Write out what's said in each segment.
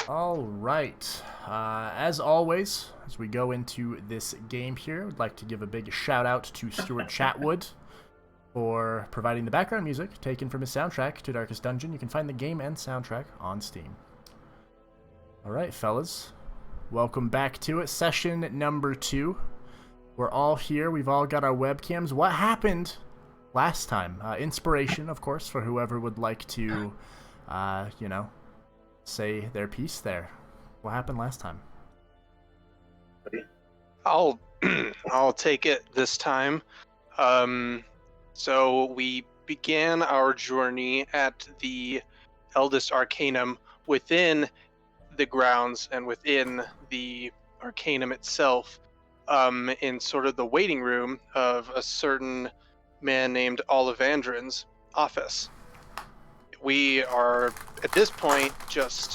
All right. As always, as we go into this game here, I'd like to give a big shout out to Stuart Chatwood for providing the background music taken from his soundtrack to Darkest Dungeon. You can find the game and soundtrack on Steam. All right, fellas. Welcome back to it. Session number 2. We're all here. We've all got our webcams. What happened last time? Inspiration, of course, for whoever would like to, say their piece there. What happened last time? I'll take it this time. So we began our journey at the Eldest Arcanum within the grounds and within the Arcanum itself, in sort of the waiting room of a certain man named Olivandrin's office. We are, at this point, just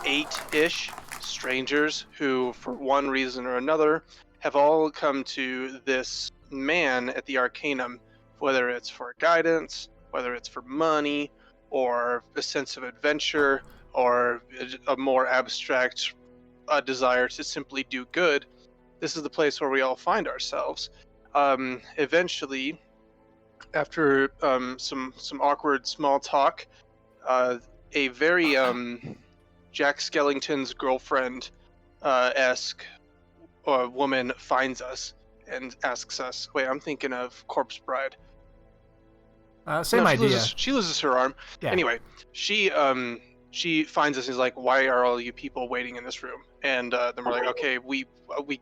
8-ish strangers who, for one reason or another, have all come to this man at the Arcanum, whether it's for guidance, whether it's for money, or a sense of adventure, or a more abstract desire to simply do good. This is the place where we all find ourselves. Eventually, after some awkward small talk, a very Jack Skellington's girlfriend esque woman finds us and asks us. Wait, I'm thinking of Corpse Bride. Same idea. She loses her arm. Yeah. Anyway, she finds us and is like, "Why are all you people waiting in this room?" And then we're like, "Okay, we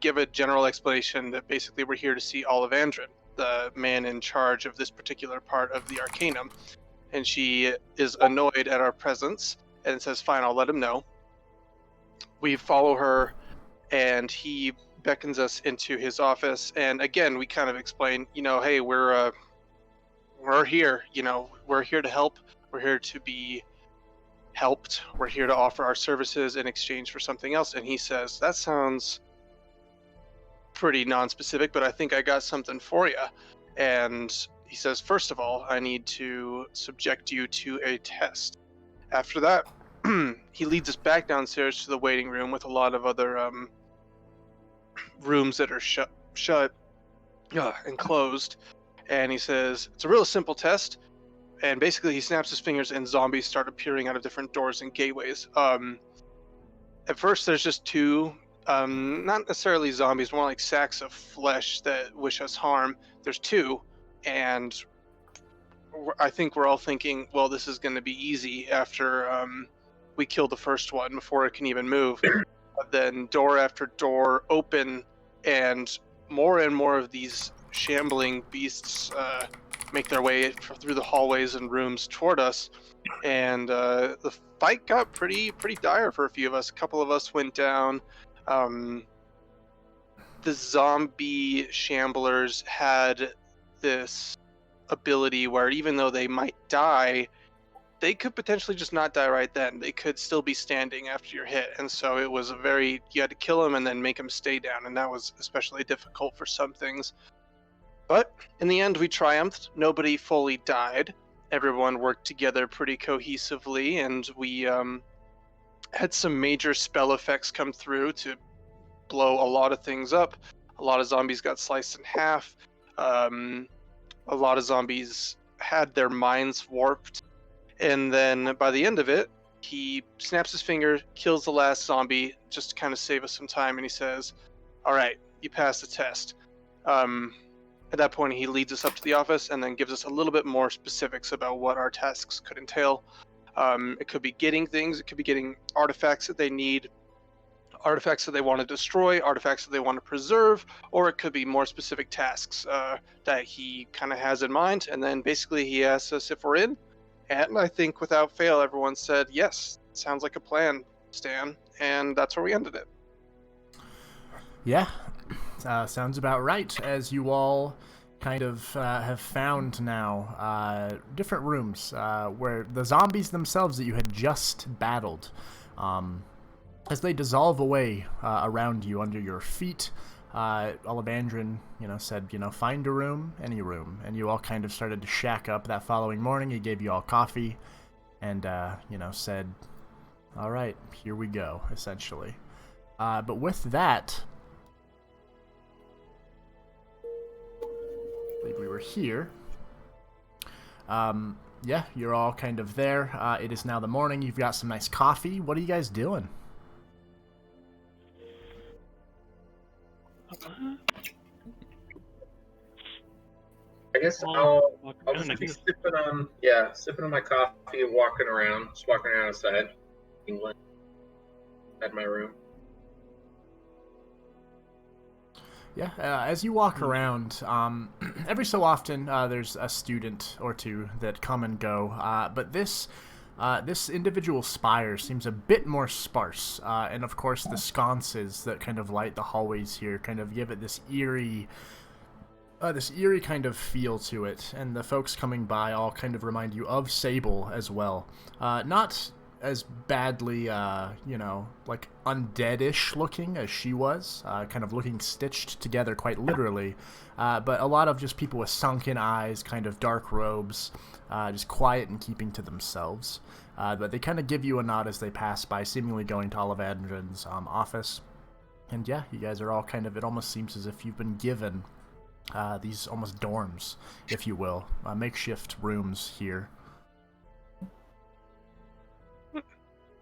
give a general explanation that basically we're here to see Olivandrin, the man in charge of this particular part of the Arcanum." And she is annoyed at our presence and says, "Fine, I'll let him know." We follow her, and he beckons us into his office. And again, we kind of explain, hey, we're here. We're here to help. We're here to be helped. We're here to offer our services in exchange for something else. And he says, "That sounds pretty non-specific, but I think I got something for you." And he says, "First of all, I need to subject you to a test." After that, he leads us back downstairs to the waiting room with a lot of other rooms that are shut and closed. And he says, "It's a real simple test." And basically he snaps his fingers and zombies start appearing out of different doors and gateways. At first there's just 2, not necessarily zombies, more like sacks of flesh that wish us harm. There's 2, and I think we're all thinking, well, this is going to be easy after we kill the first one before it can even move. But then door after door open, and more of these shambling beasts make their way through the hallways and rooms toward us. And the fight got pretty dire for a few of us. A couple of us went down. The zombie shamblers had this ability where even though they might die, they could potentially just not die right then. They could still be standing after you're hit. And so it was you had to kill them and then make them stay down. And that was especially difficult for some things. But in the end, we triumphed. Nobody fully died. Everyone worked together pretty cohesively, and we had some major spell effects come through to blow a lot of things up. A lot of zombies got sliced in half. A lot of zombies had their minds warped. And then by the end of it, he snaps his finger, kills the last zombie, just to kind of save us some time, and he says, "All right, you passed the test." At that point, he leads us up to the office and then gives us a little bit more specifics about what our tasks could entail. It could be getting things, it could be getting artifacts that they need, artifacts that they want to destroy, artifacts that they want to preserve, or it could be more specific tasks that he kind of has in mind. And then basically he asks us if we're in, and I think without fail everyone said, "Yes, sounds like a plan, Stan," and that's where we ended it. Yeah, sounds about right, as you all kind of have found now different rooms where the zombies themselves that you had just battled, as they dissolve away around you under your feet, Olivandrin, said, find a room, any room, and you all kind of started to shack up that following morning. He gave you all coffee and, said, All right, here we go, essentially. But with that, I believe we were here. Yeah, you're all kind of there. It is now the morning. You've got some nice coffee. What are you guys doing? I guess I'll just be sipping on my coffee and walking around outside England at my room. Yeah, as you walk around, every so often there's a student or two that come and go, but this individual spire seems a bit more sparse, and of course the sconces that kind of light the hallways here kind of give it this eerie kind of feel to it, and the folks coming by all kind of remind you of Sable as well. Not as badly, like undead-ish looking as she was, kind of looking stitched together quite literally, but a lot of just people with sunken eyes, kind of dark robes, just quiet and keeping to themselves. But they kind of give you a nod as they pass by, seemingly going to Olivandrin's office. And yeah, you guys are all kind of, it almost seems as if you've been given these almost dorms, if you will, makeshift rooms here.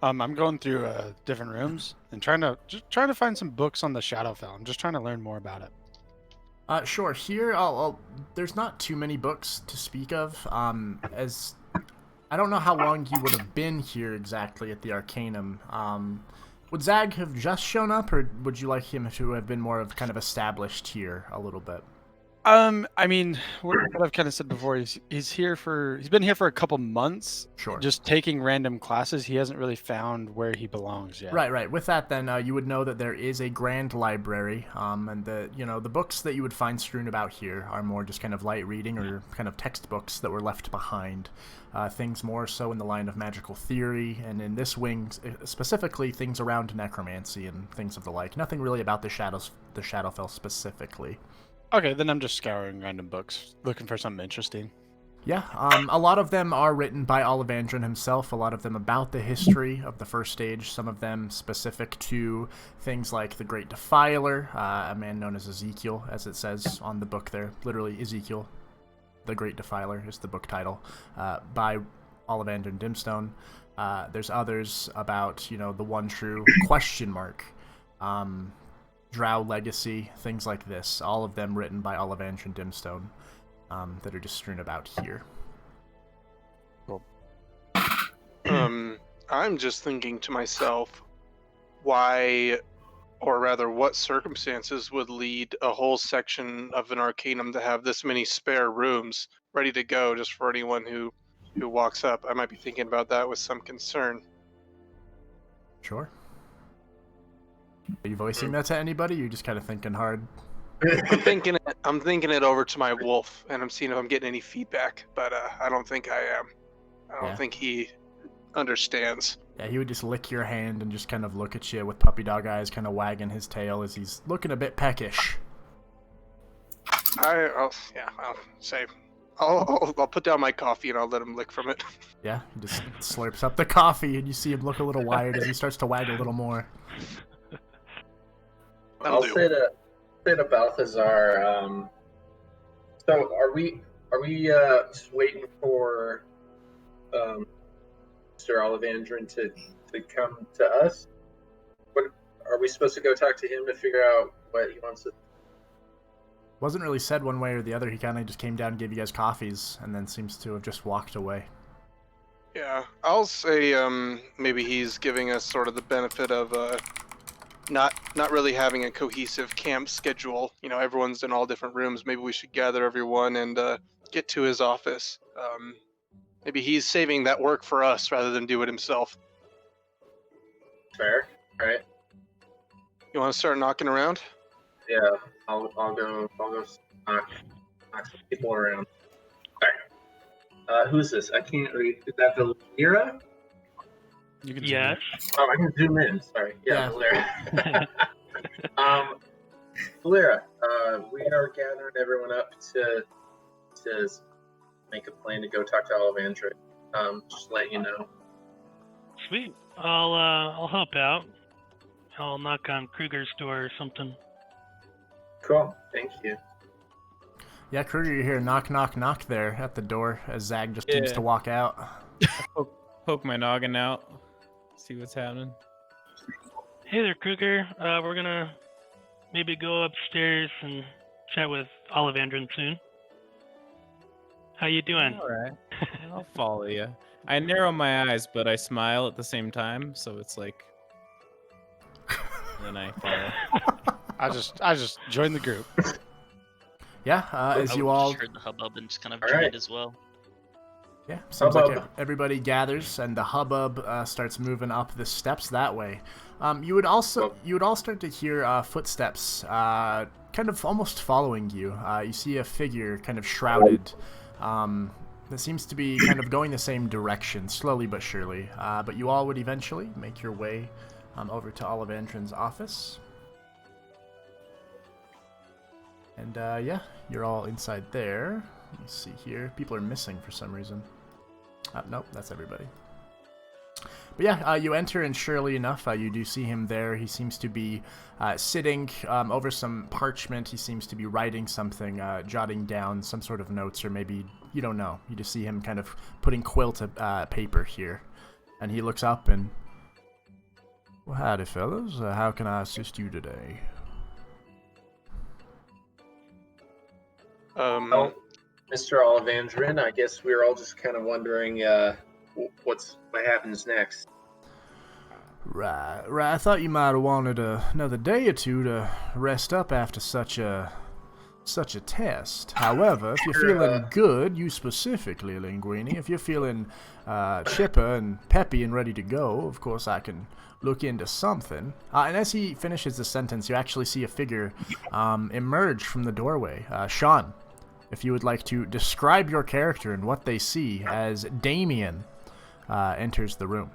I'm going through different rooms and trying to find some books on the Shadowfell. I'm just trying to learn more about it. Sure. Here, there's not too many books to speak of. As I don't know how long you would have been here exactly at the Arcanum. Would Zag have just shown up, or would you like him to have been more of kind of established here a little bit? I mean, what I've kind of said before, he's been here for a couple months. Sure. Just taking random classes. He hasn't really found where he belongs yet. Right. With that, then, you would know that there is a grand library, and the books that you would find strewn about here are more just kind of light reading or kind of textbooks that were left behind. Things more so in the line of magical theory, and in this wing, specifically things around necromancy and things of the like. Nothing really about the Shadowfell specifically. Okay, then I'm just scouring random books, looking for something interesting. Yeah, a lot of them are written by Olivandrin himself, a lot of them about the history of the First Stage, some of them specific to things like the Great Defiler, a man known as Ezekiel, as it says on the book there, literally Ezekiel. The Great Defiler is the book title, by Olivandrin Dimstone. There's others about, the one true question mark, Drow Legacy, things like this, all of them written by Olivandrin Dimstone, that are just strewn about here. Cool. I'm just thinking to myself, why, or rather what circumstances would lead a whole section of an Arcanum to have this many spare rooms ready to go just for anyone who walks up? I might be thinking about that with some concern. Sure. Are you voicing that to anybody? Or are you just kind of thinking hard? I'm thinking it over to my wolf, and I'm seeing if I'm getting any feedback. But I don't think I am. I don't think he understands. Yeah, he would just lick your hand and just kind of look at you with puppy dog eyes, kind of wagging his tail as he's looking a bit peckish. I'll put down my coffee and I'll let him lick from it. Yeah, he just slurps up the coffee, and you see him look a little wired as he starts to wag a little more. I'll say to Balthazar, so are we just waiting for Mr. Olivandrin to come to us? What are we supposed to go talk to him to figure out what he wants to? Wasn't really said one way or the other. He kind of just came down and gave you guys coffees, and then seems to have just walked away. Yeah, I'll say maybe he's giving us sort of the benefit of not really having a cohesive camp schedule. Everyone's in all different rooms. Maybe we should gather everyone and get to his office. Maybe he's saving that work for us rather than do it himself. Fair, right? You want to start knocking around? Yeah, I'll go knock some people around. Sorry. Who's this? I can't read. Is that Valeera? You can Yes. Oh, I can zoom in. Sorry. Yeah. Valeera. Valeera, we are gathering everyone up to make a plan to go talk to Olivandrin. Just let you know. Sweet. I'll help out. I'll knock on Kruger's door or something. Cool. Thank you. Yeah, Kruger, you hear knock, knock, knock there at the door as Zag just seems to walk out. Poke my noggin out. See what's happening. Hey there, Kruger. We're gonna maybe go upstairs and chat with Olivandrin soon. How you doing? All right. I'll follow you. I narrow my eyes, but I smile at the same time, so it's like. And then I follow. I just joined the group. Yeah, as you all heard the hubbub and just kind of All joined right. as well. Yeah, seems like Hubbub. everybody gathers and the hubbub starts moving up the steps that way. You would all start to hear footsteps, kind of almost following you. You see a figure kind of shrouded, that seems to be kind of going the same direction, slowly but surely. But you all would eventually make your way over to Olivandrin's office. And yeah, you're all inside there. Let me see here. People are missing for some reason. Nope, that's everybody. But yeah, you enter, and surely enough, you do see him there. He seems to be sitting over some parchment. He seems to be writing something, jotting down some sort of notes, or maybe, you don't know. You just see him kind of putting quill to paper here. And he looks up and, well, howdy, fellas. How can I assist you today? Well, Mr. Olivandrin, I guess we're all just kind of wondering what happens next. Right. I thought you might have wanted another day or two to rest up after such a test. However, if you're feeling good, you specifically, Linguini, if you're feeling chipper and peppy and ready to go, of course I can look into something. And as he finishes the sentence, you actually see a figure emerge from the doorway. Shawn, if you would like to describe your character and what they see as Damion enters the room.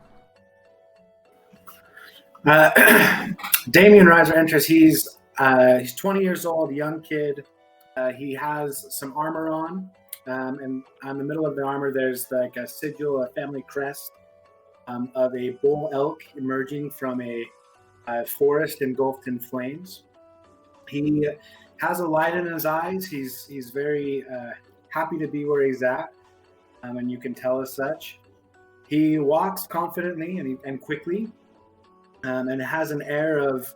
Damion Riser enters. He's 20 years old, young kid. He has some armor on, and on the middle of the armor there's like a sigil, a family crest of a bull elk emerging from a forest engulfed in flames. He has a light in his eyes. He's very happy to be where he's at, and you can tell as such. He walks confidently and quickly, and has an air of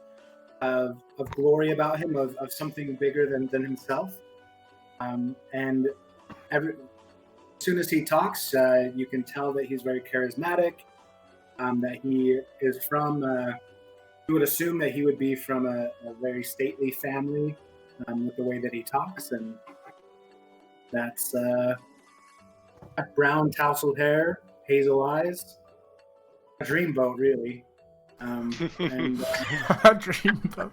glory about him, of something bigger than himself. And as soon as he talks, you can tell that he's very charismatic, that he is from, you would assume that he would be from a very stately family with the way that he talks. And that's brown tousled hair, hazel eyes, a dreamboat, really. And Dreamboat.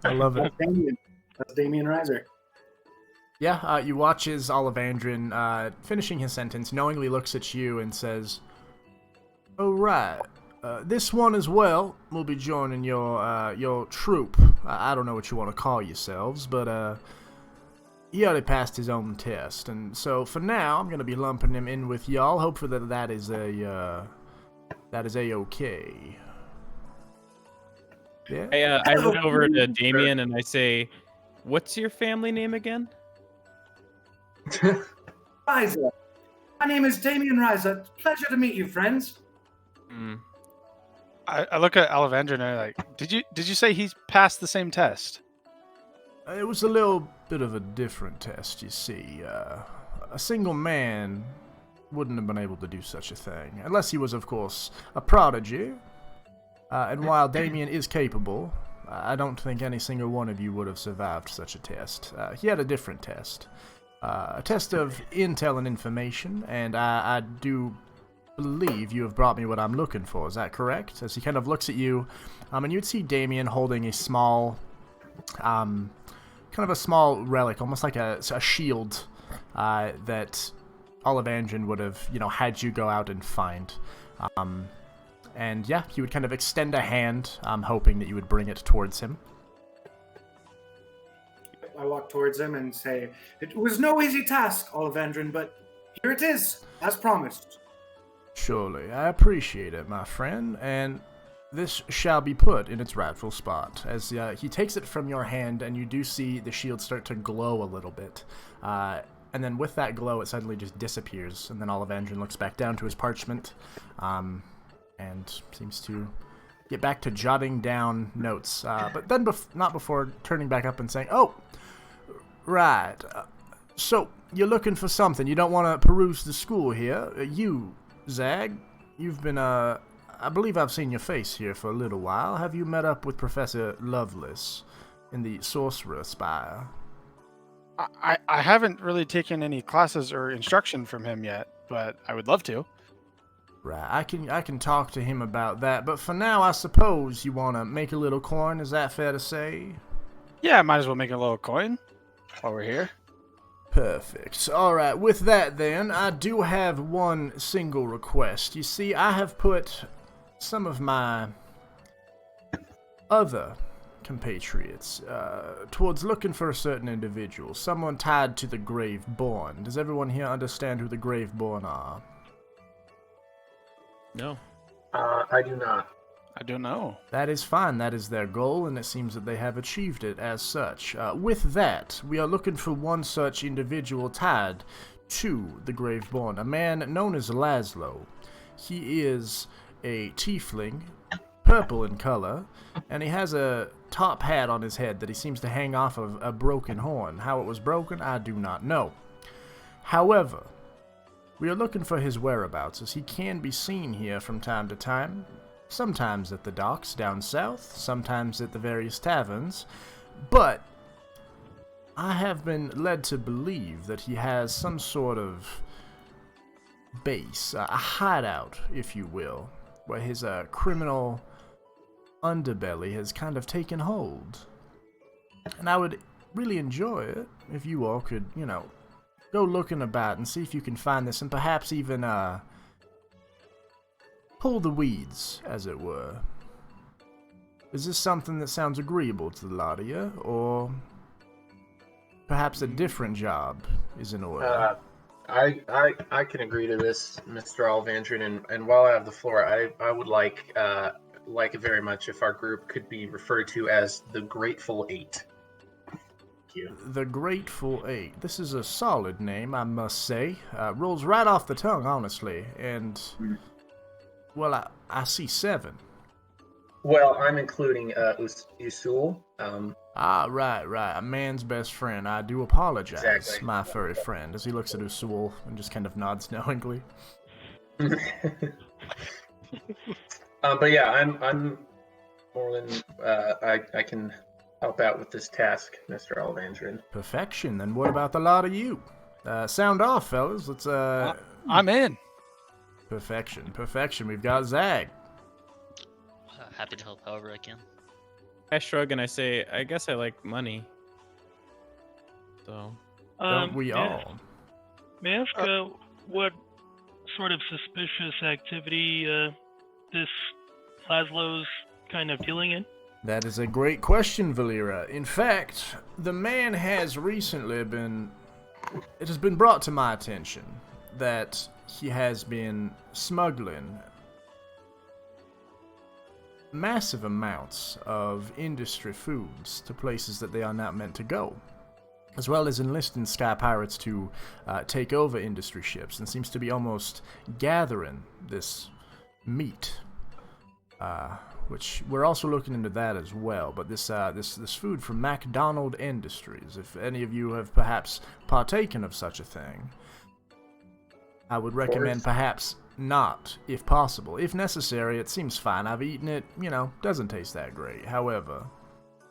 I love it. That's Damion Riser. Yeah, you watch as Olivandrin, finishing his sentence, knowingly looks at you and says, "Oh, right. This one as well will be joining your troop. I don't know what you want to call yourselves, but he already passed his own test, and so for now I'm gonna be lumping him in with y'all. Hopefully that is a-okay." Yeah. I look over to Damion and I say, "What's your family name again?" Riser. My name is Damion Riser. Pleasure to meet you, friends. I look at Olivandrin and I'm like, did you say he's passed the same test? It was a little bit of a different test, you see. A single man wouldn't have been able to do such a thing, unless he was, of course, a prodigy. And while Damion is capable, I don't think any single one of you would have survived such a test. He had a different test. A test of intel and information, and I do believe you have brought me what I'm looking for. Is that correct? As he kind of looks at you, and you'd see Damion holding a small, kind of a small relic, almost like a shield that Olivandrin would have, had you go out and find. And yeah, he would kind of extend a hand, hoping that you would bring it towards him. I walk towards him and say, "It was no easy task, Olivandrin, but here it is, as promised." Surely, I appreciate it, my friend, and this shall be put in its rightful spot. As he takes it from your hand, and you do see the shield start to glow a little bit. And then with that glow, it suddenly just disappears, and then Olivandrin looks back down to his parchment, and seems to get back to jotting down notes. But then not before turning back up and saying, "Oh, right. So, you're looking for something. You don't want to peruse the school here. You, Zag, you've been, I believe I've seen your face here for a little while. Have you met up with Professor Lovelace in the Sorcerer Spire?" I haven't really taken any classes or instruction from him yet, but I would love to. Right, I can talk to him about that, but for now, I suppose you want to make a little coin. Is that fair to say? Yeah, might as well make a little coin while we're here. Perfect. Alright, with that then, I do have one single request. You see, I have put some of my other compatriots towards looking for a certain individual, someone tied to the Graveborn. Does everyone here understand who the Graveborn are? No. I do not. I don't know. That is fine. That is their goal, and it seems that they have achieved it as such. With that, we are looking for one such individual tied to the Graveborn, a man known as Laszlo. He is a tiefling, purple in color, and he has a top hat on his head that he seems to hang off of a broken horn. How it was broken, I do not know. However, we are looking for his whereabouts, as he can be seen here from time to time. Sometimes at the docks down south, sometimes at the various taverns, but I have been led to believe that he has some sort of base, a hideout, if you will, where his criminal underbelly has kind of taken hold. And I would really enjoy it if you all could, go looking about and see if you can find this, and perhaps even, pull the weeds, as it were. Is this something that sounds agreeable to the lot of you, or perhaps a different job is in order? I can agree to this, Mr. Olivandrin, and while I have the floor, I would like it very much if our group could be referred to as the Grateful Eight. Thank you. The Grateful Eight. This is a solid name, I must say. Rolls right off the tongue, honestly, and... Well, I see 7. Well, I'm including Usul. Right. A man's best friend. I do apologize, Exactly. my furry friend, as he looks at Usul and just kind of nods knowingly. But yeah, I'm more than I can help out with this task, Mr. Olivandrin. Perfection. Then what about the lot of you? Sound off, fellas. Let's I'm in. Perfection. We've got Zag. Happy to help however I can. I shrug and I say, I guess I like money. So. Don't we all? May I ask what sort of suspicious activity this Laszlo's kind of dealing in? That is a great question, Valeera. In fact, the man has recently been... It has been brought to my attention that he has been smuggling massive amounts of industry foods to places that they are not meant to go, as well as enlisting sky pirates to take over industry ships, and seems to be almost gathering this meat, which we're also looking into that as well. But this food from MacDonald Industries, if any of you have perhaps partaken of such a thing, I would recommend perhaps not, if possible. If necessary, it seems fine. I've eaten it, doesn't taste that great. However,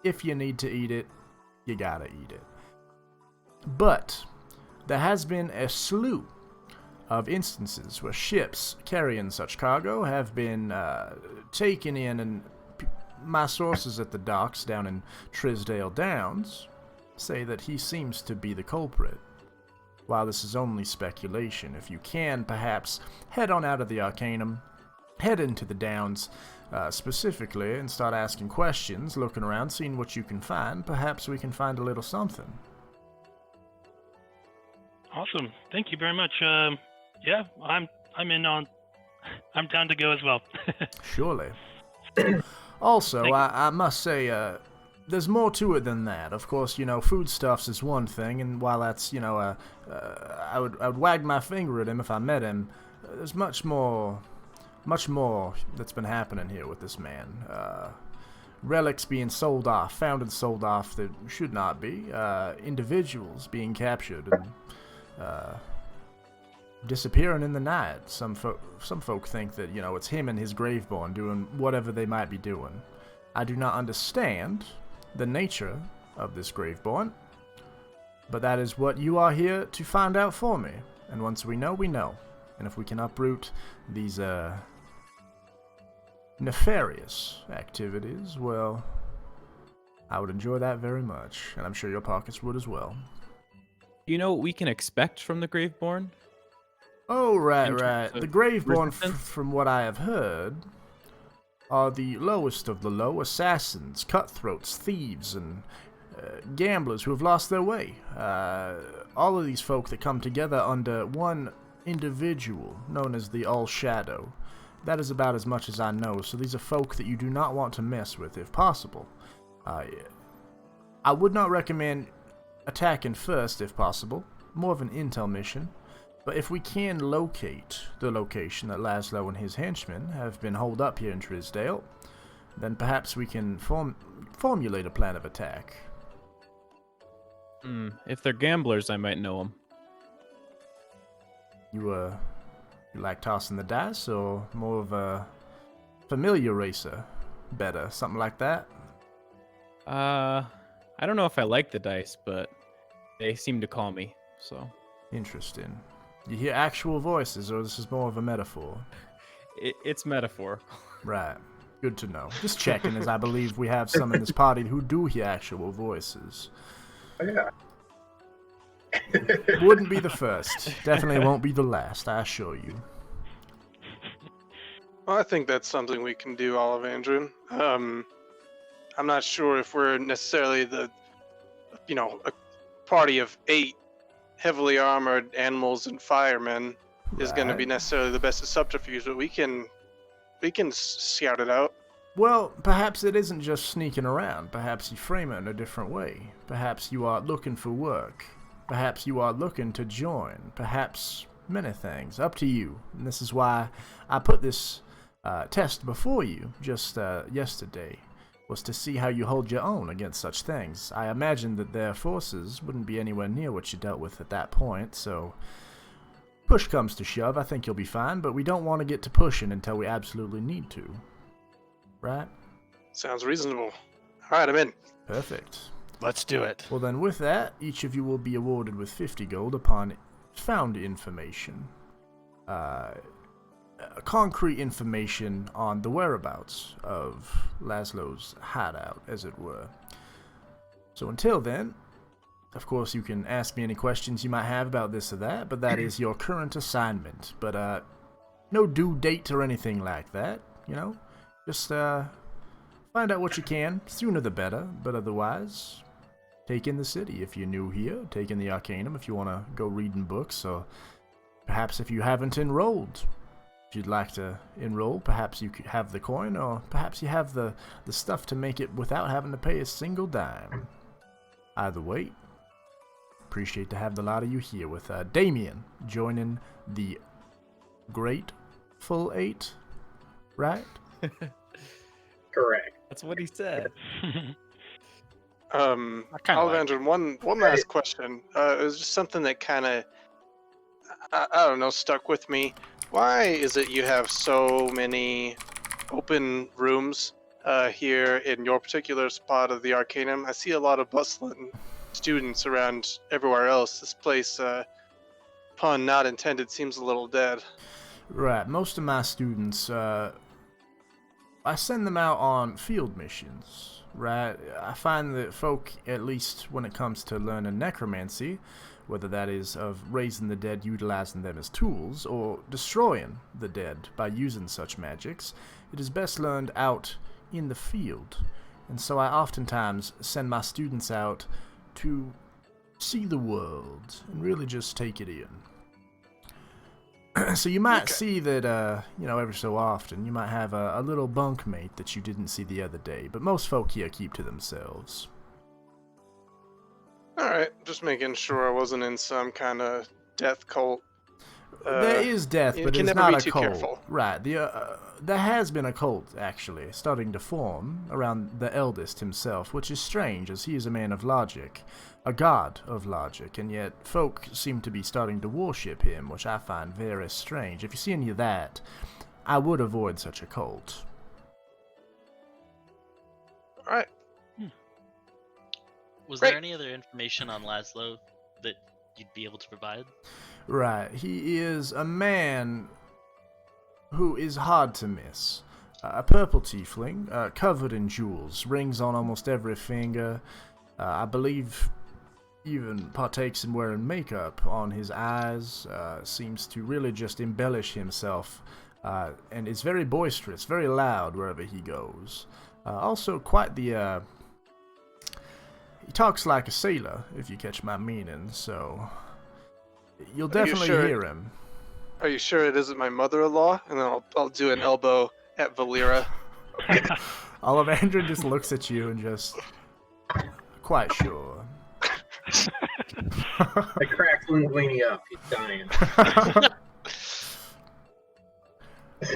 if you need to eat it, you gotta eat it. But there has been a slew of instances where ships carrying such cargo have been taken in, and my sources at the docks down in Trisdale Downs say that he seems to be the culprit. While this is only speculation, if you can, perhaps head on out of the Arcanum, head into the Downs specifically, and start asking questions, looking around, seeing what you can find. Perhaps we can find a little something. Awesome. Thank you very much. Yeah, I'm in on I'm down to go as well. Surely. Also, Thank you. I must say, there's more to it than that. Of course, foodstuffs is one thing, and while that's, I would wag my finger at him if I met him. There's much more that's been happening here with this man. Relics being sold off, found and sold off that should not be. Individuals being captured and disappearing in the night. Some folk think that, it's him and his graveborn doing whatever they might be doing. I do not understand the nature of this graveborn, but that is what you are here to find out for me. And once we know, we know. And if we can uproot these nefarious activities, well, I would enjoy that very much, and I'm sure your pockets would as well. You know what we can expect from the Graveborn? Oh, right. of The Graveborn, resistance? from what I have heard, are the lowest of the low assassins, cutthroats, thieves, and gamblers who have lost their way. All of these folk that come together under one individual known as the All-Shadow. That is about as much as I know, so these are folk that you do not want to mess with if possible. I would not recommend attacking first if possible, more of an intel mission, but if we can locate the location that Laszlo and his henchmen have been holed up here in Trisdale, then perhaps we can formulate a plan of attack. If they're gamblers, I might know them. You like tossing the dice, or more of a familiar racer? Better, something like that? I don't know if I like the dice, but they seem to call me, so. Interesting. You hear actual voices, or this is more of a metaphor? It's metaphor. Right. Good to know. Just checking, as I believe we have some in this party who do hear actual voices. Oh, yeah. Wouldn't be the first. Definitely won't be the last, I assure you. Well, I think that's something we can do, Olivandrin. I'm not sure if we're necessarily a party of 8 heavily armored animals and firemen is going to be necessarily the best of subterfuge, but we can scout it out. Well, perhaps it isn't just sneaking around. Perhaps you frame it in a different way. Perhaps you are looking for work. Perhaps you are looking to join. Perhaps many things. Up to you. And this is why I put this test before you just yesterday, was to see how you hold your own against such things. I imagine that their forces wouldn't be anywhere near what you dealt with at that point, so push comes to shove, I think you'll be fine, but we don't want to get to pushing until we absolutely need to. Right? Sounds reasonable. All right, I'm in. Perfect. Let's do it. Well then, with that, each of you will be awarded with 50 gold upon found information. Concrete information on the whereabouts of Laszlo's hideout, as it were. So until then, of course you can ask me any questions you might have about this or that, but that is your current assignment. But no due date or anything like that, Just find out what you can, sooner the better, but otherwise, take in the city if you're new here, take in the Arcanum if you want to go reading books, or perhaps if you haven't enrolled. If you'd like to enroll, perhaps you could have the coin, or perhaps you have the stuff to make it without having to pay a single dime. Either way, appreciate to have the lot of you here with Damion joining the Grateful Eight, right? Correct. That's what he said. Olivandrin, one last question. It was just something that kind of, I don't know, stuck with me. Why is it you have so many open rooms here in your particular spot of the Arcanum? I see a lot of bustling students around everywhere else. This place, pun not intended, seems a little dead. Right. Most of my students, I send them out on field missions, right? I find that folk, at least when it comes to learning necromancy, whether that is of raising the dead, utilizing them as tools, or destroying the dead by using such magics, it is best learned out in the field. And so I oftentimes send my students out to see the world and really just take it in. So you might see that, every so often, you might have a little bunkmate that you didn't see the other day, but most folk here keep to themselves. Alright, just making sure I wasn't in some kind of death cult. There is death, you but can it's never not be a too cult. careful. Right. There has been a cult, actually, starting to form around the eldest himself, which is strange, as he is a man of logic, a god of logic, and yet folk seem to be starting to worship him, which I find very strange. If you see any of that, I would avoid such a cult. Alright. Was Great. there any other information on Laszlo that you'd be able to provide? Right. He is a man who is hard to miss. A purple tiefling, covered in jewels, rings on almost every finger. I believe even partakes in wearing makeup on his eyes. Seems to really just embellish himself, and is very boisterous, very loud wherever he goes. Also quite the... he talks like a sailor, if you catch my meaning, so... You'll definitely hear him. Are you sure it isn't my mother-in-law? And then I'll do an elbow at Valeera. Ollivander just looks at you and just... Quite sure. I cracked Linguini up. He's dying.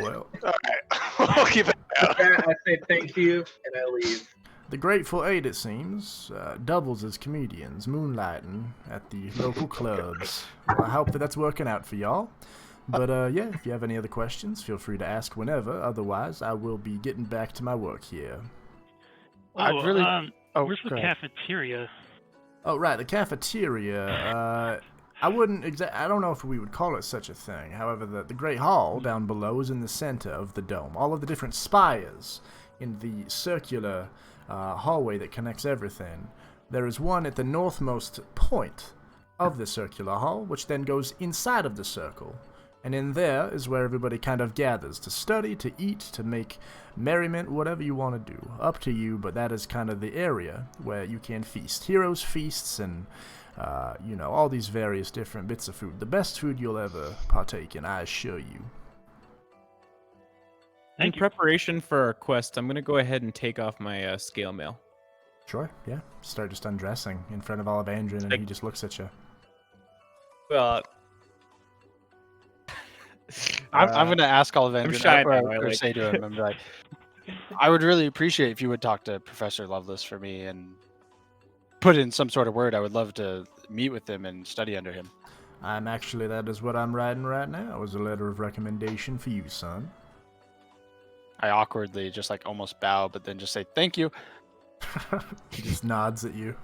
Well... Alright, I'll keep it out. I say thank you, and I leave. The Grateful Eight, it seems, doubles as comedians, moonlighting at the local clubs. Well, I hope that's working out for y'all. But, yeah, if you have any other questions, feel free to ask whenever. Otherwise, I will be getting back to my work here. I'd really... Where's the go ahead. cafeteria? Oh, right, the cafeteria. I don't know if we would call it such a thing. However, the Great Hall down below is in the center of the dome. All of the different spires in the circular hallway that connects everything. There is one at the northmost point of the circular hall, which then goes inside of the circle. And in there is where everybody kind of gathers to study, to eat, to make merriment, whatever you want to do. Up to you, but that is kind of the area where you can feast. Heroes' feasts and, all these various different bits of food. The best food you'll ever partake in, I assure you. In preparation for our quest, I'm going to go ahead and take off my scale mail. Sure, yeah. Start just undressing in front of Ollivander, and he just looks at you. Well, I'm going to ask Ollivander I'm shy now, or say to him, I'm like, I would really appreciate if you would talk to Professor Lovelace for me and put in some sort of word. I would love to meet with him and study under him. That is what I'm writing right now, is a letter of recommendation for you, son. I awkwardly just almost bow, but then just say, thank you. He just nods at you.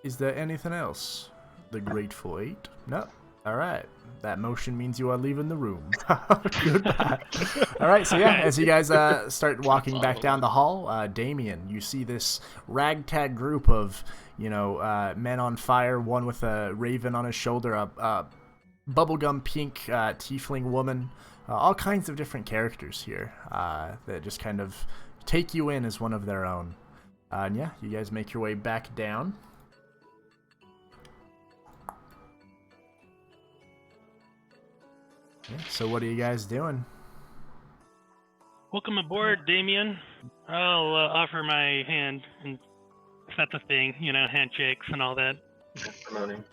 Is there anything else? The Grateful Eight? No. Alright. That motion means you are leaving the room. Goodbye. Alright, so yeah, as you guys start walking back down the hall, Damion, you see this ragtag group of, men on fire, one with a raven on his shoulder, a bubblegum pink tiefling woman, all kinds of different characters here that just kind of take you in as one of their own. And yeah, you guys make your way back down. Yeah, so what are you guys doing? Welcome aboard, Damion. I'll offer my hand, and that's a thing, handshakes and all that. Promoting.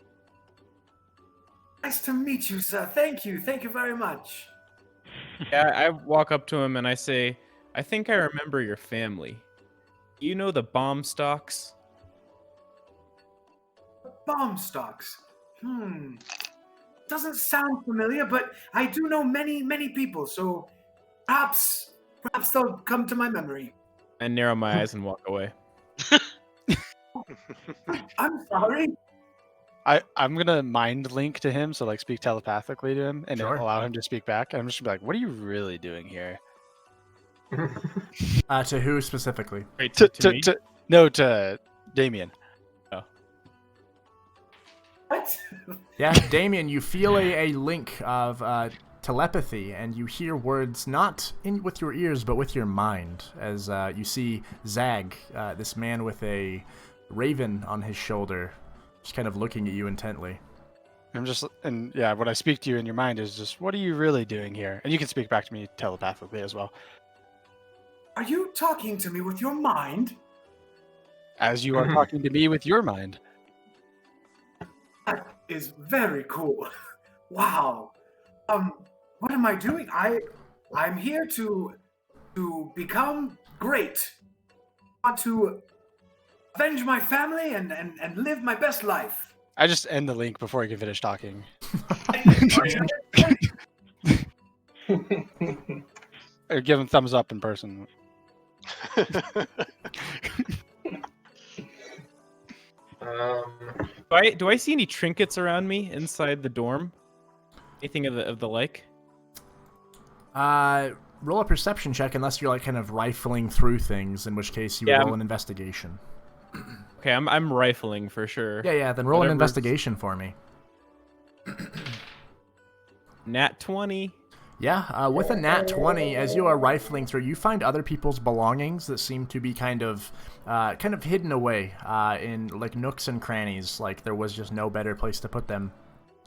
Nice to meet you, sir. Thank you. Thank you very much. Yeah, I walk up to him and I say, I think I remember your family. You know the bomb stocks? Bomb stocks. Doesn't sound familiar, but I do know many, many people, so perhaps they'll come to my memory. I narrow my eyes and walk away. I'm sorry. I'm going to mind link to him, so speak telepathically to him and Sure. allow him to speak back. I'm just going to be like, what are you really doing here? To who specifically? Wait, To me? Damion. What? Yeah, Damion, you feel a link of telepathy, and you hear words not with your ears, but with your mind, as you see Zag, this man with a raven on his shoulder, just kind of looking at you intently. When I speak to you in your mind is just, what are you really doing here? And you can speak back to me telepathically as well. Are you talking to me with your mind? As you are talking to me with your mind. That is very cool. Wow. What am I doing? I'm here to become great. I want to avenge my family and live my best life. I just end the link before you can finish talking. Or give him thumbs up in person. Do I see any trinkets around me inside the dorm? Anything of the like? Roll a perception check unless you're like kind of rifling through things, in which case you would roll an investigation. Okay, I'm rifling for sure. Yeah, then roll an investigation for me. Nat 20. Yeah, with a nat 20, as you are rifling through, you find other people's belongings that seem to be kind of hidden away in like nooks and crannies, like there was just no better place to put them.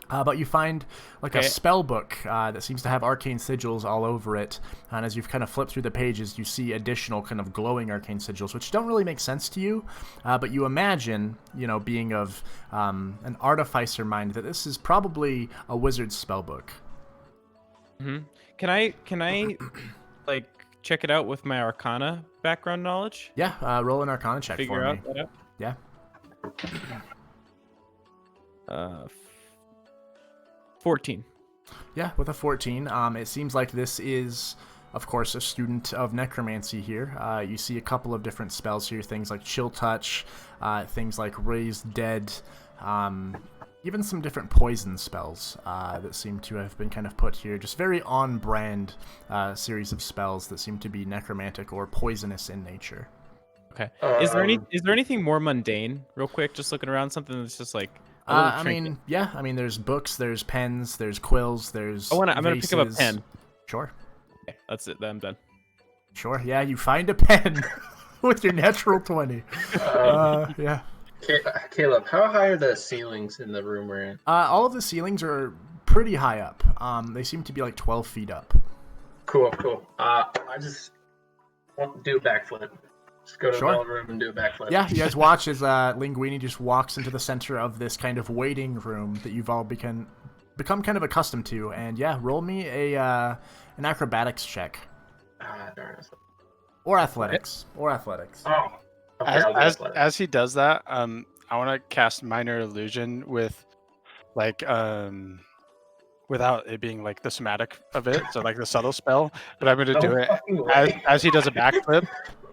But you find like a spell book that seems to have arcane sigils all over it, and as you've kind of flipped through the pages, you see additional kind of glowing arcane sigils, which don't really make sense to you, but you imagine, being of an artificer mind, that this is probably a wizard's spell book. Mm-hmm. Can I like check it out with my Arcana background knowledge? Yeah, roll an Arcana check for me. Yeah. 14. Yeah, with a 14, it seems like this is, of course, a student of necromancy here. You see a couple of different spells here, things like Chill Touch, things like Raise Dead, even some different poison spells that seem to have been kind of put here. Just very on-brand series of spells that seem to be necromantic or poisonous in nature. Okay. Is there anything more mundane, real quick, just looking around, something that's just like... there's books, there's pens, there's quills, there's I'm gonna pick up a pen. Sure. Okay, that's it. I'm done. Sure. Yeah, you find a pen with your natural 20. Yeah. Caleb, how high are the ceilings in the room we're in? All of the ceilings are pretty high up. They seem to be like 12 feet up. Cool. I just want to do a backflip. Just go to the middle room and do a backflip. Yeah, you guys watch as Linguini just walks into the center of this kind of waiting room that you've all become kind of accustomed to. And yeah, roll me an acrobatics check. Darn it. Or athletics. Oh. Okay, as he does that, I want to cast Minor Illusion with, like, without it being like the somatic of it, so like the subtle spell. But I'm going to do it as he does a backflip.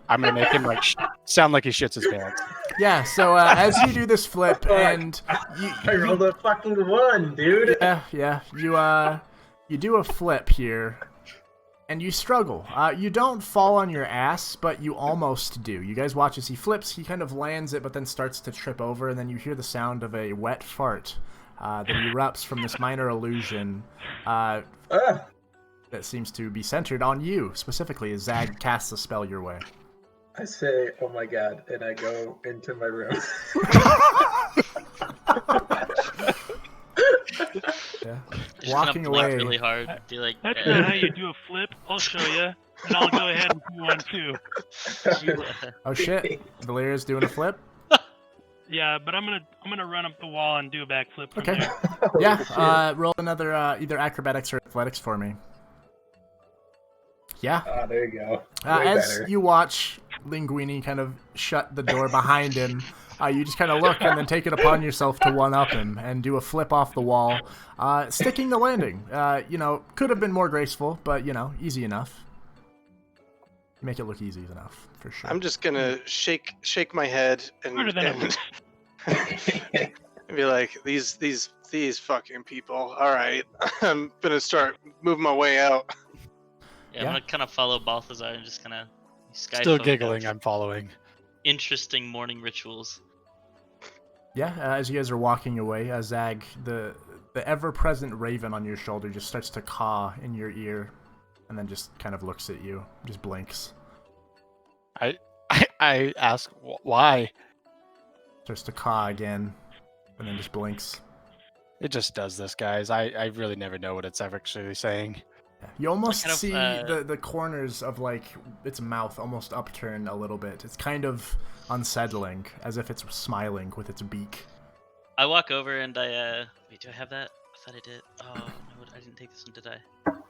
I'm going to make him like sound like he shits his pants. Yeah. So as you do this flip, and I rolled a fucking 1, dude. Yeah. You do a flip here. And you struggle. You don't fall on your ass, but you almost do. You guys watch as he flips, he kind of lands it, but then starts to trip over, and then you hear the sound of a wet fart that erupts from this minor illusion that seems to be centered on you, specifically, as Zag casts a spell your way. I say, oh my god, and I go into my room. Yeah. Just Walking gonna blink away. really hard. Do like, That's not how you do a flip. I'll show you, and I'll go ahead and do one too. Oh shit! Valeera's doing a flip. Yeah, but I'm gonna run up the wall and do a backflip from Okay. there. Yeah. Roll another either acrobatics or athletics for me. Yeah. There you go. As you watch Linguini kind of shut the door behind him, you just kind of look and then take it upon yourself to one-up him and do a flip off the wall, sticking the landing. Could have been more graceful, but, easy enough. Make it look easy enough, for sure. I'm just gonna shake my head and be like, these fucking people. All right, I'm gonna start moving my way out. Yeah, I'm gonna kind of follow Balthazar and just kind of Still giggling, I'm following. Interesting morning rituals. Yeah, as you guys are walking away, Zag, the ever-present raven on your shoulder just starts to caw in your ear, and then just kind of looks at you, just blinks. I ask why. Starts to caw again, and then just blinks. It just does this, guys. I really never know what it's actually saying. You almost kind of, see the corners of like its mouth almost upturn a little bit. It's kind of unsettling, as if it's smiling with its beak. I walk over and I wait. Do I have that? I thought I did. Oh no, I didn't take this one, did I? Never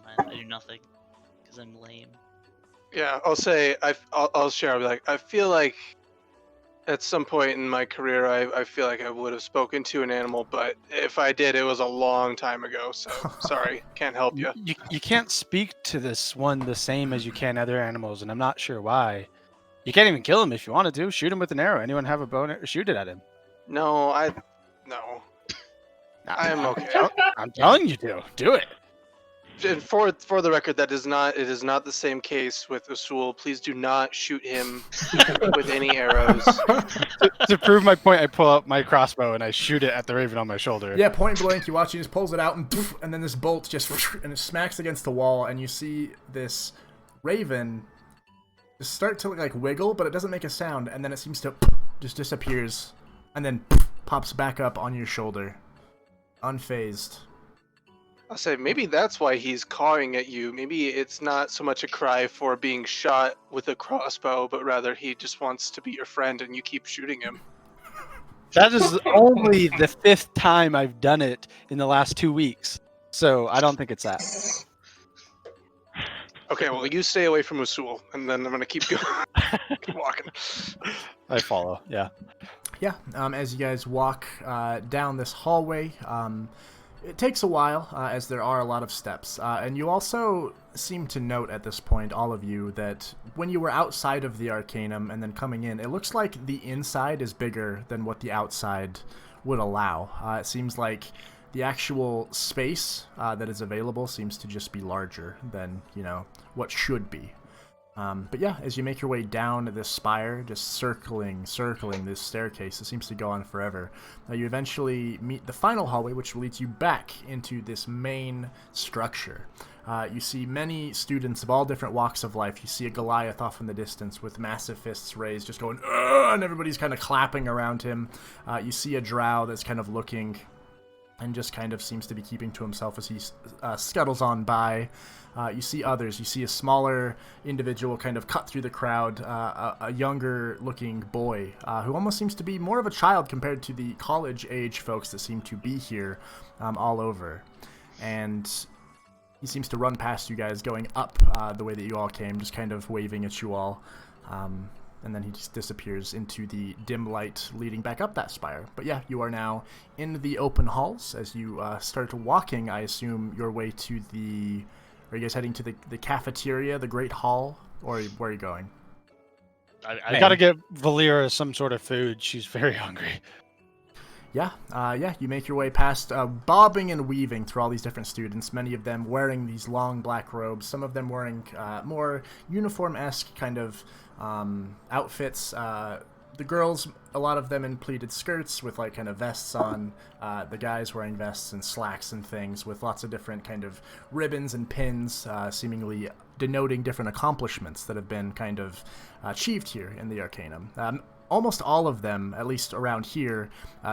mind. I do nothing because I'm lame. Yeah, I'll say I'll share. I'll be like, I feel like at some point in my career, I feel like I would have spoken to an animal, but if I did, it was a long time ago. So sorry, can't help you. You can't speak to this one the same as you can other animals, and I'm not sure why. You can't even kill him if you wanted to. Shoot him with an arrow. Anyone have a bow? Shoot it at him. No, no. I am okay. I'm telling you to. Do it. And for the record, it is not the same case with Usul. Please do not shoot him with any arrows. To prove my point, I pull out my crossbow and I shoot it at the raven on my shoulder. Yeah, point blank. You watch, he just pulls it out, and then this bolt just and it smacks against the wall, and you see this raven just start to like wiggle, but it doesn't make a sound, and then it seems to just disappears, and then pops back up on your shoulder, unfazed. I'll say maybe that's why he's cawing at you. Maybe it's not so much a cry for being shot with a crossbow, but rather he just wants to be your friend and you keep shooting him. That is only the 5th time I've done it in the last 2 weeks. So I don't think it's that. Okay, well, you stay away from Usul, and then I'm going to keep going. Keep walking. I follow, yeah. Yeah, as you guys walk down this hallway, it takes a while, as there are a lot of steps. And you also seem to note at this point, all of you, that when you were outside of the Arcanum and then coming in, it looks like the inside is bigger than what the outside would allow. It seems like the actual space that is available seems to just be larger than, what should be. But yeah, as you make your way down this spire, just circling this staircase, it seems to go on forever. You eventually meet the final hallway, which leads you back into this main structure. You see many students of all different walks of life. You see a Goliath off in the distance with massive fists raised, just going, "Ugh!" And everybody's kind of clapping around him. You see a drow that's kind of looking and just kind of seems to be keeping to himself as he scuttles on by. You see others. You see a smaller individual kind of cut through the crowd, a younger-looking boy who almost seems to be more of a child compared to the college-age folks that seem to be here all over. And he seems to run past you guys going up the way that you all came, just kind of waving at you all. And then he just disappears into the dim light leading back up that spire. But yeah, you are now in the open halls. As you start walking, I assume your way to the... Are you guys heading to the cafeteria, the Great Hall, or where are you going? I gotta get Valeera some sort of food. She's very hungry. Yeah, you make your way past bobbing and weaving through all these different students, many of them wearing these long black robes, some of them wearing more uniform-esque kind of outfits. The girls, a lot of them in pleated skirts with like kind of vests on. The guys wearing vests and slacks and things with lots of different kind of ribbons and pins, seemingly denoting different accomplishments that have been kind of achieved here in the Arcanum. Almost all of them, at least around here,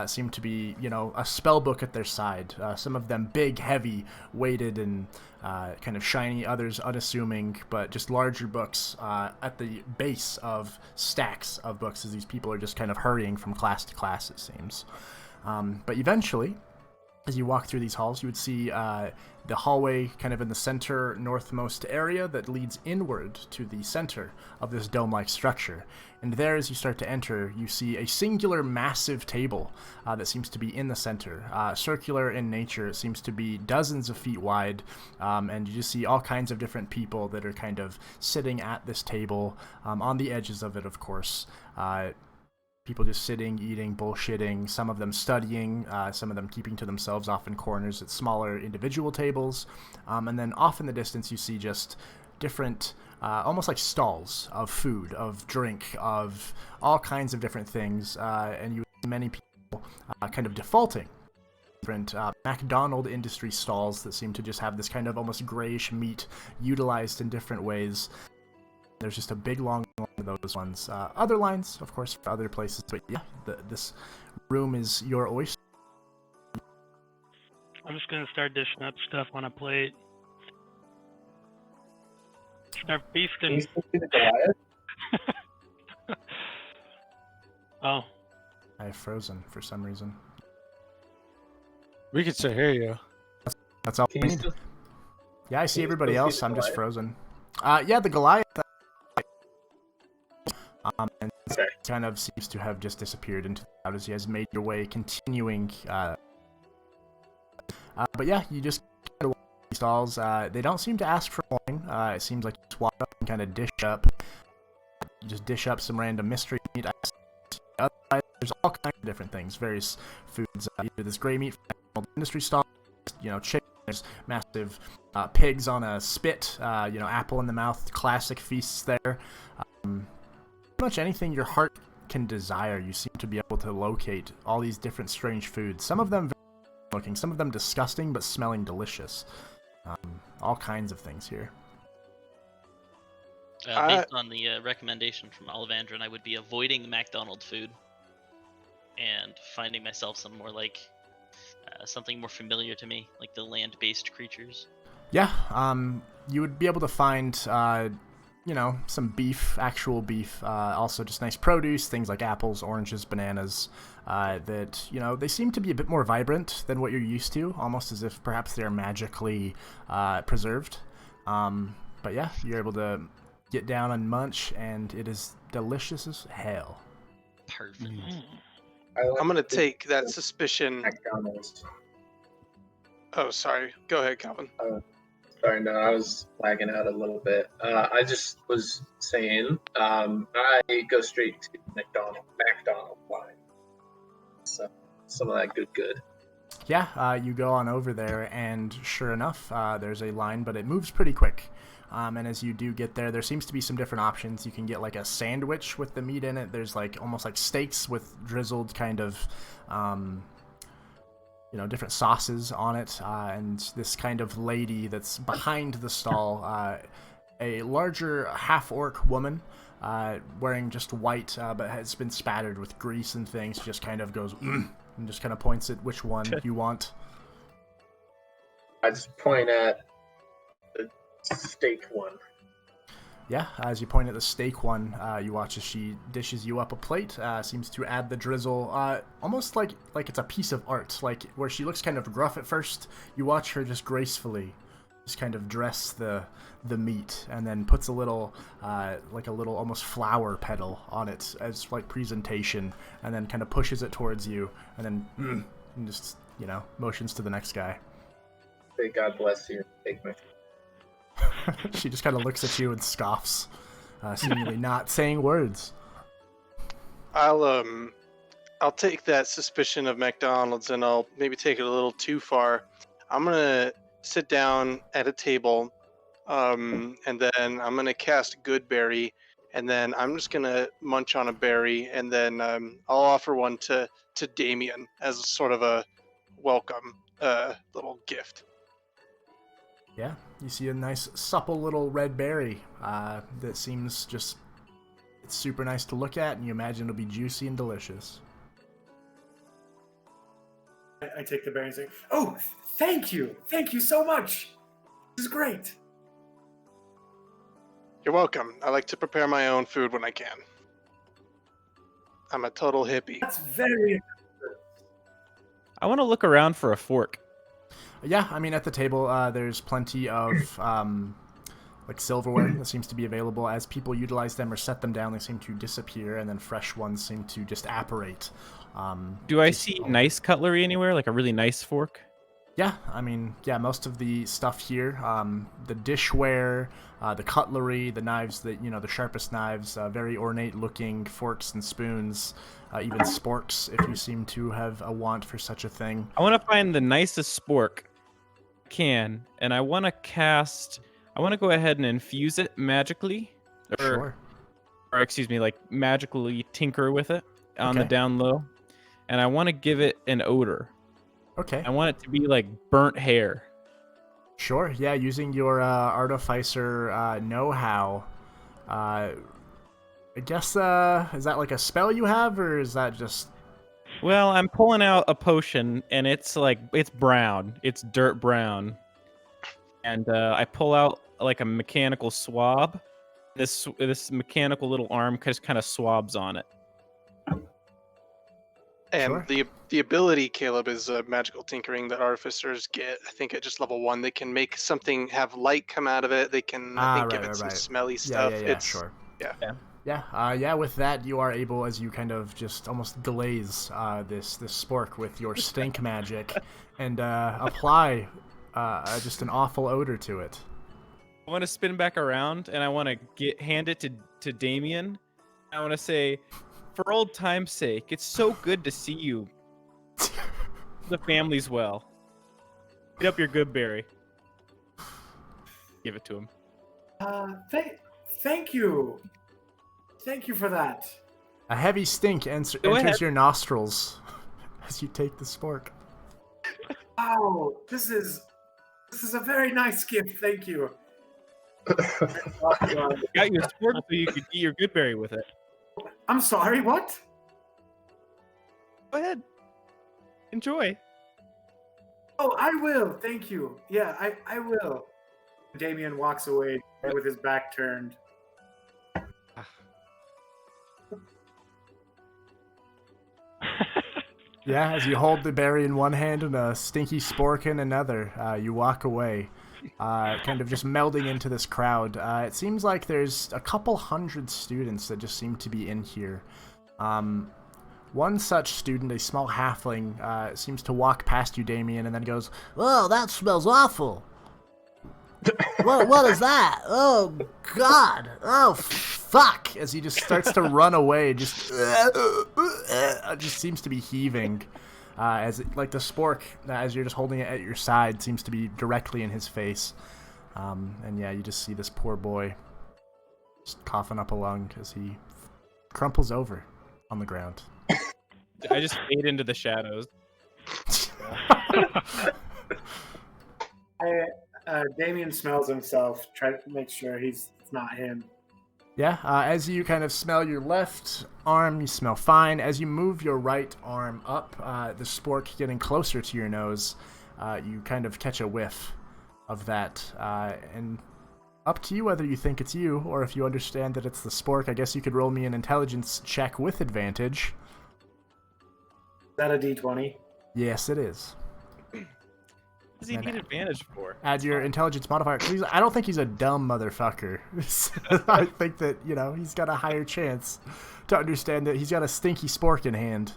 seem to be, a spell book at their side. Some of them big, heavy, weighted, and kind of shiny. Others unassuming, but just larger books at the base of stacks of books as these people are just kind of hurrying from class to class, it seems. But eventually, as you walk through these halls, you would see the hallway kind of in the center northmost area that leads inward to the center of this dome-like structure. And there, as you start to enter, you see a singular massive table that seems to be in the center. Circular in nature, it seems to be dozens of feet wide, and you just see all kinds of different people that are kind of sitting at this table, on the edges of it, of course. People just sitting, eating, bullshitting, some of them studying, some of them keeping to themselves off in corners at smaller individual tables. And then off in the distance you see just different, almost like stalls of food, of drink, of all kinds of different things. And you see many people kind of defaulting. Different McDonald industry stalls that seem to just have this kind of almost grayish meat utilized in different ways. There's just a big long line of those ones. Other lines, of course, for other places. But yeah, this room is your oyster. I'm just gonna start dishing up stuff on a plate. Start Can you feasting. still see the Goliath? Oh, I have frozen for some reason. We can still hear you. That's all Can we you need. still? Yeah, I see you everybody still see else. the I'm just Goliath? frozen. Yeah, the Goliath. And Okay. kind of seems to have just disappeared into the cloud as you guys made your way, continuing. But yeah, you just kind of walk these stalls. They don't seem to ask for morning. It seems like you just walk up and kind of dish up some random mystery meat. Otherwise, there's all kinds of different things, various foods. Either this gray meat from the industry stall, chicken. There's massive pigs on a spit. Apple in the mouth. Classic feasts there. Pretty much anything your heart can desire, you seem to be able to locate all these different strange foods. Some of them very looking, some of them disgusting but smelling delicious. All kinds of things here. Based on the recommendation from Olivandrin, I would be avoiding the McDonald's food and finding myself some more like something more familiar to me, like the land-based creatures. Yeah, you would be able to find some beef, actual beef, also just nice produce, things like apples, oranges, bananas, that, they seem to be a bit more vibrant than what you're used to, almost as if perhaps they're magically preserved. But yeah, you're able to get down and munch, and it is delicious as hell. Perfect. I'm gonna take that suspicion. McDonald's. Oh, sorry. Go ahead, Calvin. Sorry, no, I was lagging out a little bit. I just was saying, I go straight to McDonald's line. So some of that good. Yeah, you go on over there, and sure enough, there's a line, but it moves pretty quick. And as you do get there, there seems to be some different options. You can get like a sandwich with the meat in it. There's like almost like steaks with drizzled kind of, different sauces on it. And this kind of lady that's behind the stall, a larger half-orc woman, wearing just white, but has been spattered with grease and things, just kind of goes, and just kind of points at which one you want. I just point at the steak one. Yeah, as you point at the steak one, you watch as she dishes you up a plate, seems to add the drizzle, almost like it's a piece of art, like where she looks kind of gruff at first. You watch her just gracefully just kind of dress the meat, and then puts a little almost flower petal on it as like presentation, and then kind of pushes it towards you, and then and just motions to the next guy. Say God bless you. Take my. She just kind of looks at you and scoffs, seemingly not saying words. I'll take that suspicion of McDonald's and I'll maybe take it a little too far. I'm gonna sit down at a table, and then I'm gonna cast Good Berry, and then I'm just gonna munch on a berry, and then I'll offer one to Damion as sort of a welcome little gift. Yeah, you see a nice supple little red berry that seems it's super nice to look at, and you imagine it'll be juicy and delicious. I take the berry and say, "Oh, thank you so much. This is great." You're welcome. I like to prepare my own food when I can. I'm a total hippie. That's very. I want to look around for a fork. Yeah, I mean, at the table, there's plenty of silverware that seems to be available. As people utilize them or set them down, they seem to disappear, and then fresh ones seem to just apparate. Do I see nice cutlery anywhere, like a really nice fork? Yeah, I mean, most of the stuff here, the dishware, the cutlery, the knives, the sharpest knives, very ornate-looking forks and spoons, even sporks, if you seem to have a want for such a thing. I want to find the nicest spork I can, and I want to go ahead and infuse it magically, Sure. or excuse me, like magically tinker with it on the Okay. down low, and I want to give it an odor. Okay. I want it to be like burnt hair. Sure, yeah, using your artificer know-how, I guess, is that like a spell you have, or is that just... Well, I'm pulling out a potion, and it's brown. It's dirt brown. And I pull out like a mechanical swab. This mechanical little arm just kind of swabs on it. And Sure. the ability, Caleb, is magical tinkering that artificers get. I think at just level 1, they can make something have light come out of it. They can, I think, give it some smelly stuff. Yeah, sure. Yeah, with that, you are able, as you kind of just almost glaze this spork with your stink magic and apply just an awful odor to it. I want to spin back around, and I want to hand it to Damion. I want to say, for old time's sake, it's so good to see you. The family's well. Get up your good berry. Give it to him. Thank you. Thank you for that. A heavy stink enters your nostrils as you take the spork. Oh, this is a very nice gift. Thank you. Got you a spork so you could eat your good berry with it. I'm sorry, what? Go ahead. Enjoy. Oh, I will. Thank you. Yeah, I will. Damion walks away with his back turned. Yeah, as you hold the berry in one hand and a stinky spork in another, you walk away, kind of just melding into this crowd. It seems like there's a couple hundred students that just seem to be in here. One such student, a small halfling, seems to walk past you, Damion, and then goes, "Oh, that smells awful. What is that? Oh, God. Oh, fuck." As he just starts to run away, just seems to be heaving. Like the spork, as you're just holding it at your side, seems to be directly in his face. And yeah, you just see this poor boy just coughing up a lung as he crumples over on the ground. I just fade into the shadows. Damion smells himself, try to make sure it's not him. Yeah, as you kind of smell your left arm, you smell fine. As you move your right arm up, the spork getting closer to your nose, you kind of catch a whiff of that. And up to you whether you think it's you or if you understand that it's the spork. I guess you could roll me an intelligence check with advantage. Is that a D20? Yes, it is. What does he need advantage for? Add your intelligence modifier. I don't think he's a dumb motherfucker. I think that, he's got a higher chance to understand that he's got a stinky spork in hand.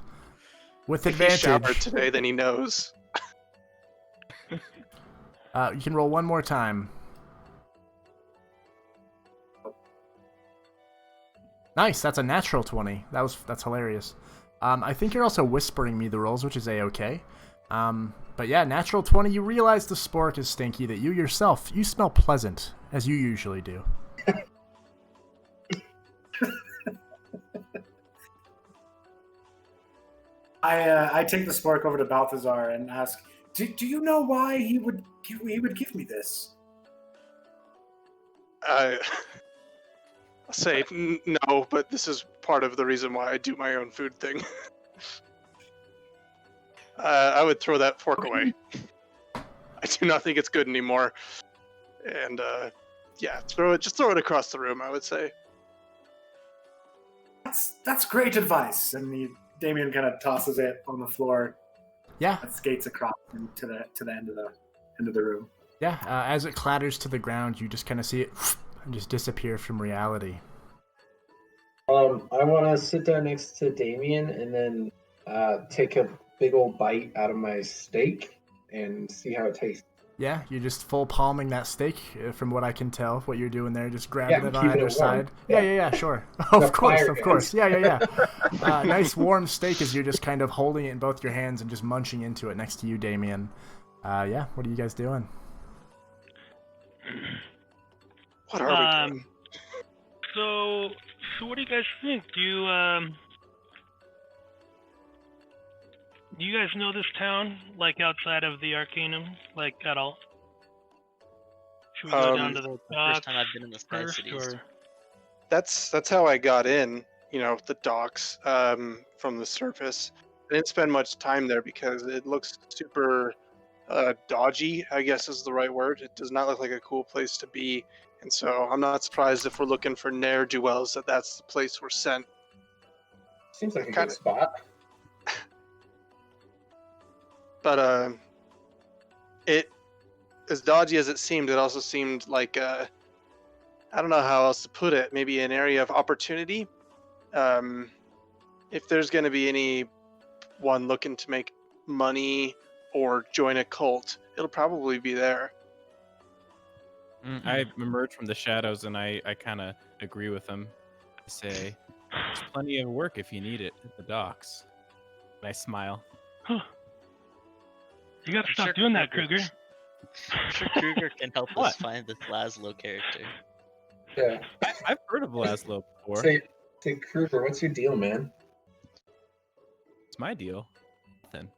With advantage. He showered today, then he knows. You can roll one more time. Nice, that's a natural 20. That's hilarious. I think you're also whispering me the rolls, which is A-okay. But yeah, natural 20, you realize the spork is stinky, that you yourself, you smell pleasant, as you usually do. I take the spork over to Balthazar and ask, do you know why he would give me this? I'll say no, but this is part of the reason why I do my own food thing. I would throw that fork away. I do not think it's good anymore. And yeah, just throw it across the room, I would say. That's great advice. And Damion kind of tosses it on the floor. Yeah. And skates across to the end of the room. Yeah, as it clatters to the ground, you just kind of see it and just disappear from reality. I want to sit down next to Damion and then take a big old bite out of my steak and see how it tastes. Yeah, you're just full palming that steak, from what I can tell. What you're doing there, just grabbing it on either side. Yeah, sure. Of course. Yeah. Nice warm steak as you're just kind of holding it in both your hands and just munching into it next to you, Damion. Yeah, what are you guys doing? What are we doing? So what do you guys think? Do you guys know this town, like outside of the Arcanum, like at all? Should we go down to the docks first time I've been in the Sky first, Cities. or? That's how I got in, the docks, from the surface. didn't spend much time there because it looks super dodgy, I guess is the right word. It does not look like a cool place to be. And so I'm not surprised if we're looking for ne'er-do-wells that's the place we're sent. Seems like a Kinda- good spot. But it, as dodgy as it seemed, it also seemed like I don't know how else to put it. Maybe an area of opportunity. If there's going to be anyone looking to make money or join a cult, it'll probably be there. I emerge from the shadows and I kind of agree with him. I say, there's plenty of work if you need it at the docks. And I smile. Huh. You gotta I'm stop sure doing that, Kruger- Kruger. I'm sure Kruger can help What? us find this Laszlo character. Yeah. I've heard of Laszlo before. Say Kruger, what's your deal, man? It's my deal. Nothing.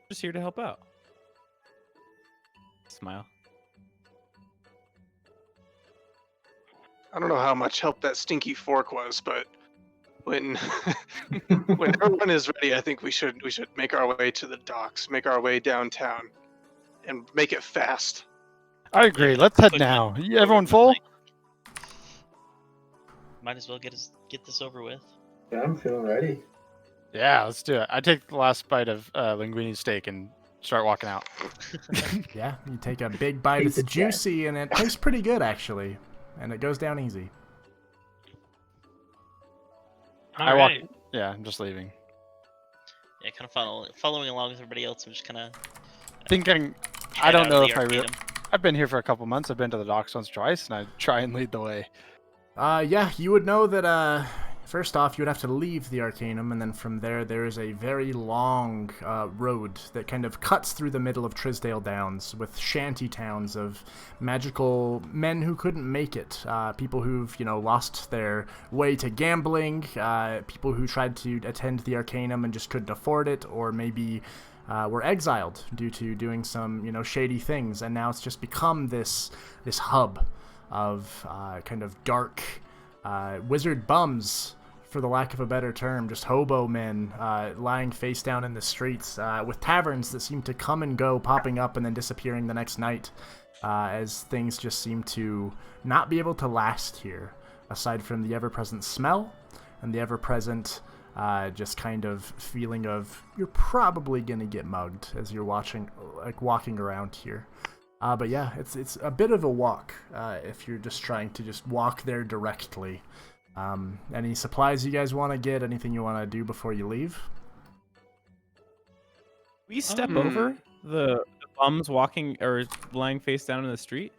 Just here to help out. Smile. I don't know how much help that stinky fork was, but when when everyone is ready, I think we should make our way to the docks, make our way downtown, and make it fast. I agree. Yeah, Let's head quick now. one. Everyone full? Might as well get this over with. Yeah, I'm feeling ready. Yeah, let's do it. I take the last bite of Linguini steak and start walking out. Yeah, you take a big bite. Piece It's of cheese. juicy and it tastes pretty good actually, and it goes down easy. I walk. Yeah, I'm just leaving. Yeah, kind of following along with everybody else. I'm just kind of Thinking, I don't know if I really. I've been here for a couple months. I've been to the docks once, twice, and I try and lead the way. Yeah, you would know that, first off, you would have to leave the Arcanum, and then from there is a very long road that kind of cuts through the middle of Trisdale Downs with shanty towns of magical men who couldn't make it, people who've, lost their way to gambling, people who tried to attend the Arcanum and just couldn't afford it, or maybe were exiled due to doing some, shady things, and now it's just become this hub of kind of dark wizard bums, for the lack of a better term, just hobo men lying face down in the streets, with taverns that seem to come and go, popping up and then disappearing the next night, as things just seem to not be able to last here, aside from the ever-present smell and the ever-present just kind of feeling of you're probably gonna get mugged as you're walking around here. But yeah, it's a bit of a walk if you're just trying to just walk there directly. Any supplies you guys want to get? Anything you want to do before you leave? We step over the bums walking or lying face down in the street.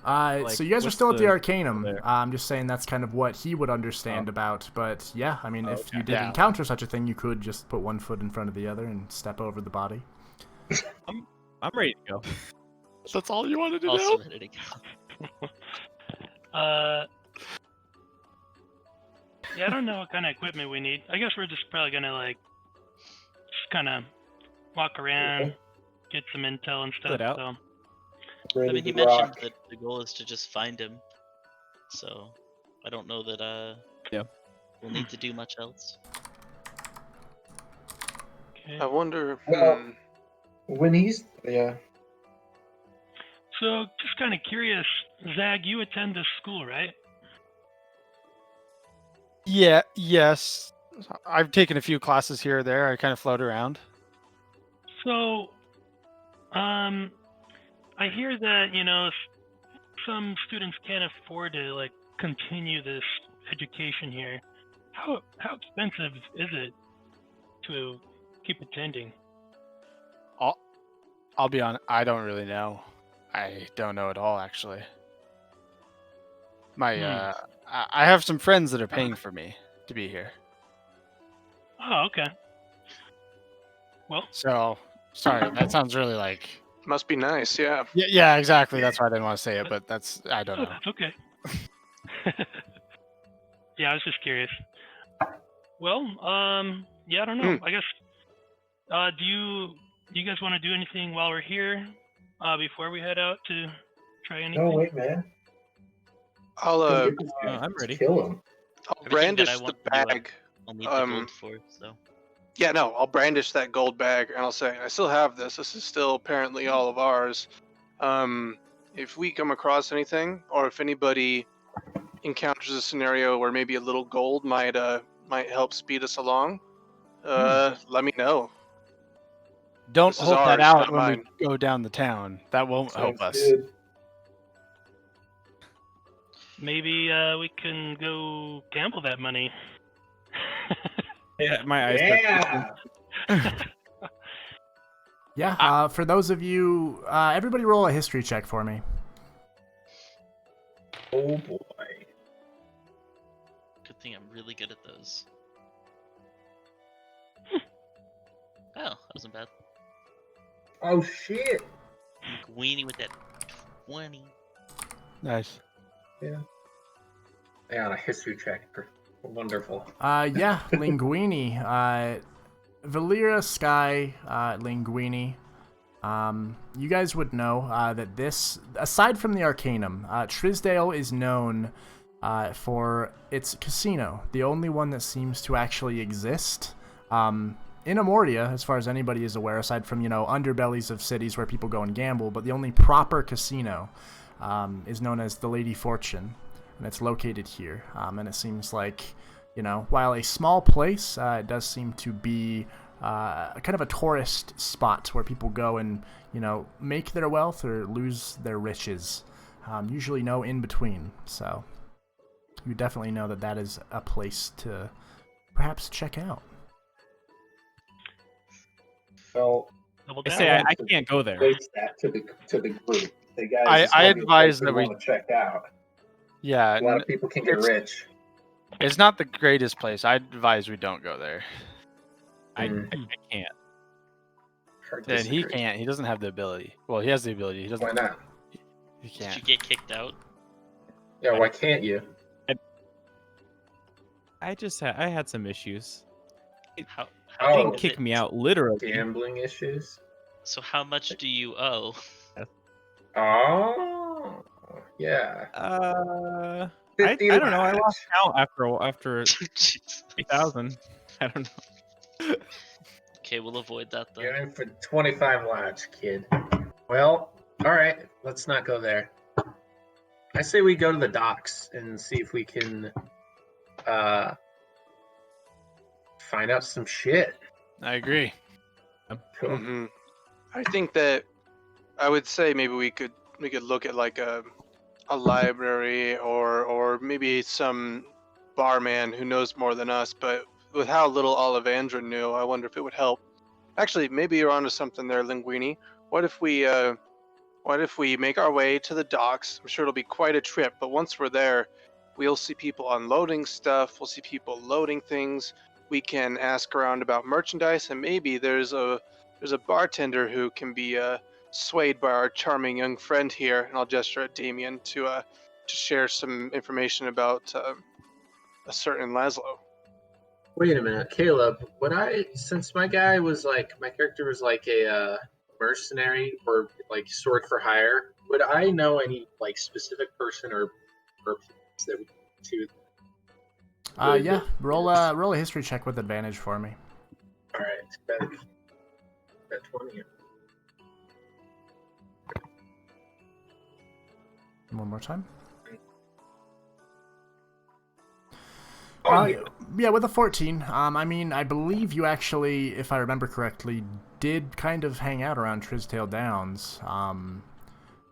So you guys are what's still at the the Arcanum. there? I'm just saying that's kind of what he would understand about. But yeah, I mean, if you did encounter such a thing, you could just put one foot in front of the other and step over the body. I'm ready to go. That's all you wanted to Also know? ready to go. Yeah, I don't know what kind of equipment we need. I guess we're just probably gonna just kind of walk around, get some intel and stuff. it out. So I mean, he mentioned that the goal is to just find him. So I don't know that Yeah. we'll need to do much else. okay. I wonder. Well, when he's So just kind of curious, Zag, you attend this school, right? Yeah. Yes. I've taken a few classes here or there. I kind of float around. So, I hear that some students can't afford to continue this education here. How expensive is it to keep attending? I'll be honest. I don't really know. I don't know at all, actually. I have some friends that are paying for me to be here. Oh, okay. Well, So, sorry, that sounds really Must be nice, yeah. Yeah, exactly. That's why I didn't want to say it, but I don't know. that's okay. Yeah, I was just curious. Well, yeah, I don't know. I guess, do you guys want to do anything while we're here before we head out to try anything? No, wait, man. I'll I'm ready. Kill him. I'll Everything that brandish I the want to do, bag. I'll need the gold for, so. Yeah, no, I'll brandish that gold bag and I'll say, I still have this. This is still apparently all of ours. If we come across anything, or if anybody encounters a scenario where maybe a little gold might help speed us along, let me know. Don't This is hold that ours, out not when mine. we go down the town. That won't help Sounds us. good. Maybe we can go gamble that money. Yeah, my eyes. start Yeah. Yeah, for those of you, everybody roll a history check for me. Oh boy. Good thing I'm really good at those. Oh, that wasn't bad. Oh shit. Linguini with that 20. Nice. Yeah, on a history check. Wonderful. Yeah, Linguini, Valeera, Sky, Linguini. You guys would know that this, aside from the Arcanum, Trisdale is known for its casino, the only one that seems to actually exist. In Amortia, as far as anybody is aware, aside from, underbellies of cities where people go and gamble, but the only proper casino is known as the Lady Fortune, and it's located here. And it seems like, while a small place, it does seem to be kind of a tourist spot where people go and, make their wealth or lose their riches. Usually no in between, so you definitely know that is a place to perhaps check out. Well, Double I down. say I can't go there. place that to the group. The guys, I advise that we want to check out. Yeah, A lot of people can get rich. it's not the greatest place. I advise we don't go there. I can't. And he can't. He doesn't have the ability. Well, he has the ability. He doesn't. Why not? He Did can't. you get kicked out? Yeah, why can't you? I had some issues. How Oh. Didn't is kick it- me out, literally. Gambling issues? So how much do you owe? Oh, yeah. I 50 don't know. I lads. lost count after Jesus. 3,000. I don't know. Okay, we'll avoid that then. You're in for 25 lads, kid. Well, all right. Let's not go there. I say we go to the docks and see if we can find out some shit. I agree. Cool. Mm-hmm. I think that I would say maybe we could look at like a library or maybe some barman who knows more than us. But with how little Olivandra knew, I wonder if it would help. Actually, maybe you're onto something there, Linguini. What if we make our way to the docks? I'm sure it'll be quite a trip, but once we're there, we'll see people unloading stuff. We'll see people loading things. We can ask around about merchandise, and maybe there's a bartender who can be swayed by our charming young friend here. And I'll gesture at Damion to share some information about a certain Laszlo. Wait a minute, Caleb. Since my character was like a mercenary or like sword for hire, would I know any like specific person or place that we to? Yeah, roll a history check with advantage for me. All right, bet 20. One more time. Oh, Yeah, with a 14. I believe you actually, if I remember correctly, did kind of hang out around Trisdale Downs. And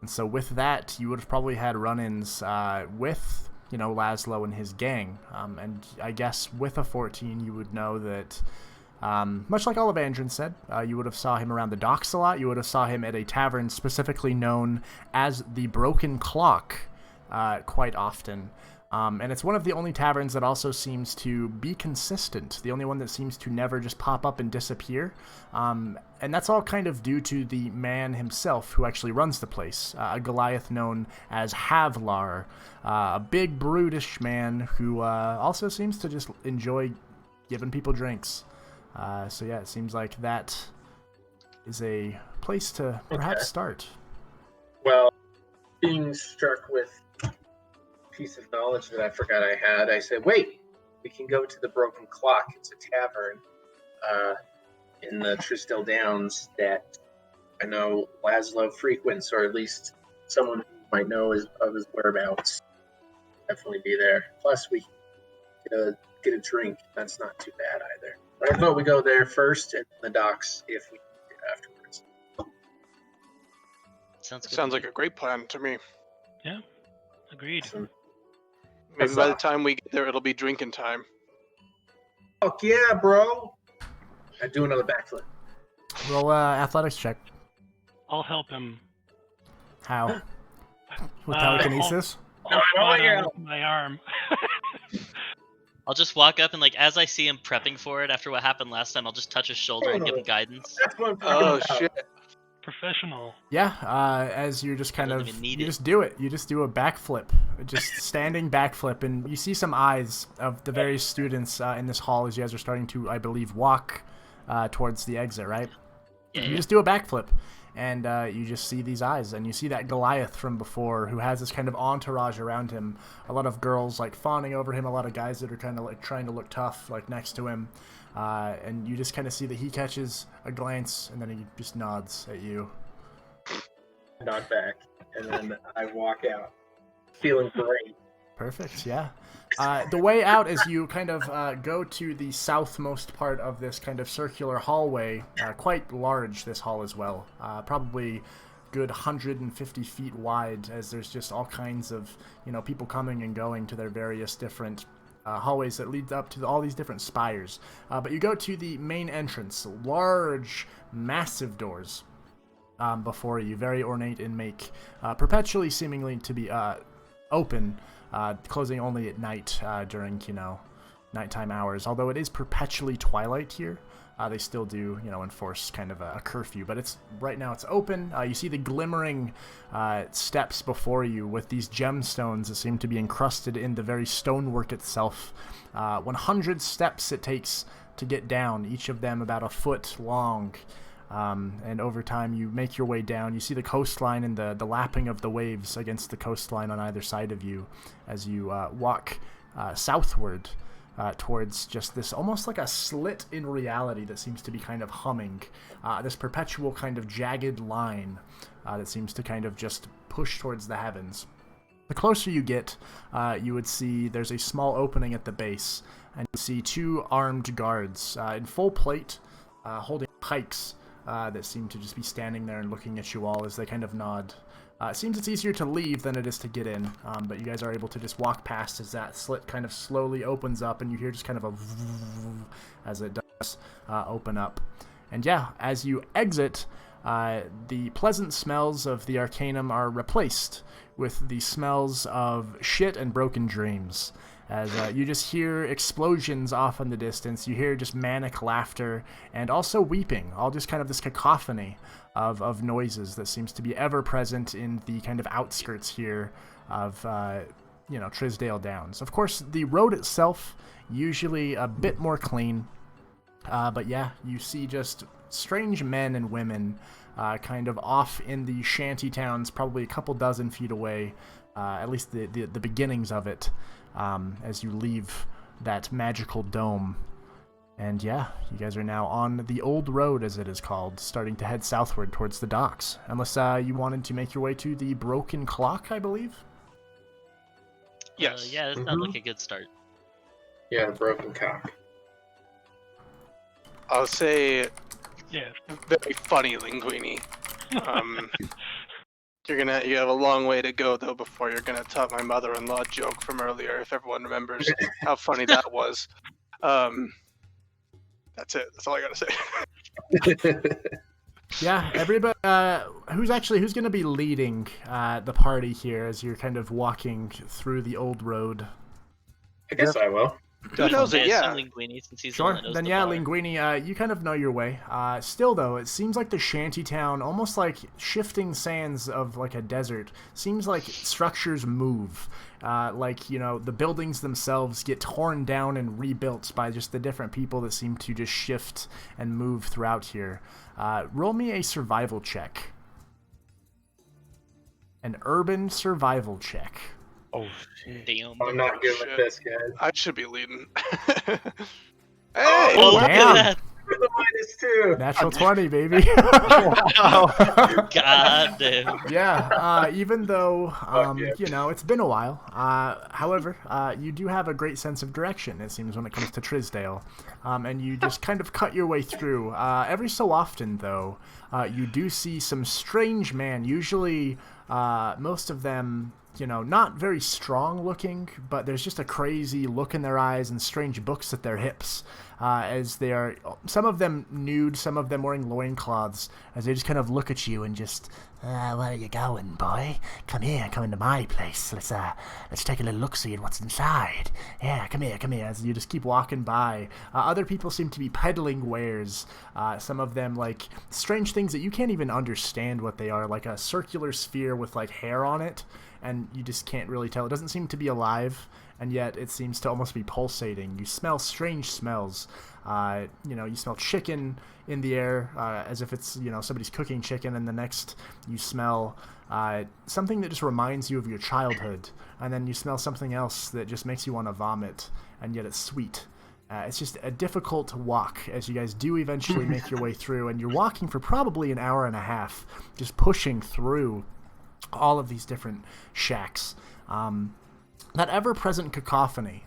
so with that, you would have probably had run-ins with, Laszlo and his gang. And I guess with a 14, you would know that, much like Olivandran said, you would have saw him around the docks a lot. You would have saw him at a tavern specifically known as the Broken Clock quite often. And it's one of the only taverns that also seems to be consistent. The only one that seems to never just pop up and disappear. And that's all kind of due to the man himself who actually runs the place. A Goliath known as Havlar. A big, brutish man who also seems to just enjoy giving people drinks. So yeah, it seems like that is a place to perhaps start. Well, being struck with piece of knowledge that I forgot I had, I said, wait, we can go to the Broken Clock. It's a tavern. in the Trisdale Downs that I know Laszlo frequents, or at least someone who might know of his whereabouts. Definitely be there. Plus, we get a drink. That's not too bad either. But I vote we go there first and the docks if we need it afterwards. Sounds good. Sounds like a great plan to me. Yeah, agreed. Awesome. Maybe by the time we get there, it'll be drinking time. Fuck yeah, bro! I do another backflip. Roll athletics check. I'll help him. How? With telekinesis? I'll I know spot you're him out. with my arm. I'll just walk up and like as I see him prepping for it after what happened last time, I'll just touch his shoulder and give him guidance. That's what I'm talking Oh about. shit! Professional. Yeah, as you're just kind I of, don't even need you it. just do it. You just do a backflip, just standing backflip, and you see some eyes of the various students in this hall as you guys are starting to, I believe, walk towards the exit, right? Yeah, You yeah. just do a backflip, and you just see these eyes, and you see that Goliath from before who has this kind of entourage around him. A lot of girls like fawning over him, a lot of guys that are kind of like trying to look tough like next to him. And you just kind of see that he catches a glance, and then he just nods at you. Nod back, and then I walk out, feeling great. Perfect, yeah. The way out is you kind of go to the southmost part of this kind of circular hallway. Quite large, this hall as well. Probably good 150 feet wide, as there's just all kinds of, people coming and going to their various different hallways that lead up to all these different spires. But you go to the main entrance, large, massive doors before you, very ornate in make, perpetually seemingly to be open, closing only at night during, nighttime hours. Although it is perpetually twilight here, they still do, enforce kind of a curfew. But right now it's open. You see the glimmering steps before you with these gemstones that seem to be encrusted in the very stonework itself. 100 steps it takes to get down, each of them about a foot long. And over time you make your way down. You see the coastline and the lapping of the waves against the coastline on either side of you as you walk southward towards just this almost like a slit in reality that seems to be kind of humming. This perpetual kind of jagged line that seems to kind of just push towards the heavens. The closer you get, you would see there's a small opening at the base, and you see two armed guards in full plate holding pikes that seem to just be standing there and looking at you all as they kind of nod. It seems it's easier to leave than it is to get in, but you guys are able to just walk past as that slit kind of slowly opens up, and you hear just kind of a as it does open up. And yeah, as you exit, the pleasant smells of the Arcanum are replaced with the smells of shit and broken dreams. As you just hear explosions off in the distance, you hear just manic laughter and also weeping, all just kind of this cacophony of noises that seems to be ever present in the kind of outskirts here of, Trisdale Downs. Of course, the road itself, usually a bit more clean, but yeah, you see just strange men and women kind of off in the shanty towns, probably a couple dozen feet away, at least the beginnings of it. As you leave that magical dome. And yeah, you guys are now on the old road, as it is called, starting to head southward towards the docks. Unless you wanted to make your way to the Broken Clock, I believe? Yes. Yeah, that sounds like a good start. Yeah, broken cock. I'll say Yeah. very funny, Linguini. You have a long way to go though before you're gonna top my mother-in-law joke from earlier. If everyone remembers how funny that was. That's it. That's all I gotta say. Yeah, everybody. Who's going to be leading the party here as you're kind of walking through the old road? I guess I will. Who knows I it? Yeah. assume Linguini, since he's the Sure. one that knows Then the yeah, bar. Linguini, you kind of know your way. Still though, it seems like the shantytown, almost like shifting sands of like a desert, seems like structures move. The buildings themselves get torn down and rebuilt by just the different people that seem to just shift and move throughout here. Roll me a survival check. An urban survival check. Oh shit. Damn. I'm not good with Shit. this, guys. I should be leading. Hey! Oh, look damn. at that! with a -2. Natural 20, baby. God damn. Yeah, even though, yeah. you know, it's been a while. However, you do have a great sense of direction, it seems, when it comes to Trisdale. And you just kind of cut your way through. Every so often, though, you do see some strange man. Usually, most of them, you know, not very strong looking, but there's just a crazy look in their eyes and strange books at their hips, as they are, some of them nude, some of them wearing loincloths, as they just kind of look at you and just, where are you going, boy? Come here, come into my place. Let's take a little look-see at what's inside. Yeah, come here, as you just keep walking by. Other people seem to be peddling wares, some of them, like, strange things that you can't even understand what they are, like a circular sphere with, like, hair on it, and you just can't really tell. It doesn't seem to be alive, and yet it seems to almost be pulsating. You smell strange smells. You know, you smell chicken in the air, as if it's, you know, somebody's cooking chicken, and the next you smell something that just reminds you of your childhood, and then you smell something else that just makes you want to vomit, and yet it's sweet. It's just a difficult walk, as you guys do eventually make your way through, and you're walking for probably an hour and a half, just pushing through all of these different shacks. That ever-present cacophony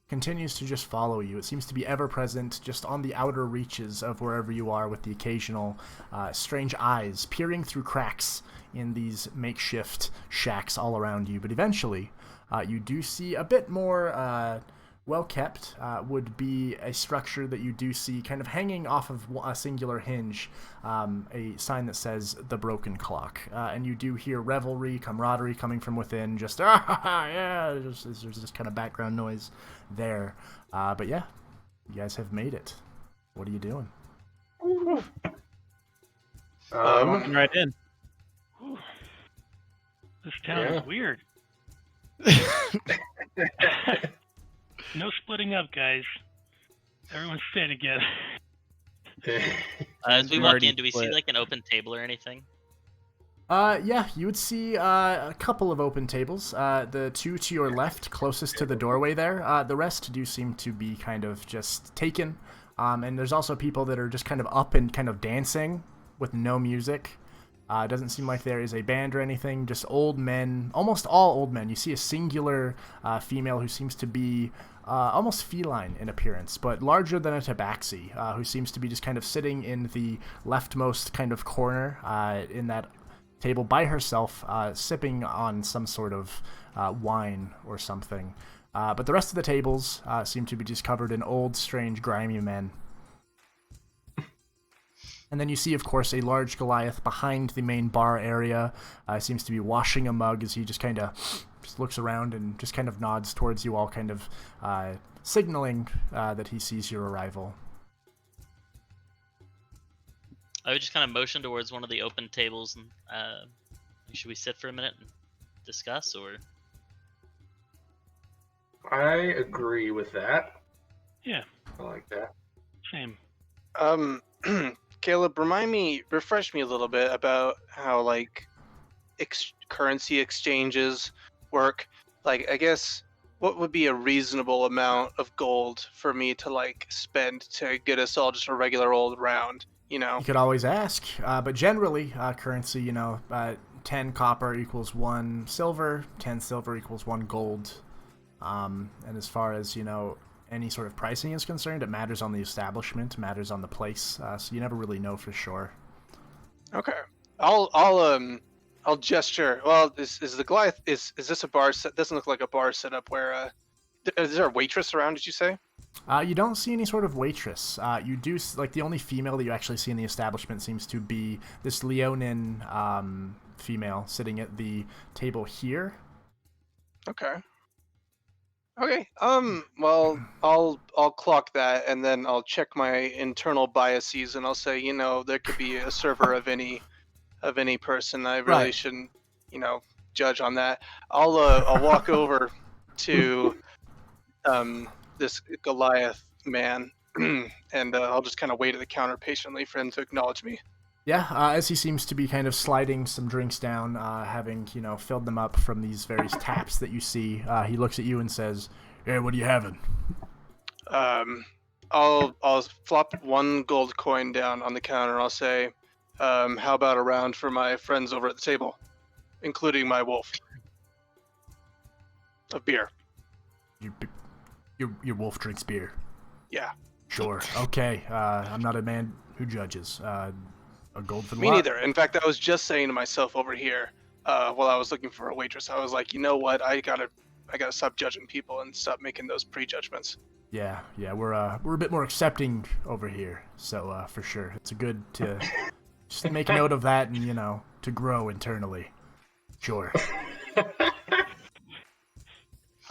continues to just follow you. It seems to be ever-present just on the outer reaches of wherever you are, with the occasional strange eyes peering through cracks in these makeshift shacks all around you. But eventually, you do see a bit more well-kept, would be a structure that you do see kind of hanging off of a singular hinge, a sign that says The Broken Clock. And you do hear revelry, camaraderie coming from within, just, yeah, there's this kind of background noise there. But yeah, you guys have made it. What are you doing? Walking right in. This town is weird. No splitting up, guys. Everyone stay together. As we We're walk already in, do we see split. like an open table or anything? Yeah, you would see a couple of open tables. The two to your left, closest to the doorway there. The rest do seem to be kind of just taken. And there's also people that are just kind of up and kind of dancing with no music. It doesn't seem like there is a band or anything, just old men, almost all old men. You see a singular female who seems to be almost feline in appearance, but larger than a tabaxi, who seems to be just kind of sitting in the leftmost kind of corner in that table by herself, sipping on some sort of wine or something. But the rest of the tables seem to be just covered in old, strange, grimy men. And then you see, of course, a large Goliath behind the main bar area. Seems to be washing a mug as he just kind of just looks around and just kind of nods towards you all, kind of signaling that he sees your arrival. I would just kind of motion towards one of the open tables and should we sit for a minute and discuss, or? I agree with that. Yeah, I like that. same. Caleb, refresh me a little bit about how like currency exchanges work. Like, I guess, what would be a reasonable amount of gold for me to like spend to get us all just a regular old round? You know. You could always ask, but generally, currency, you know, 10 copper equals 1 silver, 10 silver equals 1 gold. And as far as, you know, any sort of pricing is concerned, it matters on the establishment, matters on the place, so you never really know for sure. Okay. I'll gesture. Well, is the Goliath, is this a bar set? Doesn't look like a bar setup where is there a waitress around, did you say? You don't see any sort of waitress. You do, like, the only female that you actually see in the establishment seems to be this Leonin female sitting at the table here. Okay. Okay. Well, I'll clock that, and then I'll check my internal biases, and I'll say, you know, there could be a server of any person. I really Right. shouldn't, you know, judge on that. I'll walk over to this Goliath man, and I'll just kind of wait at the counter patiently for him to acknowledge me. Yeah, as he seems to be kind of sliding some drinks down, having, you know, filled them up from these various taps that you see, he looks at you and says, "Hey, what are you having?" I'll flop 1 gold coin down on the counter. I'll say, how about a round for my friends over at the table, including my wolf of beer. Your wolf drinks beer. Yeah. Sure. Okay. I'm not a man who judges. A gold for the Me lot. neither. In fact, I was just saying to myself over here, while I was looking for a waitress, I was like, you know what? I gotta stop judging people and stop making those prejudgments. Yeah. We're a bit more accepting over here, so for sure, it's good to just make note of that and to grow internally. Sure.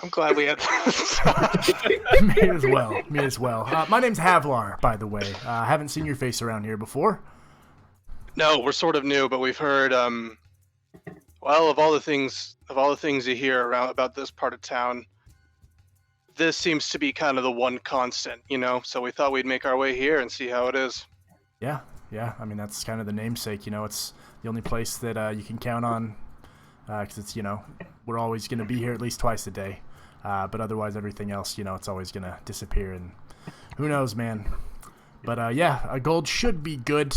I'm glad we had. Me as well. My name's Havlar, by the way. I haven't seen your face around here before. No, we're sort of new, but we've heard. Well, of all the things you hear around about this part of town, this seems to be kind of the one constant, So we thought we'd make our way here and see how it is. Yeah. I mean, that's kind of the namesake. It's the only place that you can count on, because it's we're always going to be here at least twice a day. But otherwise, everything else, it's always going to disappear, and who knows, man. But a gold should be good.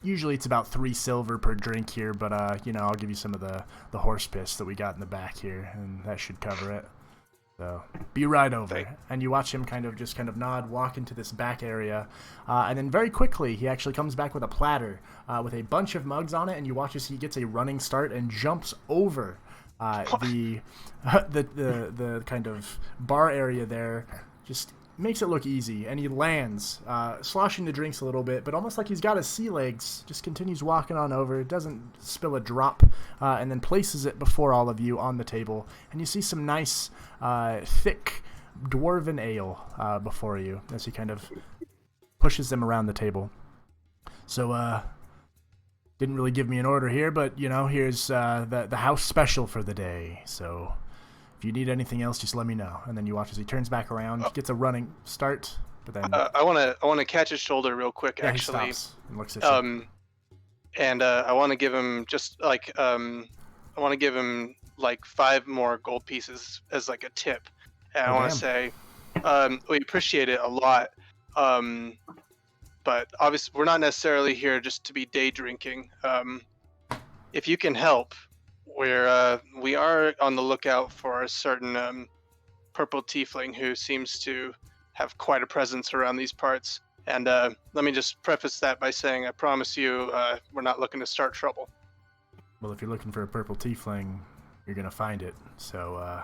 Usually it's about 3 silver per drink here, but I'll give you some of the horse piss that we got in the back here, and that should cover it. So be right over. And you watch him kind of nod, walk into this back area, and then very quickly he actually comes back with a platter with a bunch of mugs on it, and you watch as he gets a running start and jumps over the kind of bar area there. Just makes it look easy, and he lands, sloshing the drinks a little bit, but almost like he's got his sea legs, just continues walking on over, doesn't spill a drop, and then places it before all of you on the table, and you see some nice, thick dwarven ale before you as he kind of pushes them around the table. So, didn't really give me an order here, but, here's the house special for the day, so if you need anything else, just let me know. And then you watch as he turns back around, gets a running start, but then I want to catch his shoulder real quick. Actually, he stops and looks at you. And I want to give him like 5 more gold pieces as like a tip. And I want to say, we appreciate it a lot. But obviously, we're not necessarily here just to be day drinking. If you can help. We are on the lookout for a certain purple tiefling who seems to have quite a presence around these parts. And let me just preface that by saying I promise you we're not looking to start trouble. Well, if you're looking for a purple tiefling, you're going to find it. So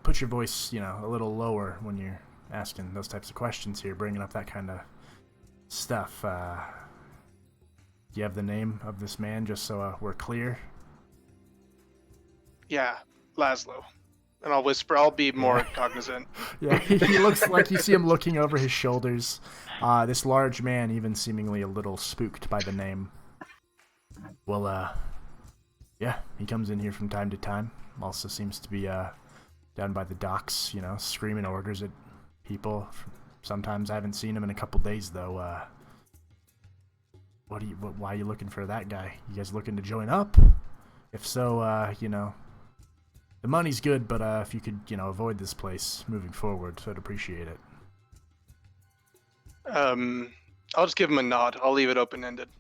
put your voice, a little lower when you're asking those types of questions here, bringing up that kind of stuff. Do you have the name of this man, just so we're clear? Yeah, Laszlo. And I'll whisper, I'll be more cognizant. Yeah, he looks like you see him looking over his shoulders. This large man, even seemingly a little spooked by the name. Well, he comes in here from time to time. Also seems to be down by the docks, screaming orders at people. Sometimes I haven't seen him in a couple days, though. Why are you looking for that guy? You guys looking to join up? If so, the money's good, but if you could, avoid this place moving forward, so I'd appreciate it. I'll just give him a nod. I'll leave it open-ended.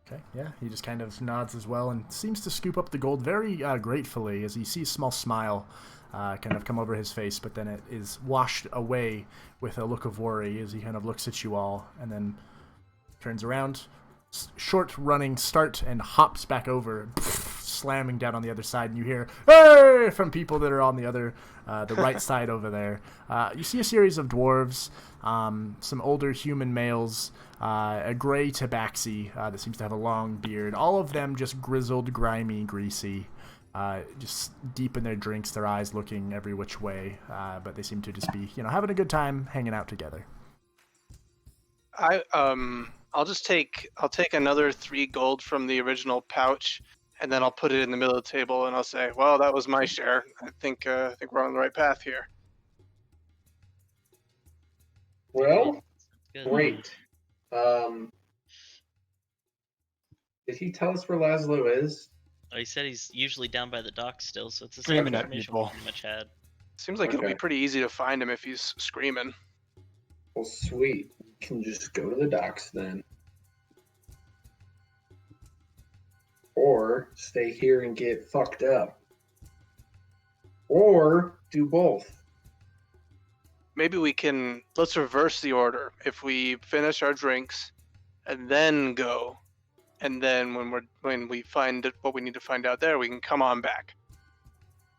Okay, yeah, he just kind of nods as well and seems to scoop up the gold very gratefully as he sees a small smile kind of come over his face, but then it is washed away with a look of worry as he kind of looks at you all and then turns around, short running start, and hops back over, slamming down on the other side, and you hear "Hey!" from people that are on the other, the right side over there. You see a series of dwarves, some older human males, a gray tabaxi that seems to have a long beard, all of them just grizzled, grimy, greasy, just deep in their drinks, their eyes looking every which way, but they seem to just be, having a good time hanging out together. I'll take another 3 gold from the original pouch, and then I'll put it in the middle of the table, and I'll say, well, that was my share. I think we're on the right path here. Well, Good. great. Did he tell us where Laszlo is? Oh, he said he's usually down by the dock still, so it's the same Screaming at information people. we pretty much had. Seems like it'll be Okay. pretty easy to find him if he's screaming. Well, sweet. We can just go to the docks then. Or stay here and get fucked up. Or do both. Maybe let's reverse the order. If we finish our drinks and then go, and then when we find what we need to find out there, we can come on back.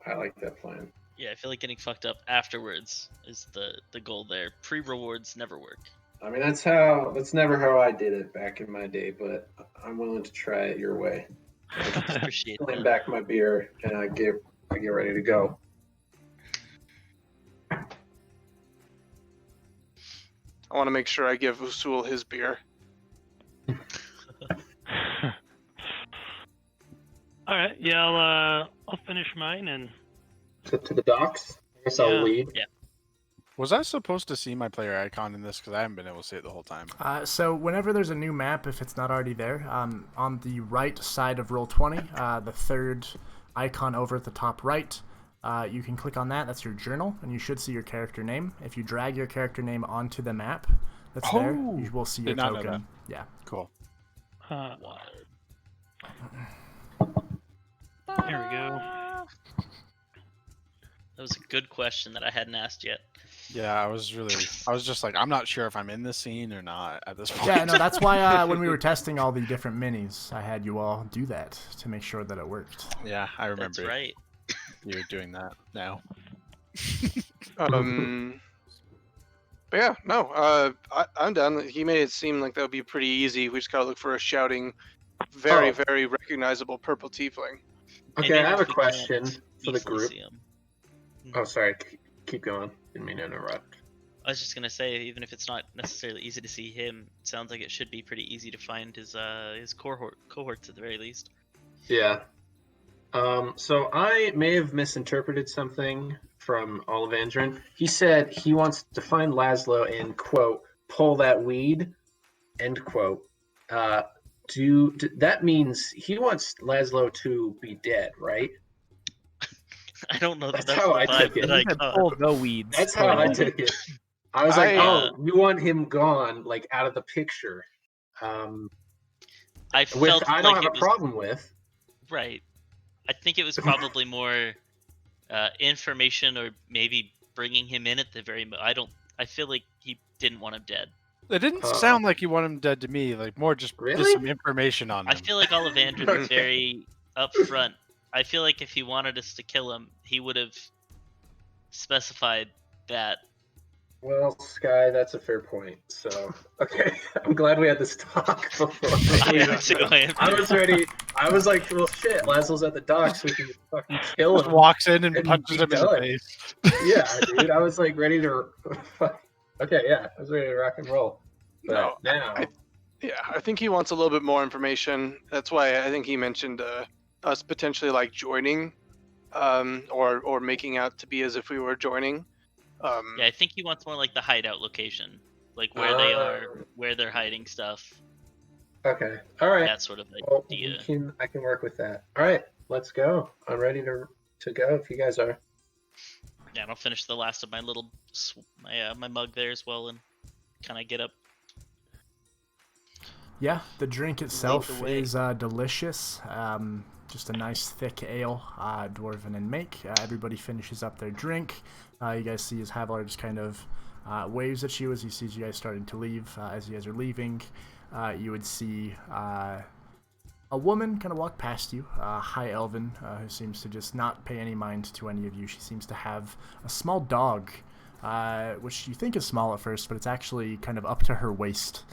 I like that plan. Yeah, I feel like getting fucked up afterwards is the goal there. Pre-rewards never work. I mean, that's never how I did it back in my day, but I'm willing to try it your way. Appreciate Slam that. back my beer and I get ready to go. I want to make sure I give Usul his beer. All right, yeah, I'll finish mine and To the docks. I guess I'll Yeah. lead. Was I supposed to see my player icon in this? Because I haven't been able to see it the whole time. So whenever there's a new map, if it's not already there, on the right side of Roll20, the third icon over at the top right, you can click on that. That's your journal, and you should see your character name. If you drag your character name onto the map that's there, you will see your Did not know token. Yeah. Cool. Wild. Here we go. That was a good question that I hadn't asked yet. Yeah, I was just like, I'm not sure if I'm in the scene or not at this point. Yeah, no, that's why when we were testing all the different minis, I had you all do that to make sure that it worked. Yeah, I remember. That's right. You're doing that now. But yeah, no, I'm done. He made it seem like that would be pretty easy. We just gotta look for a shouting, very, very recognizable purple tiefling. Okay, Maybe I have a if we question can't for the easily group. see 'em. Oh, sorry. Keep going. Didn't mean to interrupt. I was just gonna say, even if it's not necessarily easy to see him, it sounds like it should be pretty easy to find his cohorts at the very least. Yeah. So I may have misinterpreted something from Olivandrin. He said he wants to find Laszlo and, quote, pull that weed, end quote. That means he wants Laszlo to be dead, right? I don't know that That's that's how the I took vibe it. that I You said caught. pull the weeds. That's how I took it. I was like, I, you want him gone, like, out of the picture. I Which felt I don't like have it a was problem with. right. I think it was probably more information, or maybe bringing him in at the very. I feel like he didn't want him dead. It didn't sound like you want him dead to me. Like more just Really? some information on him. I feel like Olivandrin was Okay. very upfront. I feel like if he wanted us to kill him, he would have specified that. Well, Sky, that's a fair point. So, okay, I'm glad we had this talk before. I am too. I was ready. I was like, well, shit, Laszlo's at the docks. We can fucking kill Just him. walks in and And punches be him in the done. face. Yeah, dude. I was like ready to. Okay, yeah, I was ready to rock and roll. But No, now, I think he wants a little bit more information. That's why I think he mentioned us potentially like joining, or making out to be as if we were joining. Yeah, I think he wants more like the hideout location, like where they are, where they're hiding stuff. Okay, all right. That sort of Well, idea. I can work with that. All right, let's go. I'm ready to go if you guys are. Yeah, and I'll finish the last of my little my mug there as well, and kind of get up. Yeah, the drink itself the way. is delicious. Just a nice thick ale, dwarven in make. Everybody finishes up their drink. You guys see as Havalar just kind of waves at you as he sees you guys starting to leave. As you guys are leaving, you would see a woman kind of walk past you, High Elven, who seems to just not pay any mind to any of you. She seems to have a small dog, which you think is small at first, but it's actually kind of up to her waist,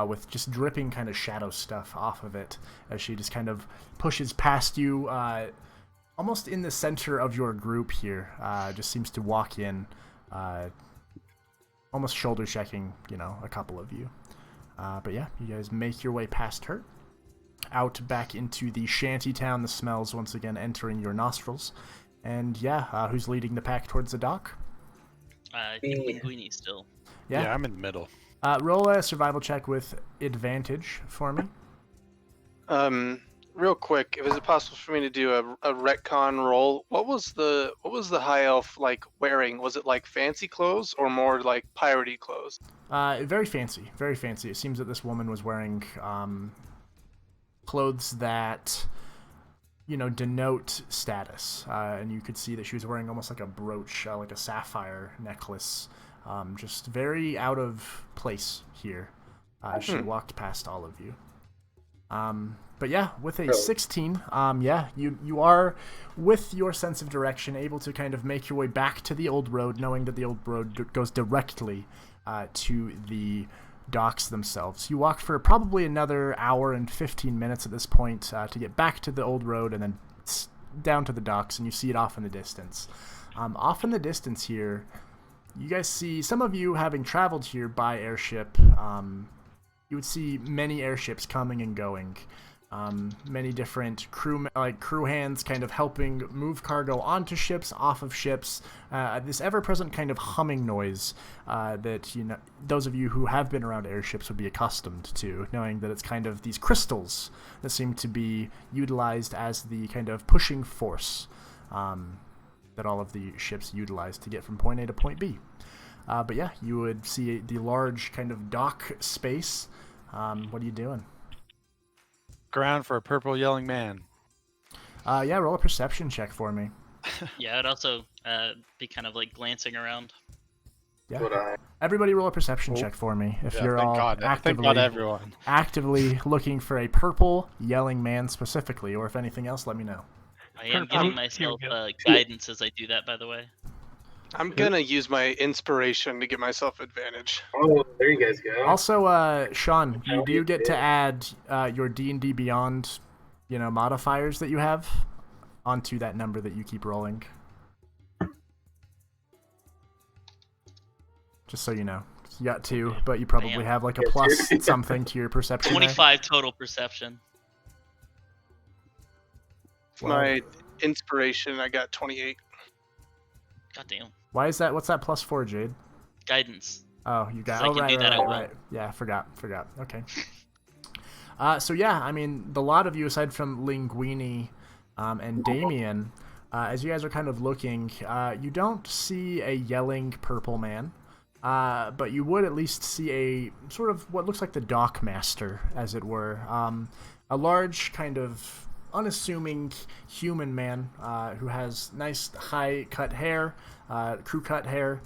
with just dripping kind of shadow stuff off of it, as she just kind of pushes past you, almost in the center of your group here, just seems to walk in, almost shoulder checking, a couple of you. But yeah, you guys make your way past her, out back into the shantytown, the smells once again entering your nostrils. And yeah, who's leading the pack towards the dock? I think Linguini still. Yeah, I'm in the middle. Roll a survival check with advantage for me. Real quick, is it possible for me to do a retcon roll? What was the high elf like wearing? Was it like fancy clothes or more like piratey clothes? Very fancy, very fancy. It seems that this woman was wearing clothes that, denote status. And you could see that she was wearing almost like a brooch, like a sapphire necklace. Just very out of place here. She walked past all of you. But yeah, with a 16, you are, with your sense of direction, able to kind of make your way back to the old road, knowing that the old road goes directly to the docks themselves. You walk for probably another hour and 15 minutes at this point to get back to the old road and then down to the docks, and you see it off in the distance. Off in the distance here, you guys see, some of you having traveled here by airship, you would see many airships coming and going. Many different crew hands kind of helping move cargo onto ships, off of ships. This ever-present kind of humming noise that those of you who have been around airships would be accustomed to, knowing that it's kind of these crystals that seem to be utilized as the kind of pushing force that all of the ships utilize to get from point A to point B. But yeah, you would see the large kind of dock space. What are you doing? Ground for a purple yelling man. Yeah, roll a perception check for me. Yeah, I'd also be kind of like glancing around. Yeah. Everybody roll a perception check for me if you're all actively looking for a purple yelling man specifically, or if anything else, let me know. I am giving myself guidance as I do that, by the way. I'm gonna use my inspiration to give myself advantage. Oh, there you guys go. Also, Shawn, you do get to add your D&D Beyond, modifiers that you have onto that number that you keep rolling. Just so you know. You got 2, but you probably have like a plus something to your perception. 25 total perception. My inspiration, I got 28. God damn. Why is that? What's that plus for, Jade? Guidance. Oh, you got. So right. Yeah, forgot. Okay. So yeah, I mean, the lot of you, aside from Linguini and Damion, as you guys are kind of looking, you don't see a yelling purple man, but you would at least see a sort of what looks like the dock master, as it were, a large kind of unassuming human man who has nice high cut hair, crew cut hair.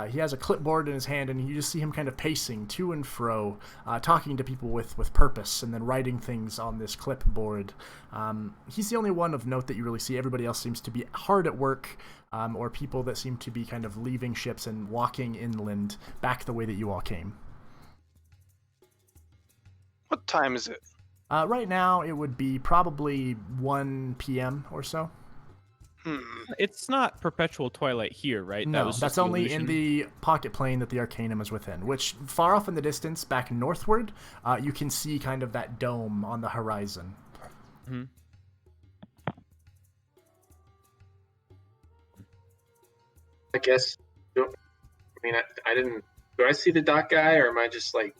He has a clipboard in his hand, and you just see him kind of pacing to and fro, talking to people with purpose, and then writing things on this clipboard. He's the only one of note that you really see. Everybody else seems to be hard at work, or people that seem to be kind of leaving ships and walking inland back the way that you all came. What time is it? Right now, it would be probably 1 p.m. or so. It's not perpetual twilight here, right? No, that's only in the pocket plane that the Arcanum is within, which far off in the distance, back northward, you can see kind of that dome on the horizon. Mm-hmm. I guess, I didn't, do I see the dock guy, or am I just like...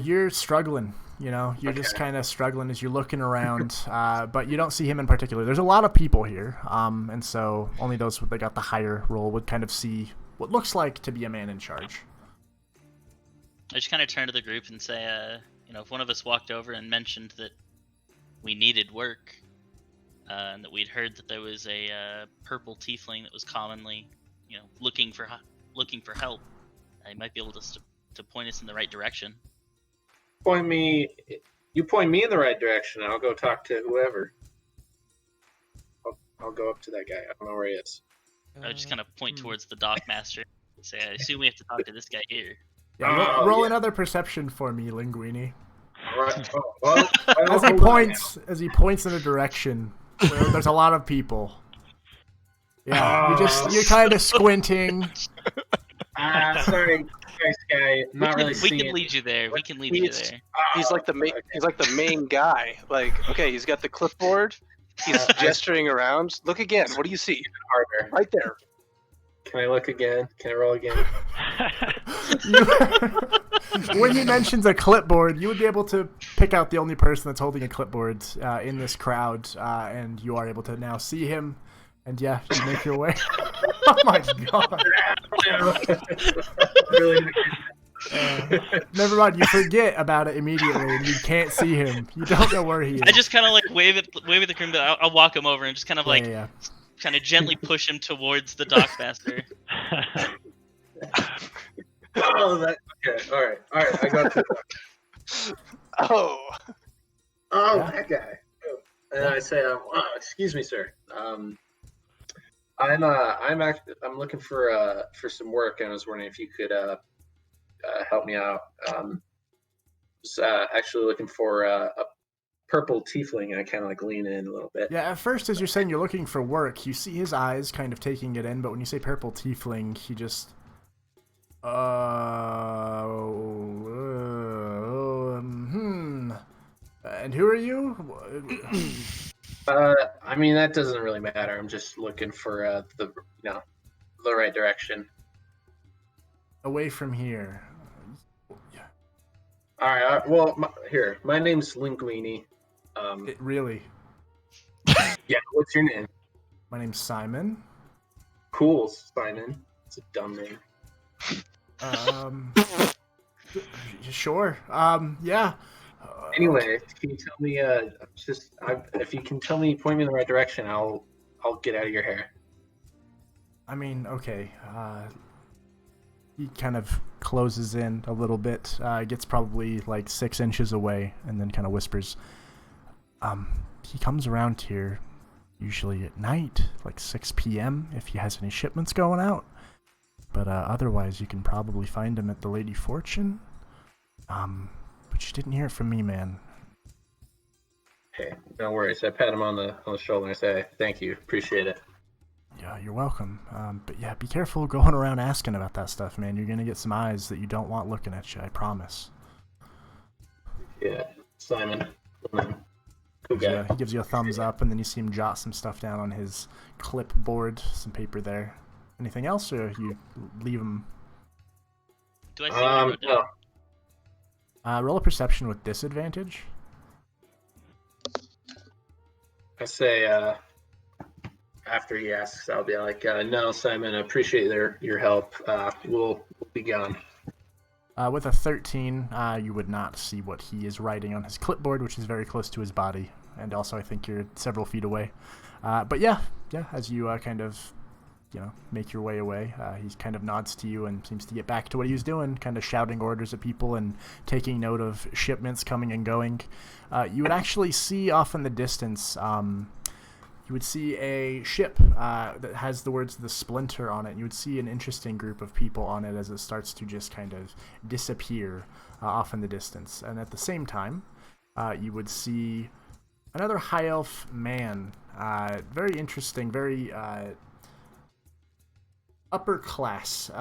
You're struggling. You're just kind of struggling as you're looking around, but you don't see him in particular. There's a lot of people here, and so only those that got the higher roll would kind of see what looks like to be a man in charge. I just kind of turn to the group and say, if one of us walked over and mentioned that we needed work, and that we'd heard that there was a purple tiefling that was commonly, looking for help, I might be able to point us in the right direction. You point me in the right direction, I'll go talk to whoever. I'll go up to that guy. I don't know where he is. I would just kind of point towards the dock master and say, I assume we have to talk to this guy here. Yeah, roll another perception for me, Linguini. All right. As he points in a direction where there's a lot of people. Yeah, you're kind of squinting. Sorry. Guy, not really we can lead you there. We can lead you there. He's like the main. He's like the main guy. Okay, he's got the clipboard. He's gesturing around. Look again. What do you see? Harder. Right there. Can I look again? Can I roll again? When he mentions a clipboard, you would be able to pick out the only person that's holding a clipboard in this crowd, and you are able to now see him. And yeah, you make your way. Oh my god! Really? Never mind. You forget about it immediately, and you can't see him. You don't know where he is. I just kind of like wave at the cream, but I'll walk him over and just kind of like yeah. kind of gently push him towards the dockmaster. Oh, that. Okay. All right. I got you. Oh. Yeah. That guy. And I say, excuse me, sir. I'm looking for some work, and I was wondering if you could help me out. Was actually looking for a purple tiefling. I kind of like lean in a little bit. Yeah, at first, as you're saying you're looking for work, you see his eyes kind of taking it in, but when you say purple tiefling, he just... And who are you? I mean, that doesn't really matter. I'm just looking for the right direction. Away from here. All right. Well, my name's Linguini. Really? Yeah. What's your name? My name's Simon. Cool, Simon. It's a dumb name. Sure. Yeah. Anyway, can you tell me? If you can tell me, point me in the right direction, I'll get out of your hair. I mean, okay. He kind of closes in a little bit. Gets probably like 6 inches away, and then kind of whispers. He comes around here usually at night, like 6 p.m. if he has any shipments going out. But otherwise, you can probably find him at the Lady Fortune. But you didn't hear it from me, man. Hey, no worries. I pat him on the shoulder and I say, "Thank you, appreciate it." Yeah, you're welcome. But yeah, be careful going around asking about that stuff, man. You're gonna get some eyes that you don't want looking at you. I promise. Yeah, Simon. Cool Yeah, guy. he gives you a thumbs up, and then you see him jot some stuff down on his clipboard, some paper there. Anything else, or you leave him? Do I see what I wrote down? No. Roll a perception with disadvantage. I say after he asks, I'll be like, "No, Simon, I appreciate your help. We'll be gone." With a 13, you would not see what he is writing on his clipboard, which is very close to his body, and also I think you're several feet away. But yeah, as you kind of, make your way away, he kind of nods to you and seems to get back to what he was doing, kind of shouting orders at people and taking note of shipments coming and going. You would actually see off in the distance, you would see a ship that has the words "The Splinter" on it. You would see an interesting group of people on it as it starts to just kind of disappear off in the distance. And at the same time, you would see another high elf man, very interesting, very upper class.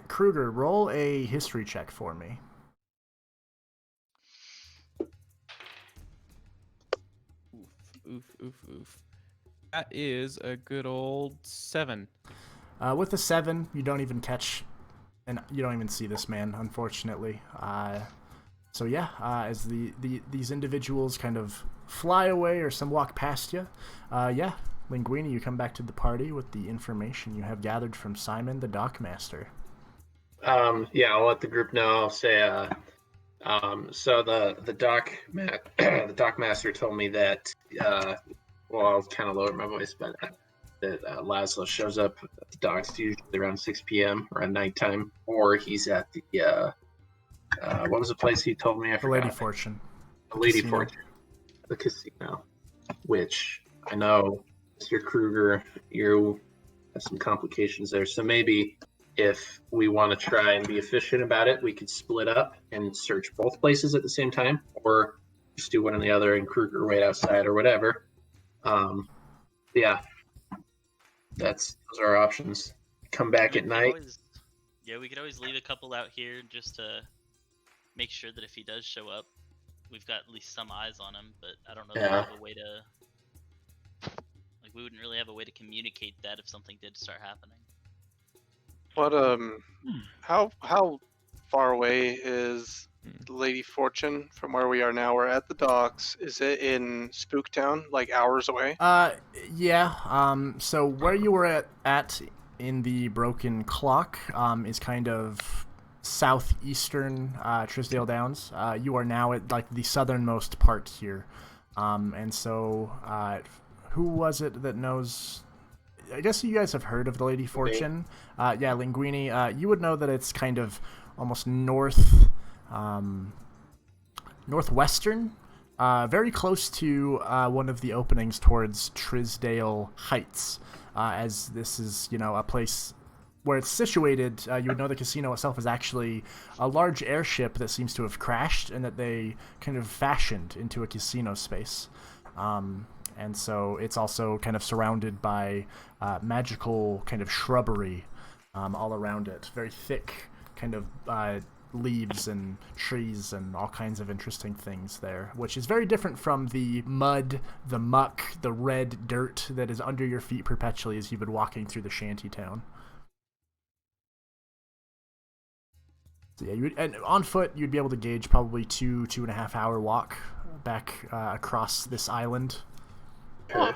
Kruger, roll a history check for me. Oof. That is a good old 7. With a 7, you don't even catch, and you don't even see this man, unfortunately. So yeah, as these individuals kind of fly away or some walk past you, Linguini, you come back to the party with the information you have gathered from Simon the Dockmaster. I'll let the group know. I'll say, so the dockmaster told me that, I'll kind of lower my voice, but that Laszlo shows up at the docks usually around 6 p.m. around nighttime, or he's at the, what was the place he told me? I forgot. The Lady Fortune. The Lady Fortune. The casino, which I know, Mr. Kruger, you have some complications there. So maybe if we want to try and be efficient about it, we could split up and search both places at the same time, or just do one or the other and Kruger wait outside or whatever. Those are our options. Come back at night. We could always leave a couple out here just to make sure that if he does show up, we've got at least some eyes on him. But I don't know that we have a way to, we wouldn't really have a way to communicate that if something did start happening. What how far away is Lady Fortune from where we are now? We're at the docks. Is it in Spooktown, like hours away? Yeah. So where you were at in the Broken Clock is kind of southeastern Trisdale Downs. You are now at like the southernmost part here. And so who was it that knows? I guess you guys have heard of the Lady Fortune. Yeah, Linguini. You would know that it's kind of almost northwestern, very close to one of the openings towards Trisdale Heights, as this is, a place where it's situated. You would know the casino itself is actually a large airship that seems to have crashed and that they kind of fashioned into a casino space. And so it's also kind of surrounded by magical kind of shrubbery all around it. Very thick kind of leaves and trees and all kinds of interesting things there, which is very different from the mud, the muck, the red dirt that is under your feet perpetually as you've been walking through the shantytown. So yeah, and on foot you'd be able to gauge probably 2.5 hour walk back across this island. Huh.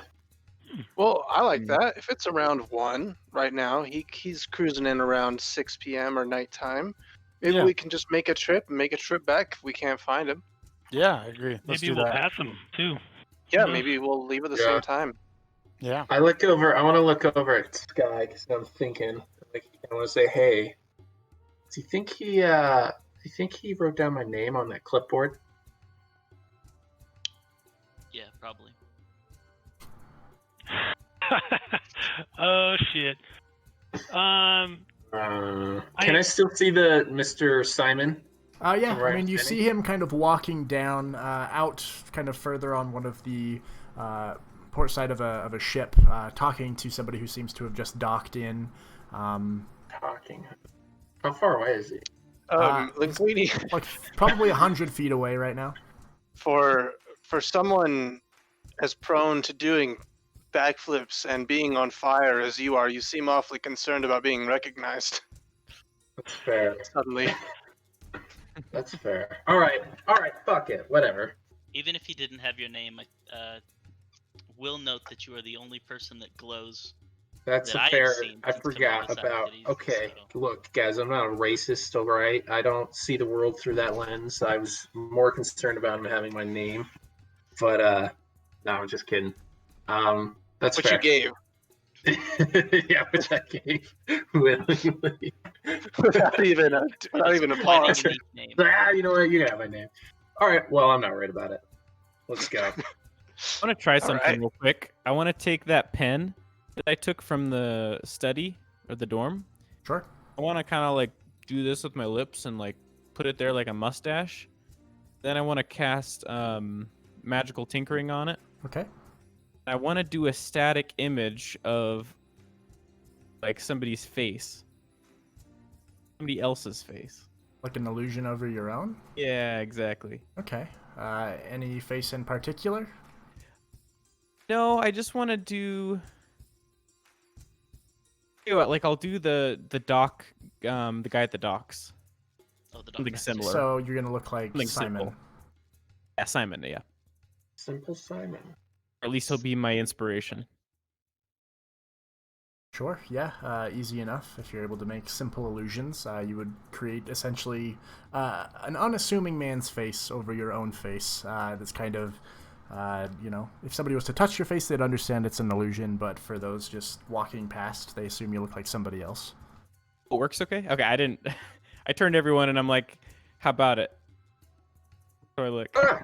Well, I like that. If it's around 1 right now, he's cruising in around 6 p.m. or nighttime. Maybe we can just make a trip back if we can't find him. Yeah, I agree. Let's Maybe do we'll that. pass him too. Yeah, maybe we'll leave at the same time. Yeah. I want to look over at Sky because I'm thinking, I want to say, hey, do you think he wrote down my name on that clipboard? Yeah, probably. Oh shit. Can I still see the Mr. Simon? Yeah, I mean, you see him kind of walking down out kind of further on one of the port side of a ship, talking to somebody who seems to have just docked in. Talking. How far away is he? Linguini, Like probably 100 feet away right now. For someone as prone to doing backflips and being on fire as you are, you seem awfully concerned about being recognized. That's fair. Suddenly. That's fair. All right, fuck it, whatever. Even if he didn't have your name, will note that you are the only person that glows. That's that fair. I forgot about. Okay, look, guys, I'm not a racist, all right? I don't see the world through that lens. I was more concerned about him having my name, but no, I'm just kidding. That's Which fair. you gave. Yeah, which I gave willingly. without even a pause. Name. You know what? You can have my name. All right. Well, I'm not worried about it. Let's go. I want to try something right. real quick. I want to take that pen that I took from the study or the dorm. Sure. I want to kind of like do this with my lips and like put it there like a mustache. Then I want to cast magical tinkering on it. Okay. I want to do a static image of like somebody's face. Somebody else's face. Like an illusion over your own? Yeah, exactly. Okay. Any face in particular? No, I just want to do. You know what, like I'll do the dock, the guy at the docks. Oh, the Something similar. So you're gonna look like Something Simon. simple. Yeah, Simon. Yeah. Simple Simon. Or at least he'll be my inspiration. Sure, yeah, easy enough. If you're able to make simple illusions, you would create essentially an unassuming man's face over your own face. That's kind of, if somebody was to touch your face, they'd understand it's an illusion, but for those just walking past, they assume you look like somebody else. It works okay? Okay, I didn't... I turned to everyone and I'm like, how about it? So I look. I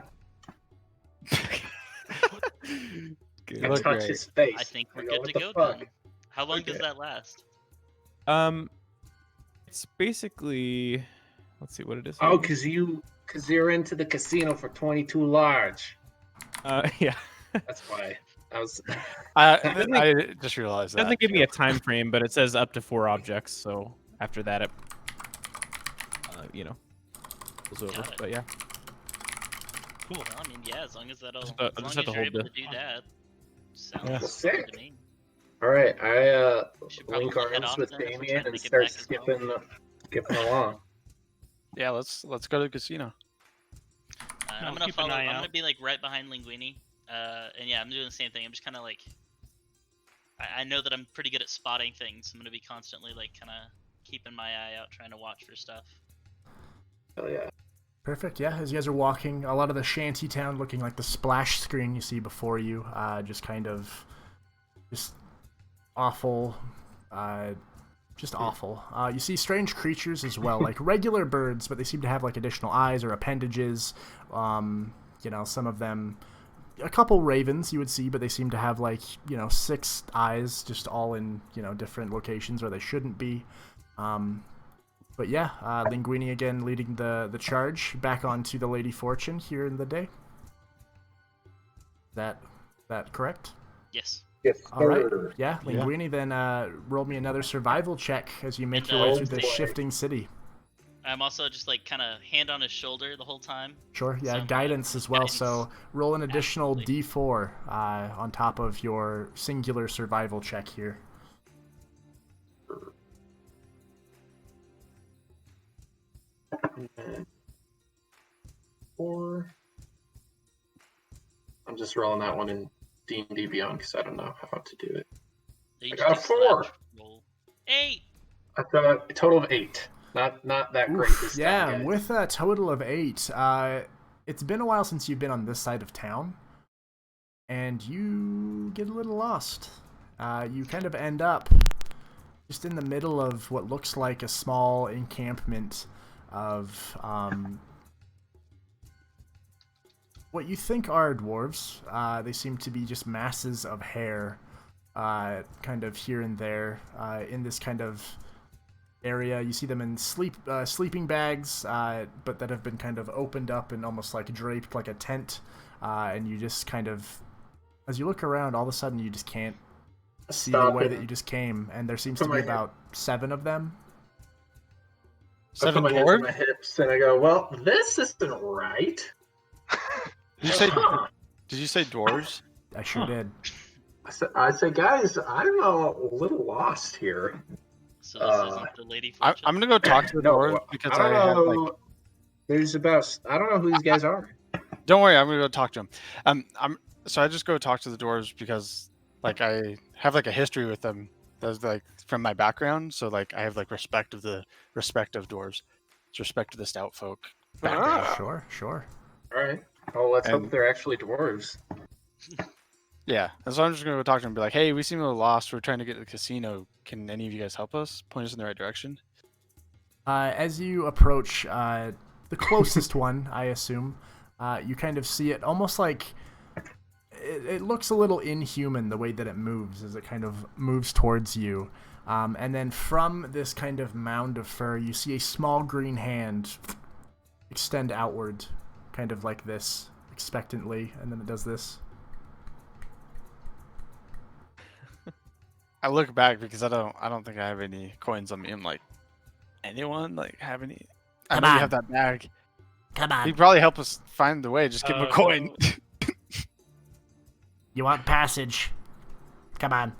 Look touch great. his face. I think we're go, good to "What the go fuck?" then. How long does Okay. that last? It's basically... Let's see what it is. Oh, because you're into the casino for 22 large. Yeah. That's why. I was. I just realized It that. doesn't give me a time frame, but it says up to 4 objects. So after that, it, goes over. Got it. But yeah, Cool. Well, I mean, yeah, as long as that'll, Just, as just long have as to you're hold able to the- do that, sounds Yeah. good Sick. to me. All right, I Should link probably head arms off with then if we're Damion trying to and get start back as well. skipping along. Yeah, let's go to the casino. No, I'm gonna keep an follow. eye I'm out. gonna be like right behind Linguini. And yeah, I'm doing the same thing. I'm just kind of like, I know that I'm pretty good at spotting things. I'm gonna be constantly like kind of keeping my eye out, trying to watch for stuff. Oh yeah. Perfect. Yeah, as you guys are walking, a lot of the shantytown looking like the splash screen you see before you, just awful, just awful. You see strange creatures as well, like regular birds, but they seem to have like additional eyes or appendages. Some of them, a couple ravens you would see, but they seem to have like 6 eyes, just all in different locations where they shouldn't be. But yeah, Linguini again leading the charge back onto the Lady Fortune here in the day. That correct? Yes. Yes, All right. sir. Yeah, Linguini, then roll me another survival check as you make And, your way oh through this boy. shifting city. I'm also just like kind of hand on his shoulder the whole time. Sure, yeah, Some, guidance as well. guidance. So roll an additional Absolutely. D4 on top of your singular survival check here. And 4. I'm just rolling that one in D&D Beyond because I don't know how to do it. They I got a just take 4. slash roll. 8. I've got a total of 8. Not that great this Yeah, time, guys. with a total of 8. It's been a while since you've been on this side of town, and you get a little lost. You kind of end up just in the middle of what looks like a small encampment of what you think are dwarves. They seem to be just masses of hair, kind of here and there, in this kind of area. You see them in sleeping bags, but that have been kind of opened up and almost like draped like a tent. And you just kind of, as you look around, all of a sudden you just can't see the way that you just came, and there seems to be about 7 of them. I put 7 my hands on dwarves? my hips and I go, well, this isn't right. Did you say? Huh. Did you say dwarves? I sure did. I said, guys, I'm a little lost here. So this isn't the Lady I'm Fortune. gonna go talk to the dwarves because I have like. There's about, I don't know who these guys are. Don't worry, I'm gonna go talk to them. So I just go talk to the dwarves because like I have like a history with them. That's like from my background, so like I have like respect of dwarves. It's respect to the stout folk background. Sure. All right. Well, let's And- hope they're actually dwarves. Yeah, and so I'm just gonna go talk to them and be like, "Hey, we seem a little lost. We're trying to get to the casino. Can any of you guys help us? Point us in the right direction?" As you approach the closest one, I assume, you kind of see it almost like it looks a little inhuman the way that it moves as it kind of moves towards you. And then from this kind of mound of fur, you see a small green hand extend outward, kind of like this, expectantly, and then it does this. I look back because I don't think I have any coins on me. I'm like, anyone like have any? I Come know on. you have that bag. Come on. He'd probably help us find the way. Just give him a coin. You want passage? Come on.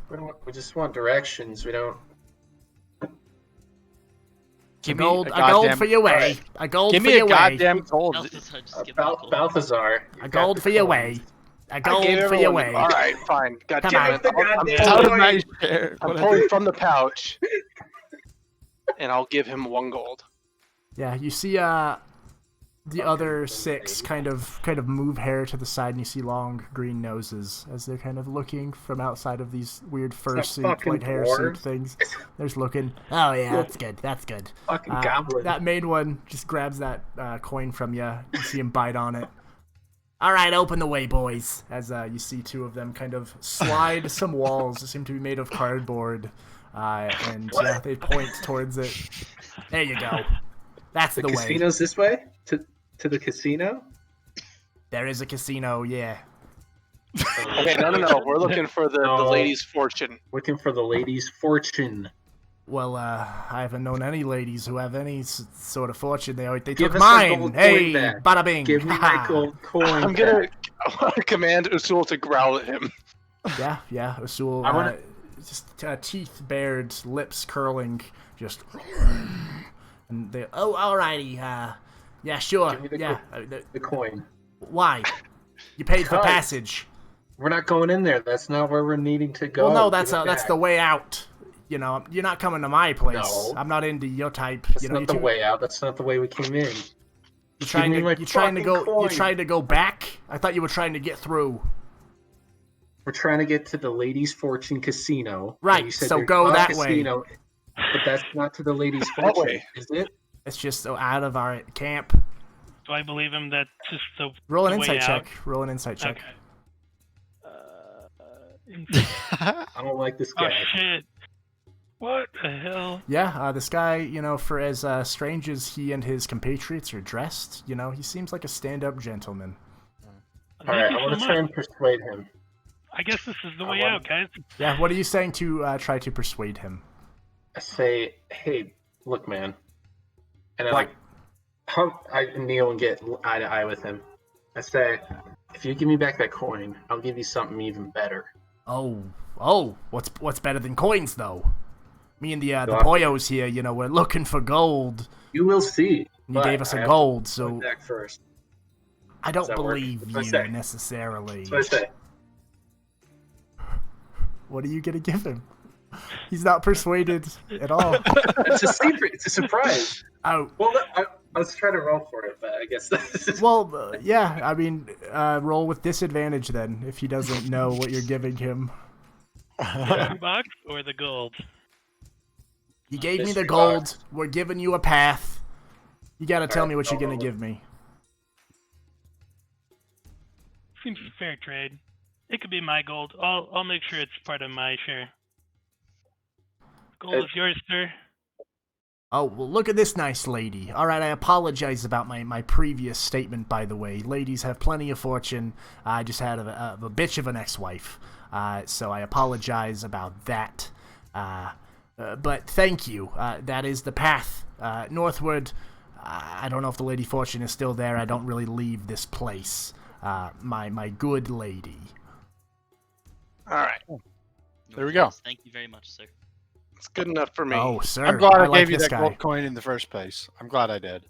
We just want directions. We don't. Give a gold goddamn- for your way. Alright. A gold Give for me a your way. goddamn gold. Balthazar, just give me a gold. Balthazar. A gold for your way. A gold gave for your everyone- way. All right, fine. God Come damn on. it. The I'm goddamn It's out of coin. my share. I'm What pulling from the pouch, and I'll give him 1 gold. Yeah, you see the other 6 kind of move hair to the side, and you see long green noses as they're kind of looking from outside of these weird fur Some suit, fucking like hair suit dwarves. things. They're just looking. Oh yeah, that's good. That's good. Fucking goblin. That main one just grabs that coin from you. You see him bite on it. All right, open the way, boys. As you see 2 of them kind of slide some walls that seem to be made of cardboard, and yeah, they point towards it. There you go. That's The the way. casino's this way? To the casino? There is a casino, yeah. Okay, no. We're looking for the No. lady's fortune. Looking for the lady's fortune. Well, I haven't known any ladies who have any sort of fortune. They Give took us our mine. gold Hey, coin back. bada bing. Give me my gold coin. I'm gonna command Usul to growl at him. Yeah, Usul I wanna- just teeth bared, lips curling, just. And they, oh, alrighty, yeah, sure, Give me yeah. the coin. Why? You paid for passage. We're not going in there. That's not where we're needing to go. Well, no, that's the way out. You know, you're not coming to my place. No. I'm not into your type. That's you know, not the way out. That's not the way we came in. You trying to go back? I thought you were trying to get through. We're trying to get to the Ladies Fortune Casino. Right, so go that casino, way. But that's not to the Ladies Fortune, is it? It's just out of our camp. Do I believe him? That's just the Roll an the insight way check. out? Roll an insight check. Okay. I don't like this guy. Oh shit! What the hell? Yeah, this guy, you know, for as strange as he and his compatriots are dressed, you know, he seems like a stand-up gentleman. All right, I want to try and persuade him. I guess this is the way out, guys. Yeah, what are you saying to try to persuade him? I say, hey, look, man. And What? I kneel and get eye to eye with him. I say, if you give me back that coin, I'll give you something even better. Oh, what's better than coins, though? Me and the boyos here, you know, we're looking for gold. You will see. And you gave us a gold, so back first. I don't Does that work? believe That's what I you say. necessarily. That's what I say. What are you gonna give him? He's not persuaded at all. It's a secret. It's a surprise. Oh. Well, I was trying to roll for it, but I guess that's... Well, yeah, I mean, roll with disadvantage then, if he doesn't know what you're giving him. The box or the gold? You gave me the Mystery gold, box. we're giving you a path. You gotta tell Alright, me what you're I'll gonna roll give me. Seems a fair trade. It could be my gold. I'll make sure it's part of my share. Gold is yours, sir. Oh, well, look at this nice lady. Alright, I apologize about my previous statement, by the way. Ladies have plenty of fortune. I just had a bitch of an ex-wife. So I apologize about that. But thank you. That is the path northward. I don't know if the Lady Fortune is still there. I don't really leave this place. My good lady. All right. There we go. Thank you very much, sir. It's good enough for me. Oh, sir. I'm glad I like gave you this that guy. gold coin in the first place. I'm glad I did.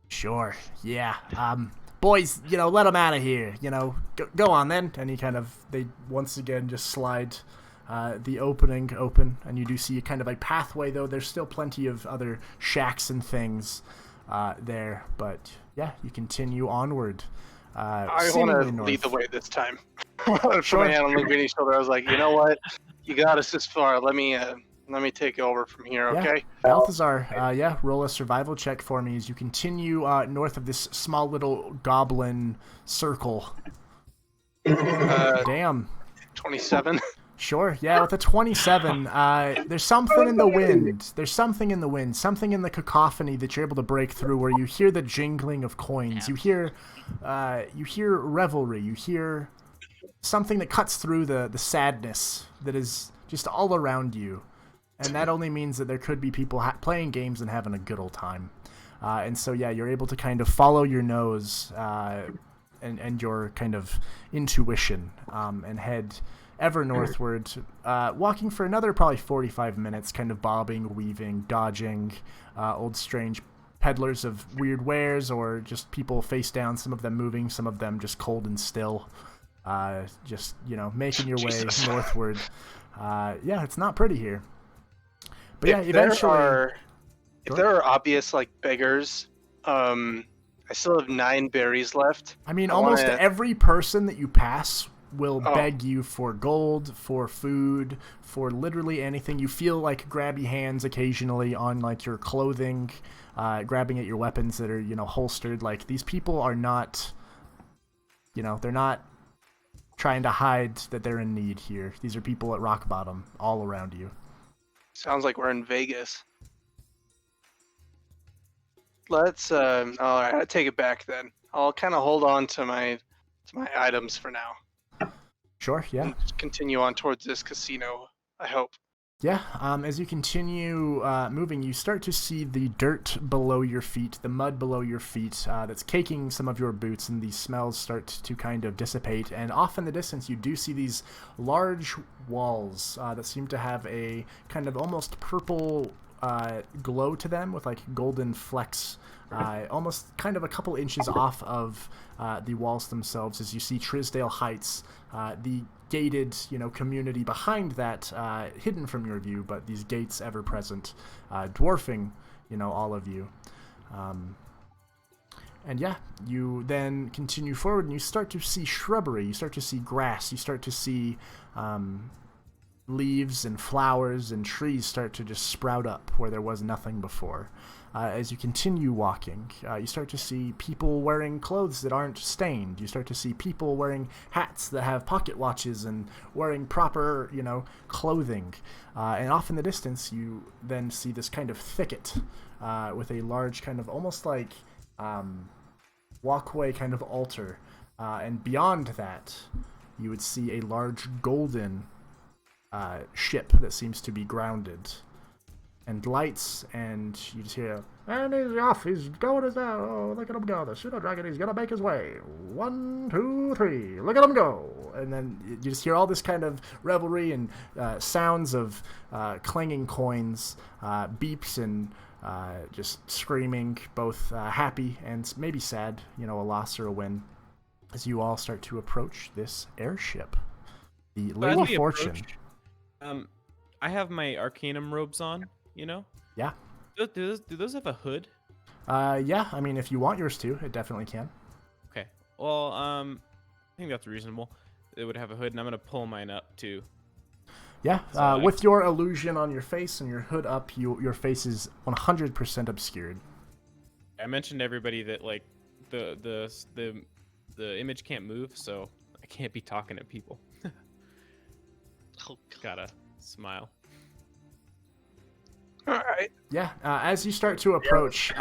Sure. Yeah. Boys, you know, let him out of here. You know, go on then. And they once again just slide the opening open, and you do see kind of a pathway, though there's still plenty of other shacks and things there. But yeah, you continue onward. I want to north. lead the way this time. I put my hand on Linguini's shoulder. I was like, you know what? You got us this far. Let me take over from here, okay? Balthazar, roll a survival check for me as you continue north of this small little goblin circle. Damn. 27. Sure, yeah, with a 27, there's something in the wind. There's something in the wind, something in the cacophony that you're able to break through where you hear the jingling of coins. You hear revelry. You hear something that cuts through the sadness that is just all around you. And that only means that there could be people playing games and having a good old time. And so, yeah, you're able to kind of follow your nose and your kind of intuition and head ever northward, walking for another probably 45 minutes, kind of bobbing, weaving, dodging old strange peddlers of weird wares or just people face down, some of them moving, some of them just cold and still. Just, you know, making your way northward. Yeah, it's not pretty here. But yeah, eventually... If there are obvious, like, beggars, I still have 9 berries left. I mean, almost every person that you pass will beg you for gold, for food, for literally anything. You feel like grabby hands occasionally on, like, your clothing, grabbing at your weapons that are, you know, holstered. Like, these people are not, you know, they're not trying to hide that they're in need here. These are people at rock bottom all around you. Sounds like we're in Vegas. Let's all right, I take it back then. I'll kind of hold on to my items for now. Sure, yeah. And continue on towards this casino, I hope. Yeah, as you continue moving, you start to see the dirt below your feet, the mud below your feet that's caking some of your boots, and these smells start to kind of dissipate. And off in the distance, you do see these large walls that seem to have a kind of almost purple glow to them with like golden flecks, almost kind of a couple inches off of the walls themselves as you see Trisdale Heights, the gated, community behind that, hidden from your view, but these gates ever present, dwarfing, all of you. And yeah, you then continue forward and you start to see shrubbery, you start to see grass, you start to see leaves and flowers and trees start to just sprout up where there was nothing before. As you continue walking, you start to see people wearing clothes that aren't stained. You start to see people wearing hats that have pocket watches and wearing proper, clothing. And off in the distance, you then see this kind of thicket with a large kind of almost like walkway kind of altar. And beyond that, you would see a large golden ship that seems to be grounded. And lights, and you just hear, and he's off, he's going his out, oh, look at him go, the pseudo dragon, he's gonna make his way, 1, 2, 3, look at him go, and then you just hear all this kind of revelry and sounds of clanging coins, beeps, and just screaming, both happy and maybe sad, a loss or a win, as you all start to approach this airship, the Lady Fortune. I have my Arcanum robes on. Yeah. Do those have a hood? Yeah. I mean, if you want yours to, it definitely can. Okay. Well, I think that's reasonable. It would have a hood, and I'm gonna pull mine up too. Yeah. With your illusion on your face and your hood up, your face is 100% obscured. I mentioned to everybody that like the image can't move, so I can't be talking to people. Oh, gotta smile. All right. Yeah, as you start to approach,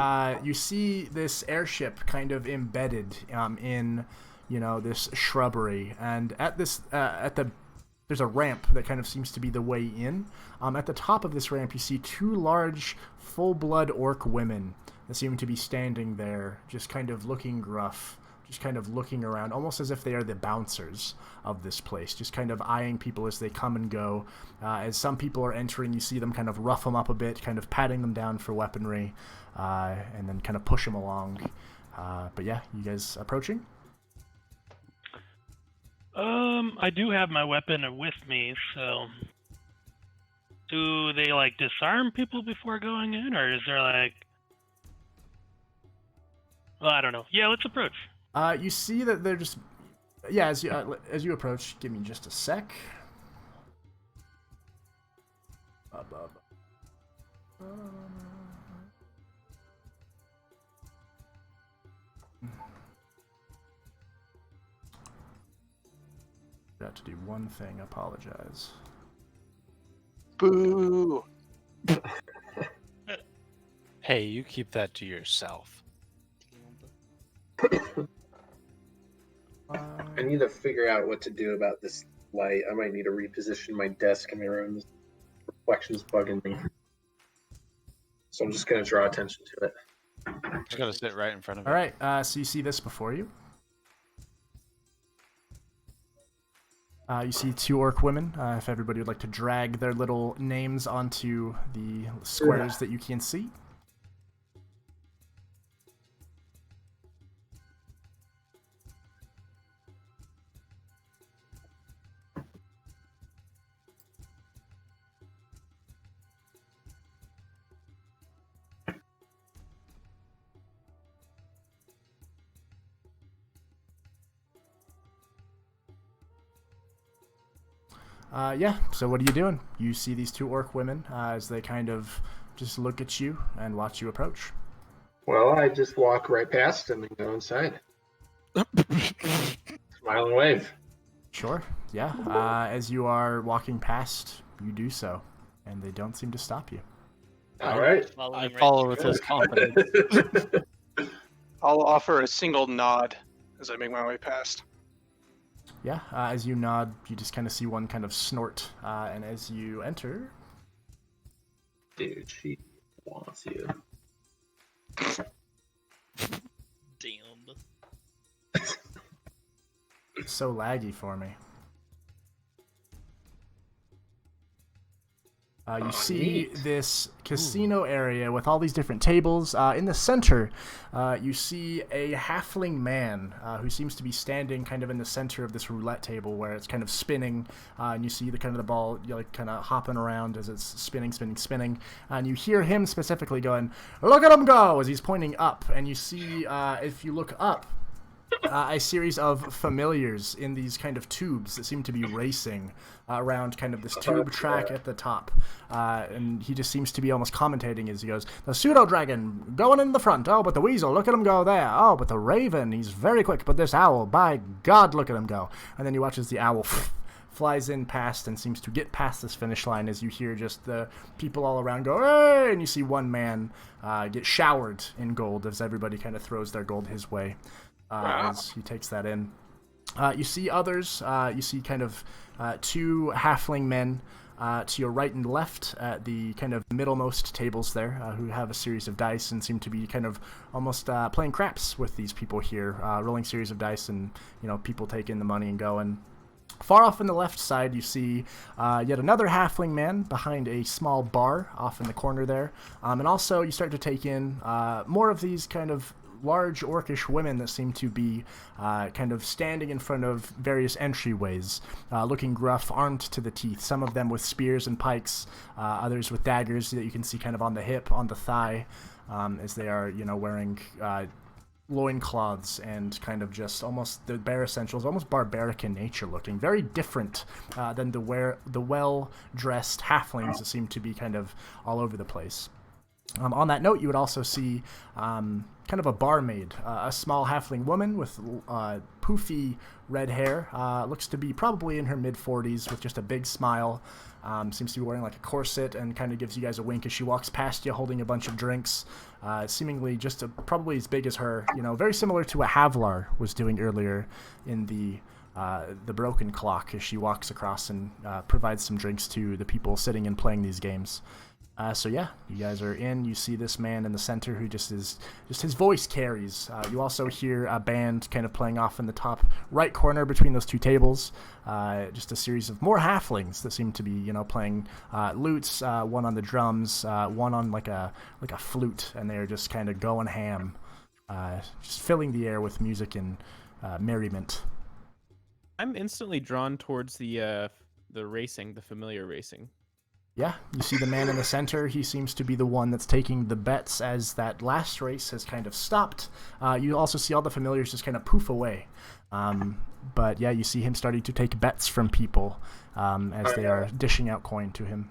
you see this airship kind of embedded in, this shrubbery, and at this, there's a ramp that kind of seems to be the way in. At the top of this ramp, you see 2 large, full-blood orc women that seem to be standing there, just kind of looking gruff, just kind of looking around, almost as if they are the bouncers of this place, just kind of eyeing people as they come and go. As some people are entering, you see them kind of rough them up a bit, kind of patting them down for weaponry, and then kind of push them along. But yeah, you guys approaching? I do have my weapon with me, so do they disarm people before going in, or is there well, I don't know. Yeah, let's approach. You see that they're just, as you approach, give me just a sec. Got to do one thing, apologize. Boo! Hey, you keep that to yourself. I need to figure out what to do about this light. I might need to reposition my desk in my room. This reflection's bugging me. So I'm just going to draw attention to it. Just gotta sit right in front of it. All right, so you see this before you. You see 2 orc women. If everybody would like to drag their little names onto the squares that you can see. Yeah, so what are you doing? You see these 2 orc women as they kind of just look at you and watch you approach. Well, I just walk right past them and go inside. Smile and wave. Sure, yeah. As you are walking past, you do so, and they don't seem to stop you. All right. I follow with his confidence. I'll offer a single nod as I make my way past. Yeah, as you nod, you just kind of see one kind of snort, and as you enter, Dude, she wants you. Damn. So laggy for me. You see neat. this casino area with all these different tables. In the center, you see a halfling man who seems to be standing kind of in the center of this roulette table where it's kind of spinning, and you see the kind of the ball kind of hopping around as it's spinning, and you hear him specifically going, "Look at him go!" as he's pointing up, and you see if you look up. A series of familiars in these kind of tubes that seem to be racing around kind of this tube track at the top. And he just seems to be almost commentating as he goes, "The pseudo-dragon going in the front. Oh, but the weasel, look at him go there. Oh, but the raven, he's very quick. But this owl, by God, look at him go." And then you watch as the owl flies in past and seems to get past this finish line as you hear just the people all around go, "Hey!" And you see one man get showered in gold as everybody kind of throws their gold his way. As he takes that in. You see others. You see kind of two halfling men to your right and left at the kind of middlemost tables there who have a series of dice and seem to be kind of almost playing craps with these people here, rolling series of dice and, people taking the money and going. Far off on the left side, you see yet another halfling man behind a small bar off in the corner there. And also you start to take in more of these kind of large orcish women that seem to be kind of standing in front of various entryways, looking gruff, armed to the teeth, some of them with spears and pikes, others with daggers that you can see kind of on the hip, on the thigh, as they are, wearing loincloths and kind of just almost the bare essentials, almost barbaric in nature looking, very different than the well-dressed halflings that seem to be kind of all over the place. On that note, you would also see kind of a barmaid, a small halfling woman with poofy red hair, looks to be probably in her mid-40s with just a big smile, seems to be wearing like a corset and kind of gives you guys a wink as she walks past you holding a bunch of drinks, seemingly just probably as big as her, very similar to what Havlar was doing earlier in the broken clock as she walks across and provides some drinks to the people sitting and playing these games. So yeah, you guys are in. You see this man in the center who just his voice carries. You also hear a band kind of playing off in the top right corner between those two tables. Just a series of more halflings that seem to be, playing lutes. One on the drums, one on like a flute, and they're just kind of going ham, just filling the air with music and merriment. I'm instantly drawn towards the racing, the familiar racing. Yeah, you see the man in the center. He seems to be the one that's taking the bets as that last race has kind of stopped. You also see all the familiars just kind of poof away. But yeah, you see him starting to take bets from people as they are dishing out coin to him.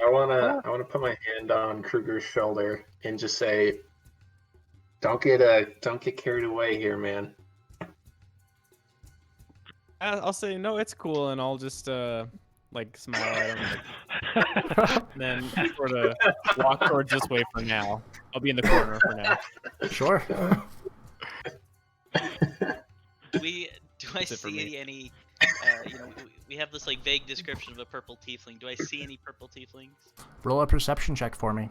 I wanna put my hand on Kruger's shoulder and just say, don't get carried away here, man. I'll say no, it's cool, and I'll just smile at him, and then sort of walk towards this way for now. I'll be in the corner for now. Sure. Do I see any? We have this vague description of a purple tiefling. Do I see any purple tieflings? Roll a perception check for me.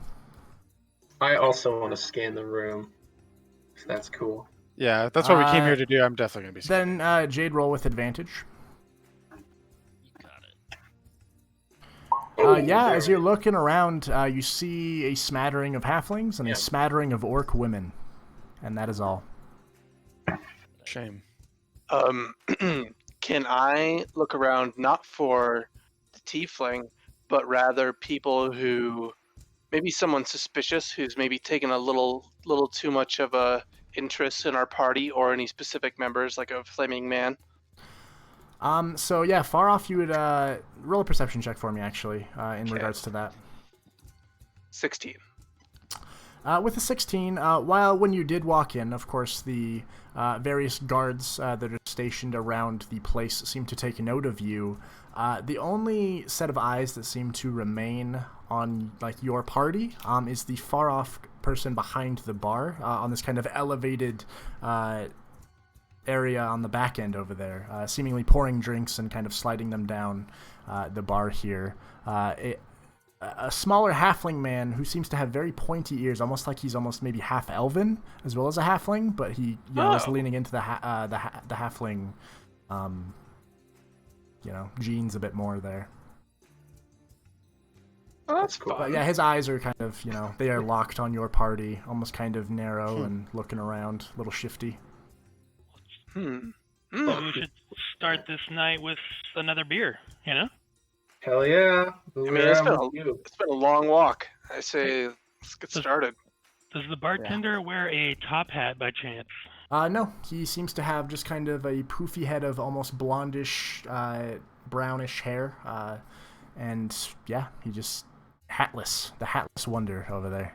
I also want to scan the room. If that's cool. Yeah, that's what we came here to do. I'm definitely gonna be scanning. Then Jade, roll with advantage. Yeah, as you're looking around, you see a smattering of halflings and a smattering of orc women, and that is all. Shame. Can I look around not for the tiefling, but rather people who, maybe someone suspicious who's maybe taken a little too much of a interest in our party, or any specific members, like a flaming man? So yeah, far off, you would roll a perception check for me, actually, in regards to that. 16. With a 16, while when you did walk in, of course, the various guards that are stationed around the place seem to take note of you. The only set of eyes that seem to remain on your party is the far off person behind the bar on this kind of elevated area on the back end over there, seemingly pouring drinks and kind of sliding them down the bar here. a smaller halfling man who seems to have very pointy ears, almost like he's almost maybe half elven as well as a halfling, but he is leaning into the halfling, genes a bit more there. Oh, that's cool. But yeah, his eyes are kind of, they are locked on your party, almost kind of narrow and looking around, a little shifty. Well, we should start this night with another beer, Hell yeah. It's been a long walk. I say let's get started. Does the bartender wear a top hat by chance? No, he seems to have just kind of a poofy head of almost blondish, brownish hair. And yeah, he just hatless, the hatless wonder over there.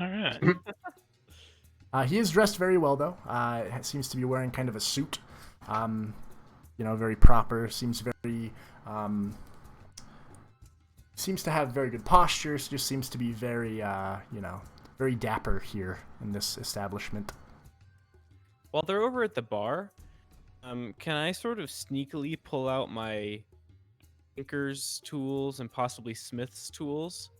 All right. He is dressed very well, though. Seems to be wearing kind of a suit. Very proper. Seems very, seems to have very good posture. Just seems to be very, very dapper here in this establishment. While they're over at the bar, can I sort of sneakily pull out my tinker's tools and possibly smith's tools?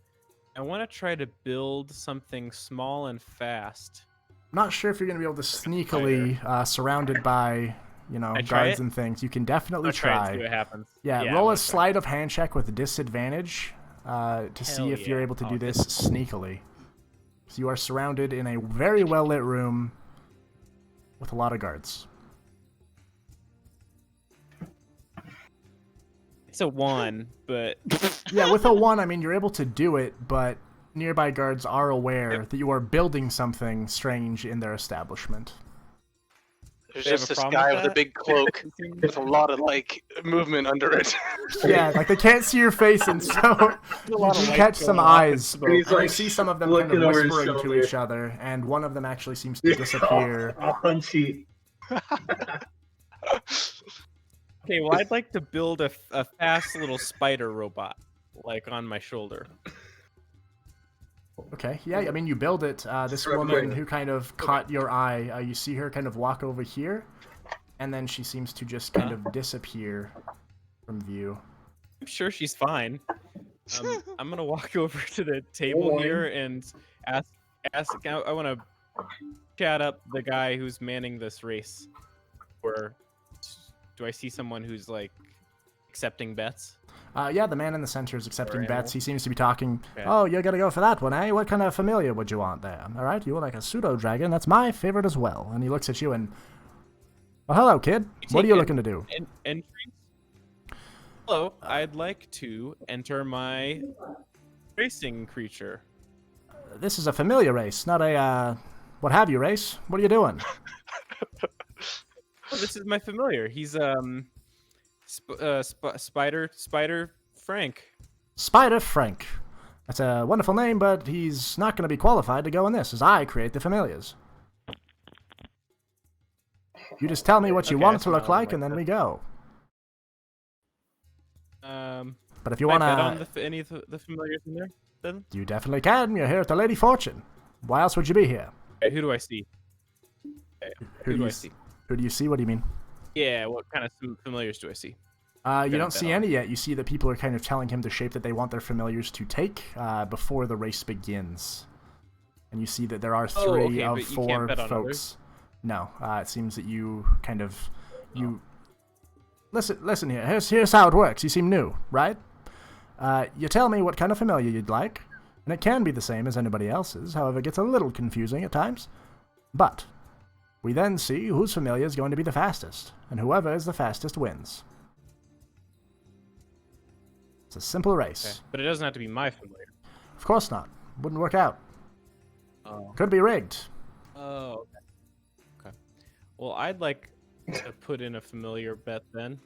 I want to try to build something small and fast. I'm not sure if you're going to be able to sneakily, surrounded by, guards and things. You can definitely try. See what happens. Yeah, roll a sleight of hand check with disadvantage to see if you're able to do this sneakily. So you are surrounded in a very well-lit room with a lot of guards. It's a 1, but... Yeah, with a 1, I mean, you're able to do it, but nearby guards are aware that you are building something strange in their establishment. There's just this guy with a big cloak with a lot of, movement under it. Yeah, they can't see your face, and so you catch some eyes. And you see some of them kind of whispering to each other, and one of them actually seems to disappear. Crunchy. Okay, well, I'd like to build a fast little spider robot, on my shoulder. Okay, yeah, I mean, you build it. This woman who kind of caught your eye, you see her kind of walk over here, and then she seems to just kind of disappear from view. I'm sure she's fine. I'm going to walk over to the table here and ask. I want to chat up the guy who's manning this race. Or do I see someone who's, accepting bets? Yeah, the man in the center is accepting bets. He seems to be talking. Okay. Oh, you're gonna go for that one, eh? What kind of familiar would you want there? All right, you would like a pseudo dragon. That's my favorite as well. And he looks at you and, well, hello, kid. What are you looking to do? Entries? Hello, I'd like to enter my racing creature. This is a familiar race, not a what have you race. What are you doing? Oh, this is my familiar. He's Spider Frank. Spider Frank. That's a wonderful name, but he's not going to be qualified to go in this, as I create the familiars. You just tell me what you want it to look like, and then we go. But if you want to... on any of the familiars in there, then? You definitely can. You're here at the Lady Fortune. Why else would you be here? Okay, who do I see? Okay, who do I see? Who do you see? What do you mean? Yeah, what kind of familiars do I see? You don't see any yet. You see that people are kind of telling him the shape that they want their familiars to take before the race begins. And you see that there are 3 of 4 folks. No, it seems that you kind of... Listen here. Here's how it works. You seem new, right? You tell me what kind of familiar you'd like, and it can be the same as anybody else's. However, it gets a little confusing at times. But we then see whose familiar is going to be the fastest, and whoever is the fastest wins. It's a simple race. Okay. But it doesn't have to be my familiar. Of course not. Wouldn't work out. Oh. Could be rigged. Oh, okay. Well, I'd like to put in a familiar bet then.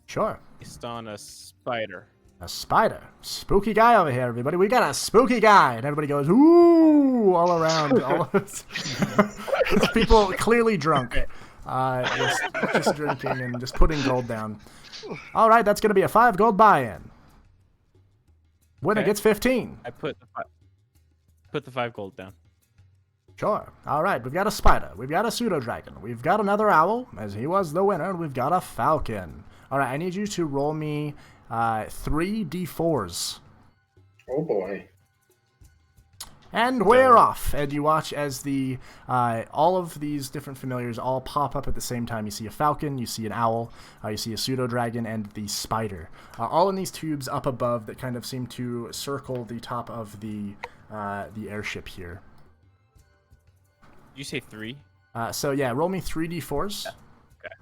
Sure. Based on a spider. A spider. Spooky guy over here, everybody. We got a spooky guy. And everybody goes, ooh, all around. People clearly drunk. Just drinking and just putting gold down. All right, that's going to be a 5 gold buy-in. Winner gets 15. I put the 5 gold down. Sure. All right, we've got a spider. We've got a pseudo-dragon. We've got another owl, as he was the winner. And we've got a falcon. All right, I need you to roll me 3 d4s. Oh boy. And we're off. And you watch as the all of these different familiars all pop up at the same time. You see a falcon, you see an owl, you see a pseudo-dragon, and the spider. All in these tubes up above that kind of seem to circle the top of the airship here. Did you say 3? So yeah, roll me 3d4s. Okay.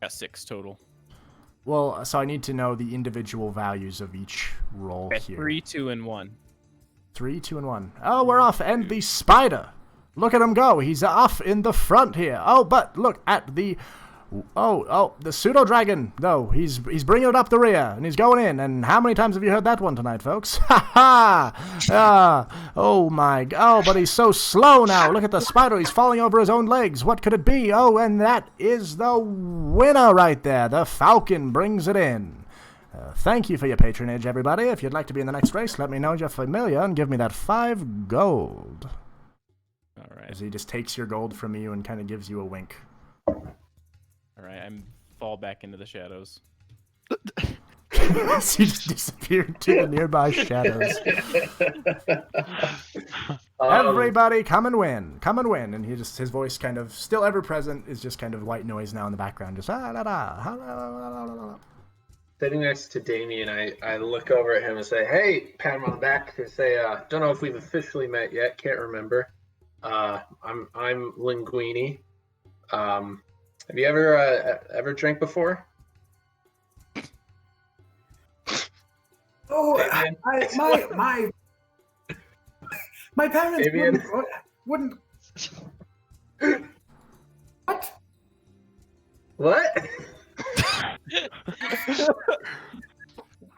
Got 6 total. Well, so I need to know the individual values of each roll Okay, here. 3, 2, and 1. 3, 2, and 1. Oh, we're off. And the spider. Look at him go. He's off in the front here. Oh, but look at the... Oh, the pseudo-dragon. No, he's bringing it up the rear, and he's going in. And how many times have you heard that one tonight, folks? Ha ha! Oh, my... Oh, but he's so slow now. Look at the spider. He's falling over his own legs. What could it be? Oh, and that is the winner right there. The falcon brings it in. Thank you for your patronage, everybody. If you'd like to be in the next race, let me know you're familiar and give me that 5 gold. All right. As he just takes your gold from you and kind of gives you a wink. All right, I fall back into the shadows. So you just disappear into the nearby shadows. Everybody, come and win. Come and win. And his voice kind of, still ever present, is just kind of white noise now in the background. Just Sitting next to Damion, I look over at him and say, "Hey," pat him on the back and say, "Don't know if we've officially met yet. Can't remember. I'm Linguini. Have you ever drank before?" Oh, my parents wouldn't. What? What?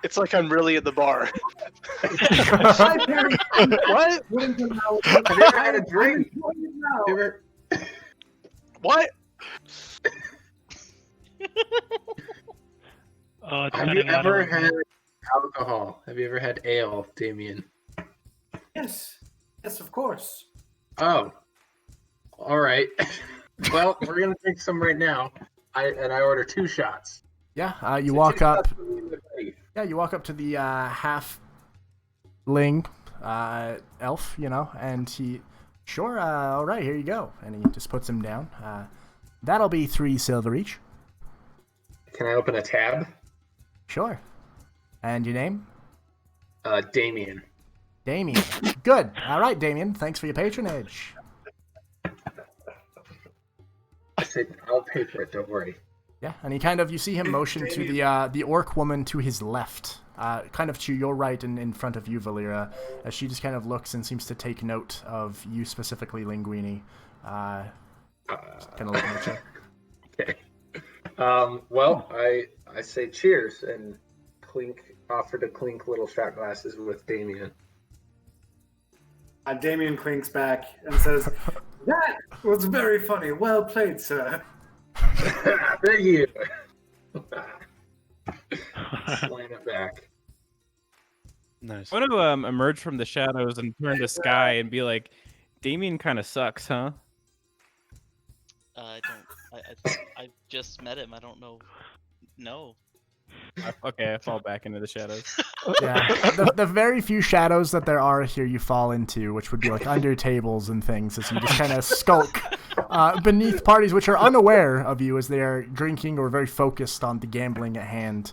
It's like I'm really at the bar. My parents What? wouldn't allow. Have you ever had a drink? What? Have you ever had alcohol? Have you ever had ale, Damion? Yes, of course. Oh, all right. Well, we're gonna drink some right now. I order 2 shots. Yeah, you walk up. Yeah, you walk up to the half-ling elf, and he, sure, all right, here you go. And he just puts him down. That'll be 3 silver each. Can I open a tab? Sure. And your name? Damion. Damion. Good. All right, Damion. Thanks for your patronage. I said, I'll pay for it, don't worry. Yeah, and you see him motion to the orc woman to his left, kind of to your right and in front of you, Valeera, as she just kind of looks and seems to take note of you specifically, Linguini. Kind of looking at you. Okay. Well, I say cheers and offer to clink little shot glasses with Damion. Damion clinks back and says, "That was very funny. Well played, sir." Thank you. Slam it back. Nice. I want to emerge from the shadows and turn to Sky and be like, Damion kind of sucks, huh? I just met him. I don't know. No. Okay, I fall back into the shadows. Yeah, the very few shadows that there are here you fall into, which would be like under tables and things, as you just kind of skulk beneath parties which are unaware of you as they are drinking or very focused on the gambling at hand.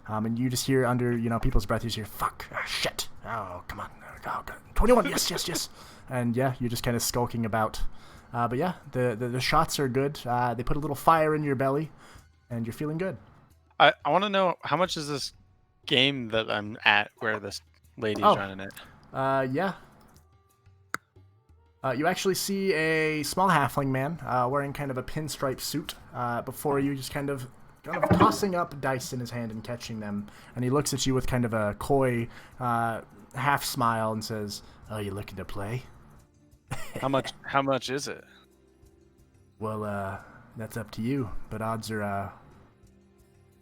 And you just hear under, people's breath, you just hear, fuck, shit, oh, come on, oh, God. 21, yes. And yeah, you're just kind of skulking about. But yeah, the shots are good. They put a little fire in your belly, and you're feeling good. I want to know, how much is this game that I'm at where this lady's running it? Yeah. You actually see a small halfling man wearing kind of a pinstripe suit before you, just kind of tossing up dice in his hand and catching them. And he looks at you with kind of a coy half smile and says, "Oh, you looking to play?" How much is it? Well, that's up to you. But odds are,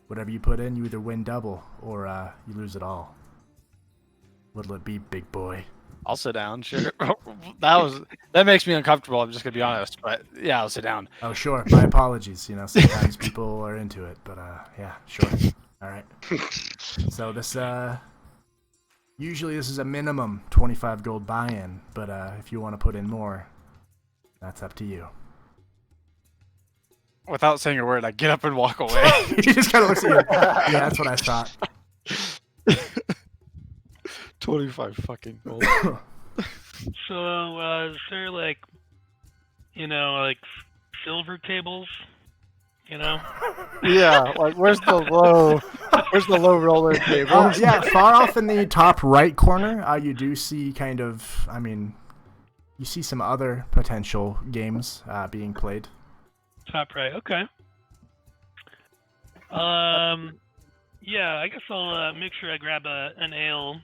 whatever you put in, you either win double or you lose it all. What'll it be, big boy? I'll sit down, sure. That makes me uncomfortable, I'm just gonna be honest. But yeah, I'll sit down. Oh, sure. My apologies. Sometimes people are into it, but yeah, sure. All right. So this Usually this is a minimum 25 gold buy-in, but if you want to put in more, that's up to you. Without saying a word, I get up and walk away. He just kind of looks at you. Yeah, that's what I thought. 25 fucking gold. So, is there like, like silver tables? Yeah, like where's the low roller table? Yeah, far off in the top right corner, you do see kind of, you see some other potential games being played. Top right, okay. Yeah, I guess I'll make sure I grab an ale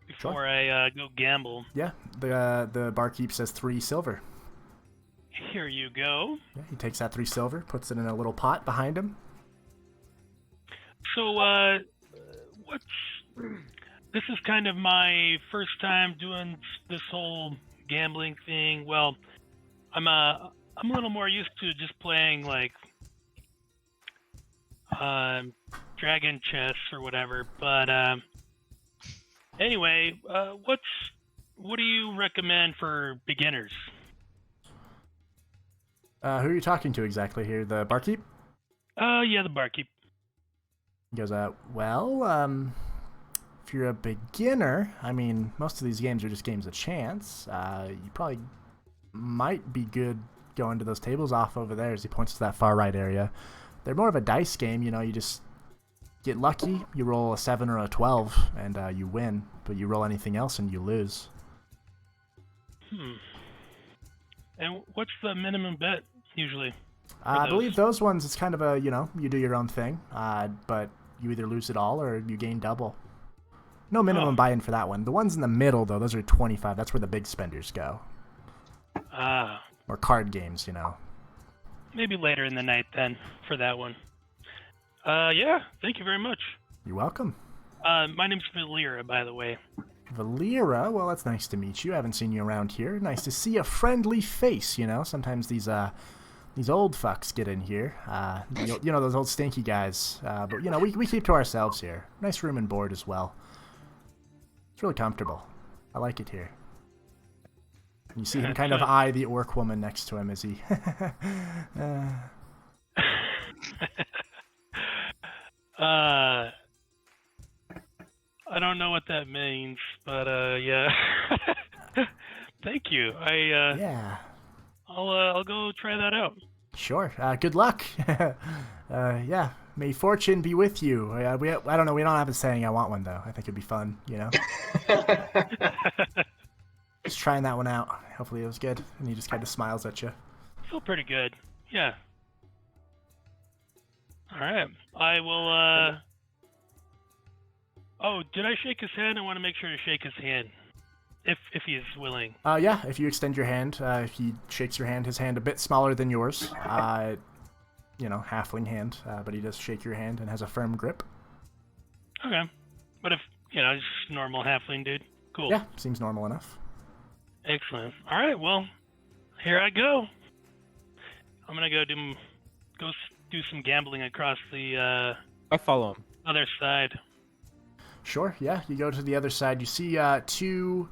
before I go gamble. Yeah, the barkeep says 3 silver. Here you go. Yeah, he takes that 3 silver, puts it in a little pot behind him. So, this is kind of my first time doing this whole gambling thing. Well, I'm a little more used to just playing like dragon chess or whatever. But anyway, what do you recommend for beginners? Who are you talking to exactly here? The barkeep? Yeah, the barkeep. He goes, well, if you're a beginner, most of these games are just games of chance. You probably might be good going to those tables off over there, as he points to that far right area. They're more of a dice game, you just get lucky, you roll a 7 or a 12, and you win. But you roll anything else and you lose. And what's the minimum bet usually? I believe those ones, it's kind of a, you do your own thing, but you either lose it all or you gain double. No minimum buy-in for that one. The ones in the middle, though, those are 25. That's where the big spenders go. Or card games, Maybe later in the night then for that one. Yeah, thank you very much. You're welcome. My name's Valeera, by the way. Valeera? Well, that's nice to meet you. I haven't seen you around here. Nice to see a friendly face, Sometimes these old fucks get in here. Those old stinky guys. But, we keep to ourselves here. Nice room and board as well. It's really comfortable. I like it here. You see him kind of eye the orc woman next to him as he... I don't know what that means, but yeah. Thank you. Yeah. I'll go try that out. Sure. Good luck. Yeah. May fortune be with you. I don't know. We don't have a saying. I want one though. I think it'd be fun. Just trying that one out. Hopefully it was good. And he just kind of smiles at you. Feel pretty good. Yeah. All right. I will. Oh, did I shake his hand? I want to make sure to shake his hand, if he's willing. Yeah. If you extend your hand, he shakes your hand. His hand a bit smaller than yours. Halfling hand, but he does shake your hand and has a firm grip. Okay. But if just normal halfling dude. Cool. Yeah, seems normal enough. Excellent. All right. Well, here I go. I'm gonna go do some gambling across the. I follow him. Other side. Sure, yeah. You go to the other side. You see 2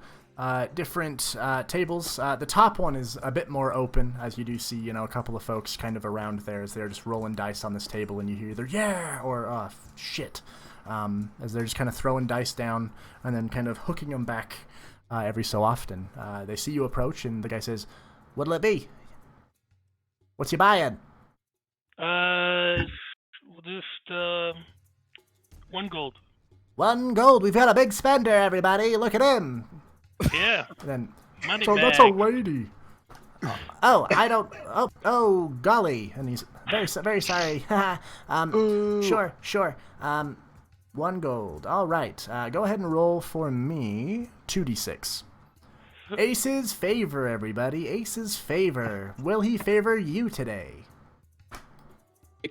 different tables. The top one is a bit more open, as you do see, a couple of folks kind of around there as they're just rolling dice on this table, and you hear either yeah or shit, as they're just kind of throwing dice down and then kind of hooking them back every so often. They see you approach, and the guy says, "What'll it be? What's you buying?" Just 1 gold. 1 gold. We've got a big spender, everybody. Look at him. Yeah. And then, Money so bag. that's a lady. I don't. Oh, golly. And he's very sorry. Sure. 1 gold. All right. Go ahead and roll for me 2d6. Ace's favor, everybody. Ace's favor. Will he favor you today?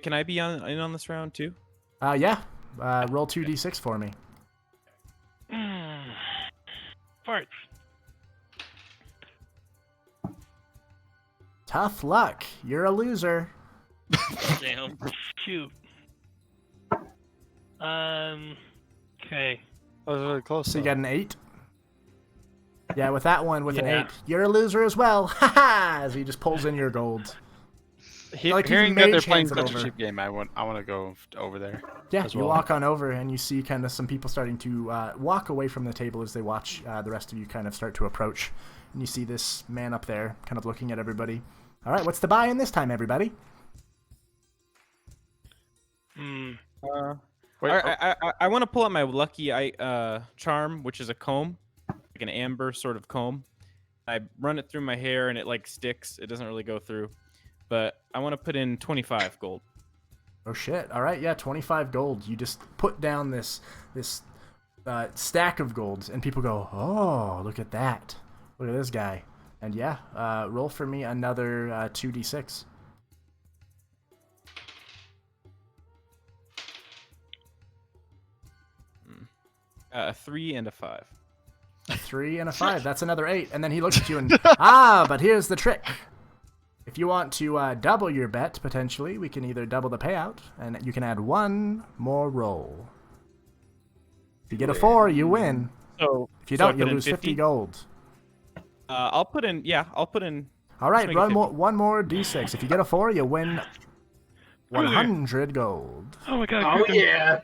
Can I be in on this round too? Yeah. Roll 2d6 for me. Farts. Tough luck. You're a loser. Damn. Shoot. Okay. That was really close. So you though. got an 8. Yeah, with that one, with an 8, you're a loser as well. Ha ha! As he just pulls in your gold. Like, Hearing he's that they're mage playing hands it such a over. cheap game, I want to go over there. Yeah, as you well. walk on over and you see kind of some people starting to walk away from the table as they watch the rest of you kind of start to approach. And you see this man up there kind of looking at everybody. All right, what's the buy-in this time, everybody? Wait, Wait, I want to pull out my lucky charm, which is a comb, like an amber sort of comb. I run it through my hair and it like sticks. It doesn't really go through, but I want to put in 25 gold. Oh shit! All right, yeah, 25 gold. You just put down this stack of golds, and people go, "Oh, look at that! Look at this guy!" And yeah, roll for me another 2d6. A 3 and a 5. A 3 and a 5. That's another 8. And then he looks at you and, but here's the trick. If you want to double your bet, potentially, we can either double the payout, and you can add one more roll. If you get a 4, you win. So If you so I don't, you put in lose 50 gold. I'll put in. Yeah, I'll put in. All right, make it run 50. one more d6. If you get a 4, you win 100 gold. Oh my god. Oh Kaden.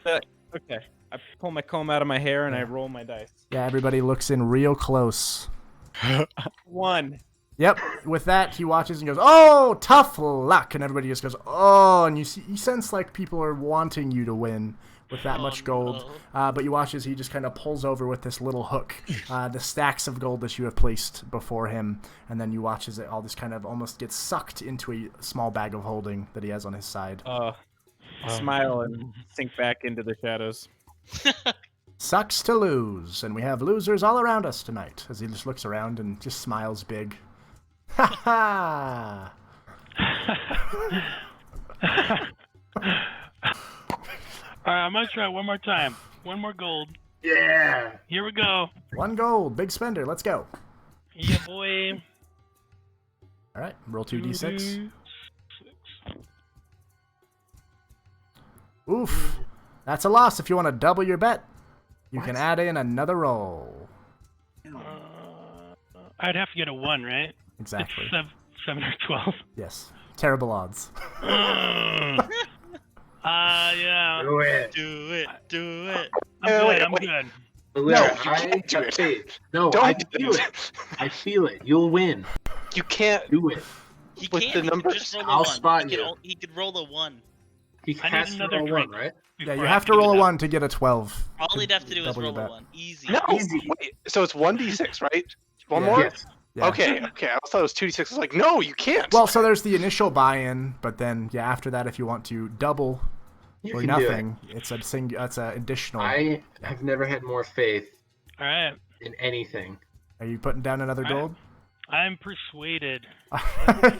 yeah. Okay. I pull my comb out of my hair and I roll my dice. Yeah, everybody looks in real close. 1. Yep. With that, he watches and goes, "Oh, tough luck!" And everybody just goes, "Oh!" And you sense like people are wanting you to win with that much gold. No. But you watch as he just kind of pulls over with this little hook, the stacks of gold that you have placed before him, and then you watch as it all just kind of almost gets sucked into a small bag of holding that he has on his side. Smile and sink back into the shadows. Sucks to lose, and we have losers all around us tonight. As he just looks around and just smiles big. Ha ha! Alright, I'm gonna try one more time. One more gold. Yeah. Here we go. 1 gold, big spender. Let's go. Yeah, boy. All right, roll 2d6. Oof. That's a loss. If you want to double your bet, you can add in another roll. I'd have to get a 1, right? Exactly. It's 7 or 12. Yes. Terrible odds. Yeah. Do it. Do it. Do it. I'm good. Valeera, you can't do it. faith. No, Don't I do feel it. it. I feel it. You'll win. You can't. Do it. He With can't. the He could numbers, just roll a I'll 1. spot he could, you. he could roll a 1. He I has need to another roll drink. one, right? Yeah, before you I have to can do roll a that. 1 to get a 12. All he'd have to do is double your roll a bet. 1. Easy. No. Easy. Wait, so it's 1d6, right? One Yeah. more? Yes. Yeah. Okay. I thought it was 2d6. I was like, no, you can't. Well, so there's the initial buy-in, but then, yeah, after that, if you want to double You or can do it. nothing, it's a additional. I have never had more faith Alright. in anything. Are you putting down another gold? I'm persuaded.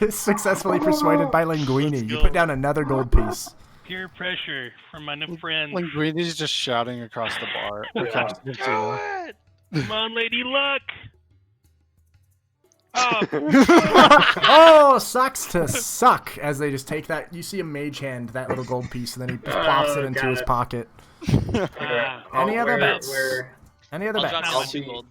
Successfully persuaded by Linguini. Let's You go. put down another gold piece. Peer pressure from my new friend. Linguini's just shouting across the bar. Across the Do table. it. Come on, Lady Luck. Oh, Oh, sucks to suck. As they just take that, you see a mage hand that little gold piece, and then he just plops it into got his it. pocket. ah. Any other bets? Where Any other I'll drop bets? down I'll 2 be- gold.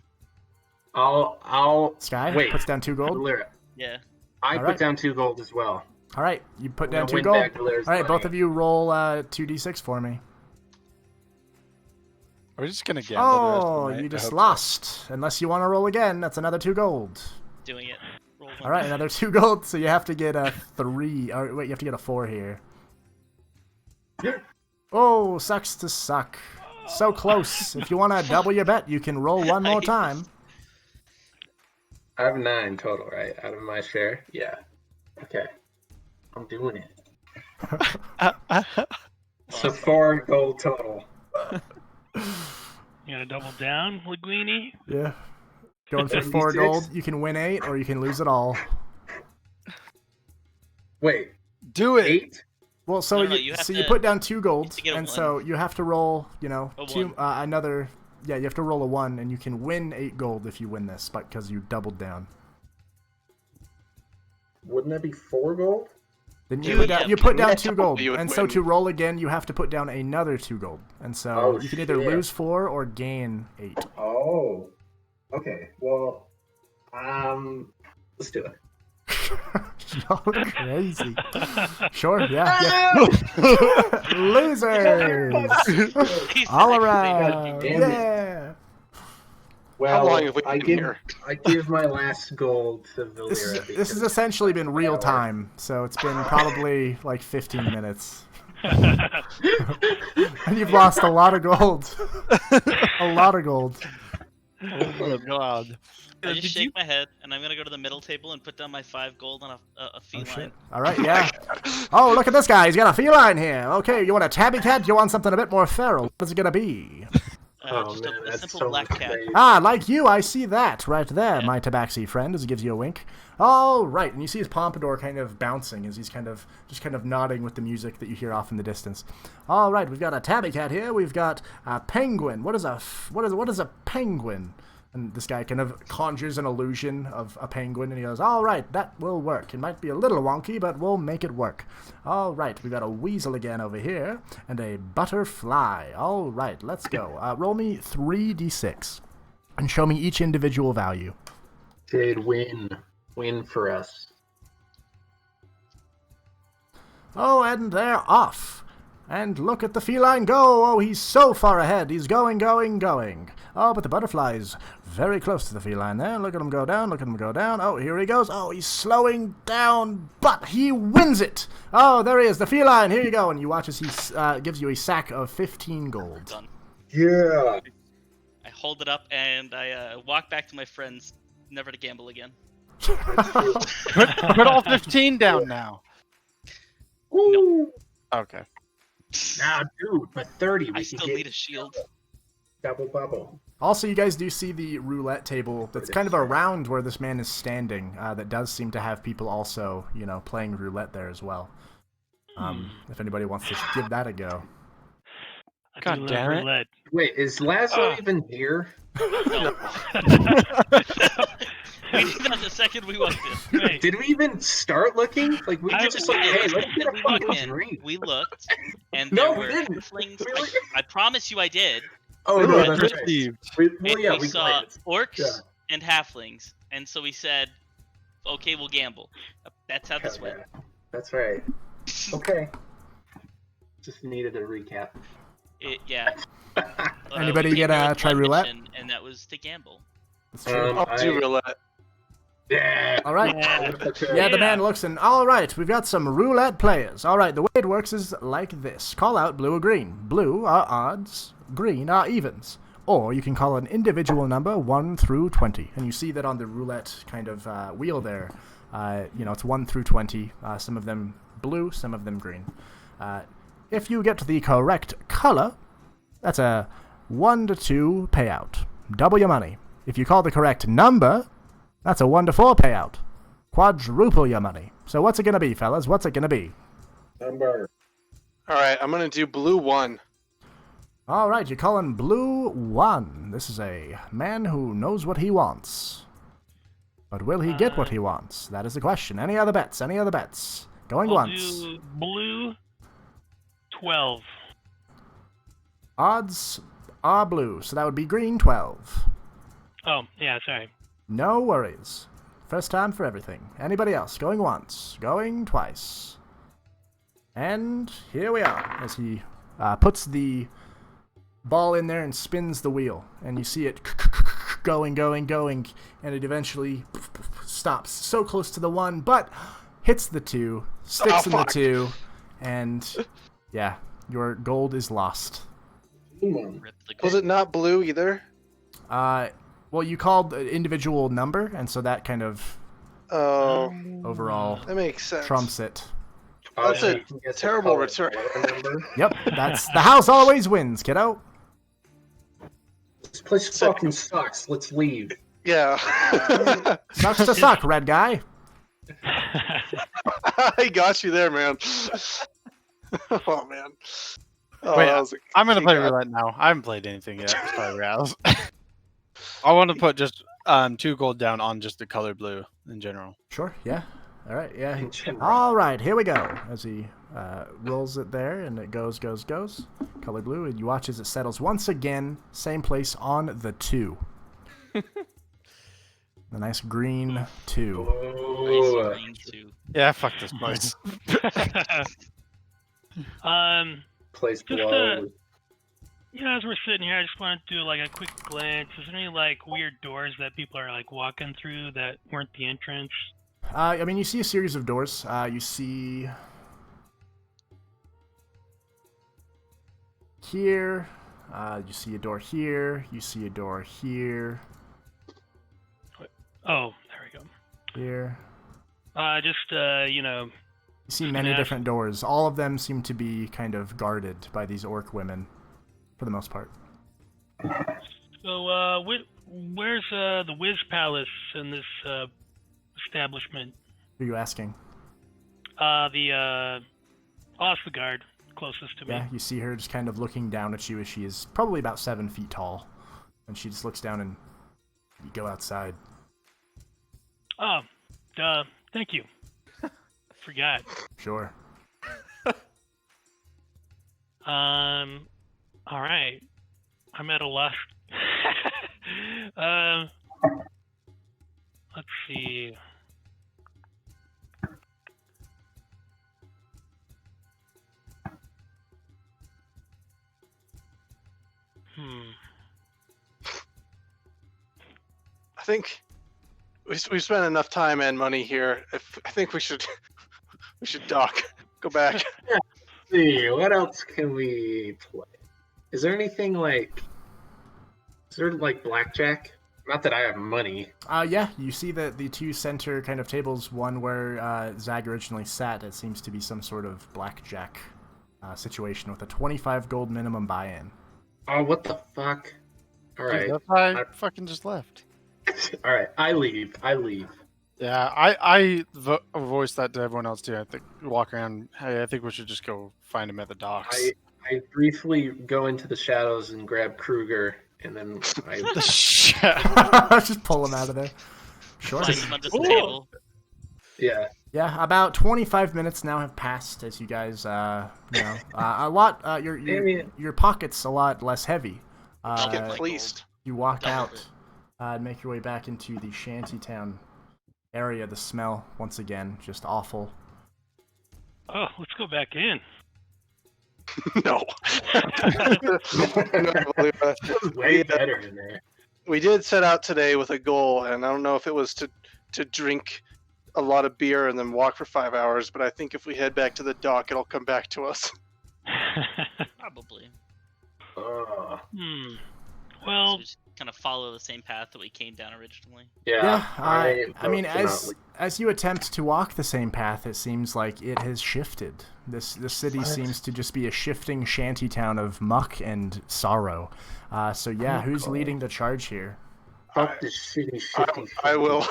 I'll Sky wait. puts down 2 gold. Valeera, Yeah. I All put right. down 2 gold as well. All right, you put I'm down gonna 2 win gold. back Valeera's All right, both money. of you roll 2d6 for me. We're just gonna gamble the rest of Oh, the night. you I just hope so. lost. Unless you want to roll again, that's another 2 gold. Doing it. Roll 1. All right, another 2 gold. So you have to get a 3. Or wait, you have to get a 4 here. Oh, sucks to suck. So close. If you want to double your bet, you can roll one more time. I have 9 total, right? Out of my share? Yeah. Okay. I'm doing it. So 4 gold total. You gonna double down, Linguini? Yeah. Going for 4 gold. You can win 8 or you can lose it all. Wait, Do it. 8? Well, so No, you you have so you to- put down 2 gold, to get a and 1. so you have to roll, you know, A 2 1. another. Yeah, you have to roll a 1, and you can win 8 gold if you win this, but because you doubled down. Wouldn't that be 4 gold? Then Dude, you put down net 2 gold, you would and so win. to roll again, you have to put down another 2 gold, and so Oh, you can either shit. lose 4 or gain 8. Oh. Okay. Well, let's do it. Y'all are crazy. Sure, yeah. Losers! He's All like, around! Damn it. Yeah! Well, How long have we I been give here? I give my last gold to Valeera. This because has essentially been real hour. time, so it's been probably like 15 minutes. And you've lost a lot of gold. A lot of gold. Oh god. I just Did shake you- my head, and I'm gonna go to the middle table and put down my 5 gold on a Oh, feline. shit. All right, yeah. Oh, look at this guy. He's got a feline here. Okay, you want a tabby cat? You want something a bit more feral? What's it going to be? Oh, Just man, a that's simple so black much cat. space. Ah, like you. I see that right there, Yeah. my tabaxi friend, as he gives you a wink. All right, and you see his pompadour kind of bouncing as he's kind of nodding with the music that you hear off in the distance. All right, we've got a tabby cat here. We've got a penguin. What is a penguin? And this guy kind of conjures an illusion of a penguin, and he goes, all right, that will work. It might be a little wonky, but we'll make it work. All right, we've got a weasel again over here, and a butterfly. All right, let's go. Roll me 3d6, and show me each individual value. Jade, win. Win for us. Oh, and they're off. And look at the feline go. Oh, he's so far ahead. He's going. Oh, but the butterfly's very close to the feline there. Look at him go down. Oh, here he goes. Oh, he's slowing down, but he wins it. Oh, there he is, the feline. Here you go. And you watch as he gives you a sack of 15 gold. Done. Yeah. I hold it up and I walk back to my friends, never to gamble again. Put all 15 down now. Woo! Okay. Now, dude, but 30. I still need a shield. Double bubble. Also, you guys do see the roulette table that's kind of around where this man is standing. That does seem to have people also, playing roulette there as well. If anybody wants to give that a go. I God do love damn it. roulette. Wait, is Lazo even here? No. We did that the second we walked in. Wait, Did we even start looking? Like, we were just like, hey, let's get a We walked fucking in, drink. we looked, and No, there we were didn't. halflings. We were- I promise you I did. Oh, We no, were that's right. received. Well, And yeah, we saw glanced. orcs Yeah. and halflings, and so we said, okay, we'll gamble. That's how this Okay, went. that's right. Okay. Just needed a recap. Yeah. Anybody we get came here a with try one roulette? mission, and that was to gamble. That's true. I'll do roulette. Yeah. All right. yeah. Okay. Yeah, the man looks and, all right, we've got some roulette players. All right, the way it works is like this. Call out blue or green. Blue are odds, green are evens. Or you can call an individual number 1 through 20. And you see that on the roulette kind of wheel there, it's 1 through 20. Some of them blue, some of them green. If you get the correct color, that's a 1 to 2 payout. Double your money. If you call the correct number, that's a 1 to 4 payout. Quadruple your money. So what's it going to be, fellas? What's it going to be? Number. All right, I'm gonna do blue 1. All right, you're calling blue 1. This is a man who knows what he wants. But will he get what he wants? That is the question. Any other bets? Going I'll once. do blue 12. Odds are blue, so that would be green 12. Oh, yeah, sorry. No worries. First time for everything. Anybody else? Going once. Going twice. And here we are, as he puts the ball in there and spins the wheel. And you see it going, and it eventually stops so close to the 1, but hits the 2, sticks in the 2, and yeah, your gold is lost. Rip the Was it not blue either? Well, you called an individual number, and so that kind of Oh, overall that makes sense. trumps it. That's Oh, a you can get the terrible color return. number. Yep, that's the house always wins, kiddo. This place fucking sucks. Let's leave. Yeah. Sucks to suck, red guy. I got you there, man. Oh man. Oh, Wait, that was a I'm gonna kick play out. roulette now. I haven't played anything yet. Sorry, Raz. I want to put just 2 gold down on just the color blue in general. Sure, yeah. All right, yeah. In general. All right, here we go. As he rolls it there, and it goes. Color blue, and you watch as it settles once again. Same place on the 2. The nice green 2. Oh, Nice green too. Yeah, fuck this place. place Just, blows. Yeah, as we're sitting here, I just want to do like a quick glance. Is there any like weird doors that people are like walking through that weren't the entrance? I mean, you see a series of doors. You see here. You see a door here. You see a door here. Oh, there we go. Here. You know. You see many different doors. All of them seem to be kind of guarded by these orc women, for the most part. So, where's the Wiz Palace in this establishment? Who are you asking? The Osthegard, closest to me. Yeah, you see her just kind of looking down at you as she is probably about 7 feet tall. And she just looks down and you go outside. Oh, duh. Thank you. Forgot. Sure. All right. I'm at a loss. Let's see. I think we've spent enough time and money here. I think we should dock. Go back. Let's see, what else can we play? Is there anything like? Is there like blackjack? Not that I have money. Yeah, you see that the 2 center kind of tables, one where Zag originally sat, it seems to be some sort of blackjack situation with a 25 gold minimum buy-in. Oh, what the fuck? All right. Dude, I fucking just left. All right, I leave. Yeah, I voiced that to everyone else too. I think walk around. Hey, I think we should just go find him at the docks. I briefly go into the shadows and grab Kruger, and then The shit. Just pull him out of there. Sure. Find him under the table. yeah. Yeah, about 25 minutes now have passed as you guys, a lot, your pocket's a lot less heavy. I'll get fleeced. You walk Double out it. and make your way back into the shantytown area. The smell, once again, just awful. Oh, let's go back in. No. Way better in there. We did set out today with a goal, and I don't know if it was to drink a lot of beer and then walk for 5 hours, but I think if we head back to the dock, it'll come back to us. Probably. Well, So just kind of follow the same path that we came down originally. Yeah. I mean, vote to not as you attempt to walk the same path, it seems like it has shifted. The city What? seems to just be a shifting shantytown of muck and sorrow. So yeah, who's God. leading the charge here? Fuck this shitty, shifty. I will.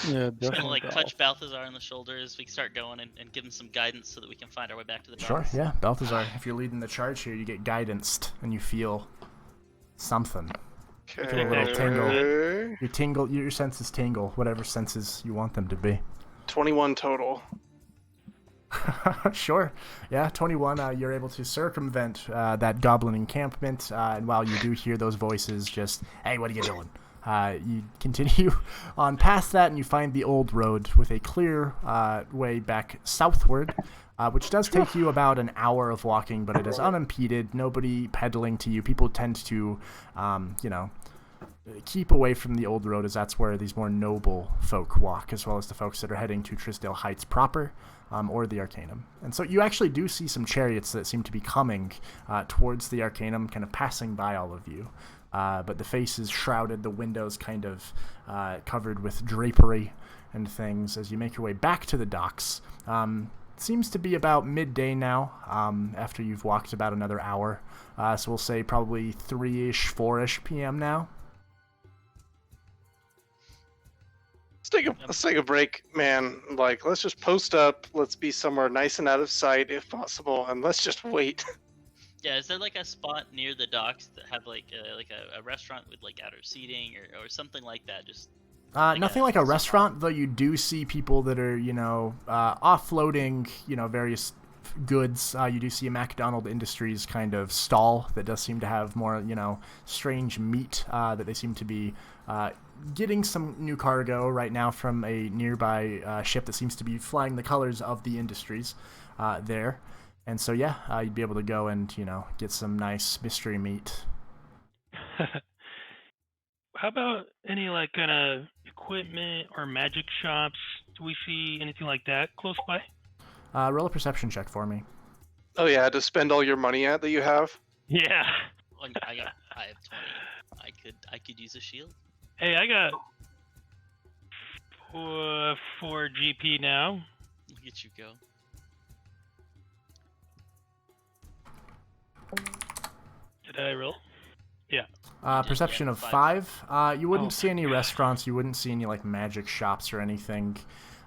Yeah, Gonna definitely. like touch Balthazar on the shoulder as we start going and give him some guidance so that we can find our way back to the Sure, docks. yeah, Balthazar. If you're leading the charge here, you get guidanced and you feel something. Get a little tingle. Your senses tingle, whatever senses you want them to be. 21 total. Sure. Yeah, 21. You're able to circumvent that goblin encampment, and while you do hear those voices, just, hey, what are you doing? You continue on past that, and you find the old road with a clear way back southward, which does take you about an hour of walking, but it is unimpeded. Nobody peddling to you. People tend to, keep away from the old road, as that's where these more noble folk walk, as well as the folks that are heading to Trisdale Heights proper, or the Arcanum. And so you actually do see some chariots that seem to be coming towards the Arcanum, kind of passing by all of you. But the faces shrouded, the windows kind of covered with drapery and things as you make your way back to the docks. Seems to be about midday now, after you've walked about another hour. So we'll say probably 3-ish, 4-ish p.m. now. Let's take a break, man. Like, let's just post up. Let's be somewhere nice and out of sight if possible, and let's just wait. Yeah, is there like a spot near the docks that have like a restaurant with like outer seating or something like that? Just Nothing like a restaurant, though you do see people that are, offloading, various goods. You do see a McDonald Industries kind of stall that does seem to have more, strange meat that they seem to be getting some new cargo right now from a nearby ship that seems to be flying the colors of the Industries there. And so, yeah, you'd be able to go and, get some nice mystery meat. How about any like kind of equipment or magic shops? Do we see anything like that close by? Roll a perception check for me. Oh yeah, to spend all your money at that you have. Yeah. I have 20. I could use a shield. Hey, I got 4 GP now. Look at you go. Did I roll? Yeah. Perception yeah, of 5. 5. You wouldn't Oh. see any restaurants. You wouldn't see any like magic shops or anything.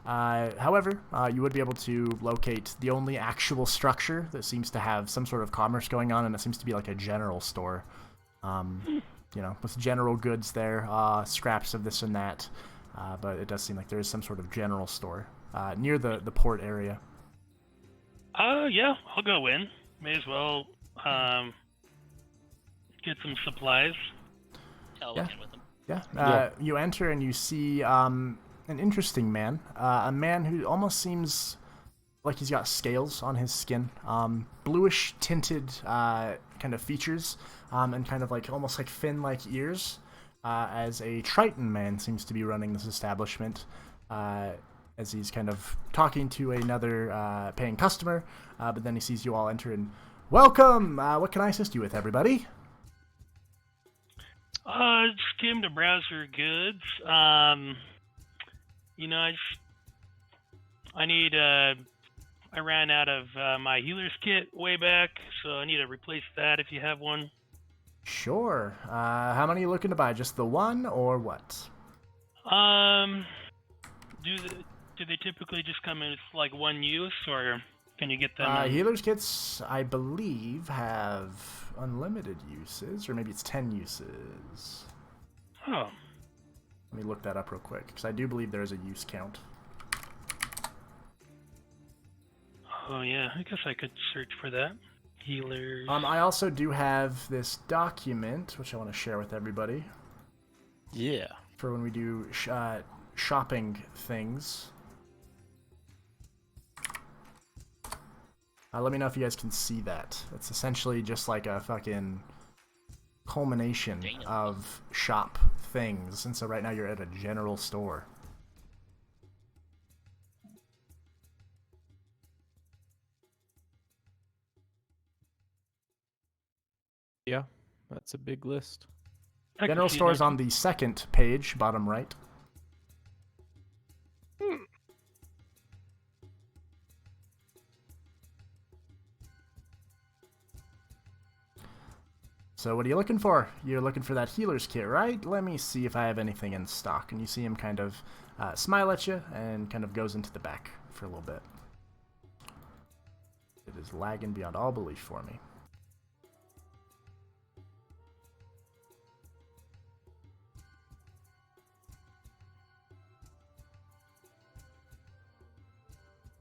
However, you would be able to locate the only actual structure that seems to have some sort of commerce going on, and it seems to be like a general store. With general goods there, scraps of this and that. But it does seem like there is some sort of general store near the port area. Yeah, I'll go in. May as well get some supplies. I'll look in with him. Yeah. You enter and you see an interesting man. A man who almost seems like he's got scales on his skin. Bluish tinted kind of features and kind of like almost like fin-like ears. As a Triton man seems to be running this establishment. As he's kind of talking to another paying customer. But then he sees you all enter and, welcome! What can I assist you with, everybody? Just came to browse your goods. I ran out of my healer's kit way back, so I need to replace that if you have one. Sure. How many are you looking to buy? Just the one, or what? Do they typically just come in with like one use, or can you get them? Healer's kits, I believe, have unlimited uses, or maybe it's 10 uses. Oh. Let me look that up real quick, because I do believe there is a use count. Oh yeah, I guess I could search for that. Healers. I also do have this document, which I want to share with everybody. Yeah. For when we do shopping things. Let me know if you guys can see that. It's essentially just like a fucking culmination of shop things. And so right now you're at a general store. Yeah, that's a big list. General store is on the second page, bottom right. So what are you looking for? You're looking for that healer's kit, right? Let me see if I have anything in stock. And you see him kind of smile at you and kind of goes into the back for a little bit. It is lagging beyond all belief for me.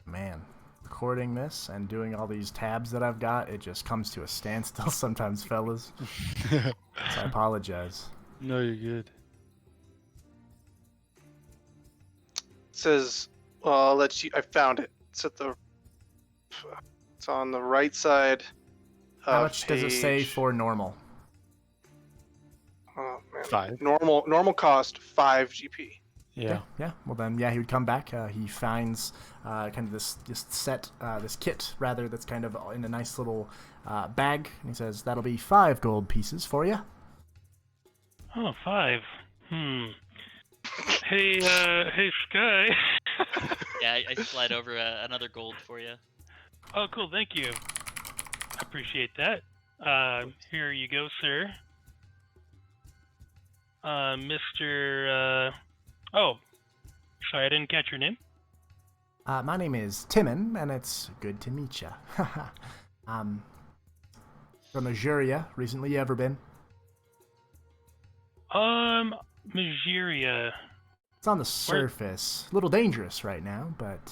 Man, recording this and doing all these tabs that I've got, it just comes to a standstill sometimes, fellas. So I apologize. No, you're good. It says, well, I'll let you. I found it. It's on the right side. How much does it say for normal? Oh man. 5. Normal cost 5 GP. Yeah. Yeah. Well then, yeah, he would come back. He finds kind of this kit rather that's kind of in a nice little bag, and he says that'll be 5 gold pieces for you. Oh, 5. Hey, Sky. Yeah, I slide over another gold for you. Oh, cool. Thank you. Appreciate that. Here you go, sir. Mr. Oh, sorry, I didn't catch your name. My name is Timon, and it's good to meet you. From Azuria. Recently, you ever been? Mageria. It's on the surface. A little dangerous right now, but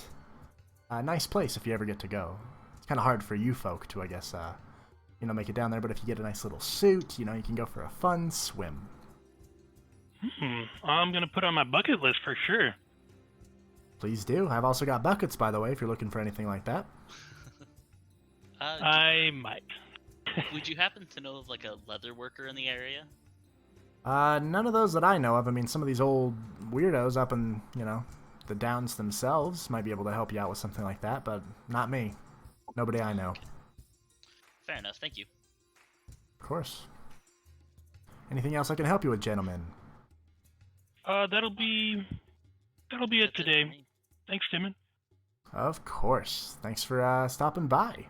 a nice place if you ever get to go. It's kind of hard for you folk to, I guess, make it down there, but if you get a nice little suit, you can go for a fun swim. I'm going to put on my bucket list for sure. Please do. I've also got buckets, by the way, if you're looking for anything like that. I might. Would you happen to know of like a leather worker in the area? None of those that I know of. I mean, some of these old weirdos up in, the Downs themselves might be able to help you out with something like that, but not me. Nobody I know. Fair enough. Thank you. Of course. Anything else I can help you with, gentlemen? That'll be it today. Thanks, Timon. Of course. Thanks for stopping by.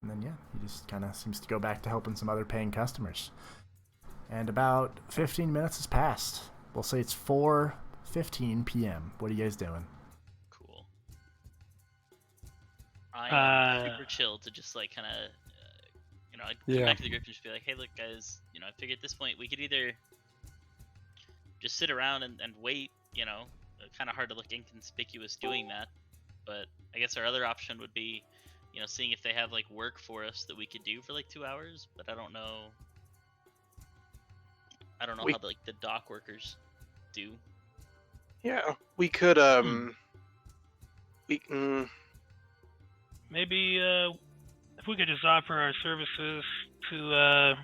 And then, he just kind of seems to go back to helping some other paying customers. And about 15 minutes has passed. We'll say it's 4:15 p.m. What are you guys doing? Cool. I'm super chill to just like kind of, I'd come back to the group and just be like, hey, look, guys, I figured at this point we could either just sit around and wait, kind of hard to look inconspicuous doing that. But I guess our other option would be, seeing if they have like work for us that we could do for like 2 hours. But I don't know how the dock workers do. Yeah, we could maybe if we could just offer our services to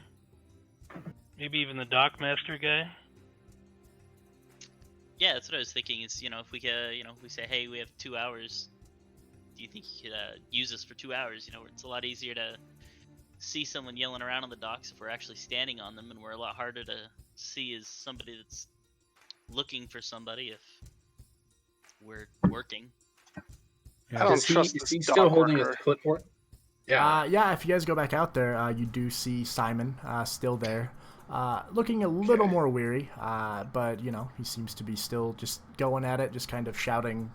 maybe even the dockmaster guy. Yeah, that's what I was thinking. Is if we we say, hey, we have 2 hours. Do you think you could use us for 2 hours? It's a lot easier to see someone yelling around on the docks if we're actually standing on them, and we're a lot harder to see as somebody that's looking for somebody if we're working. I don't trust is this he dock still holding worker. his clipboard? Yeah. If you guys go back out there, you do see Simon still there. Looking a little more weary, but, he seems to be still just going at it, just kind of shouting,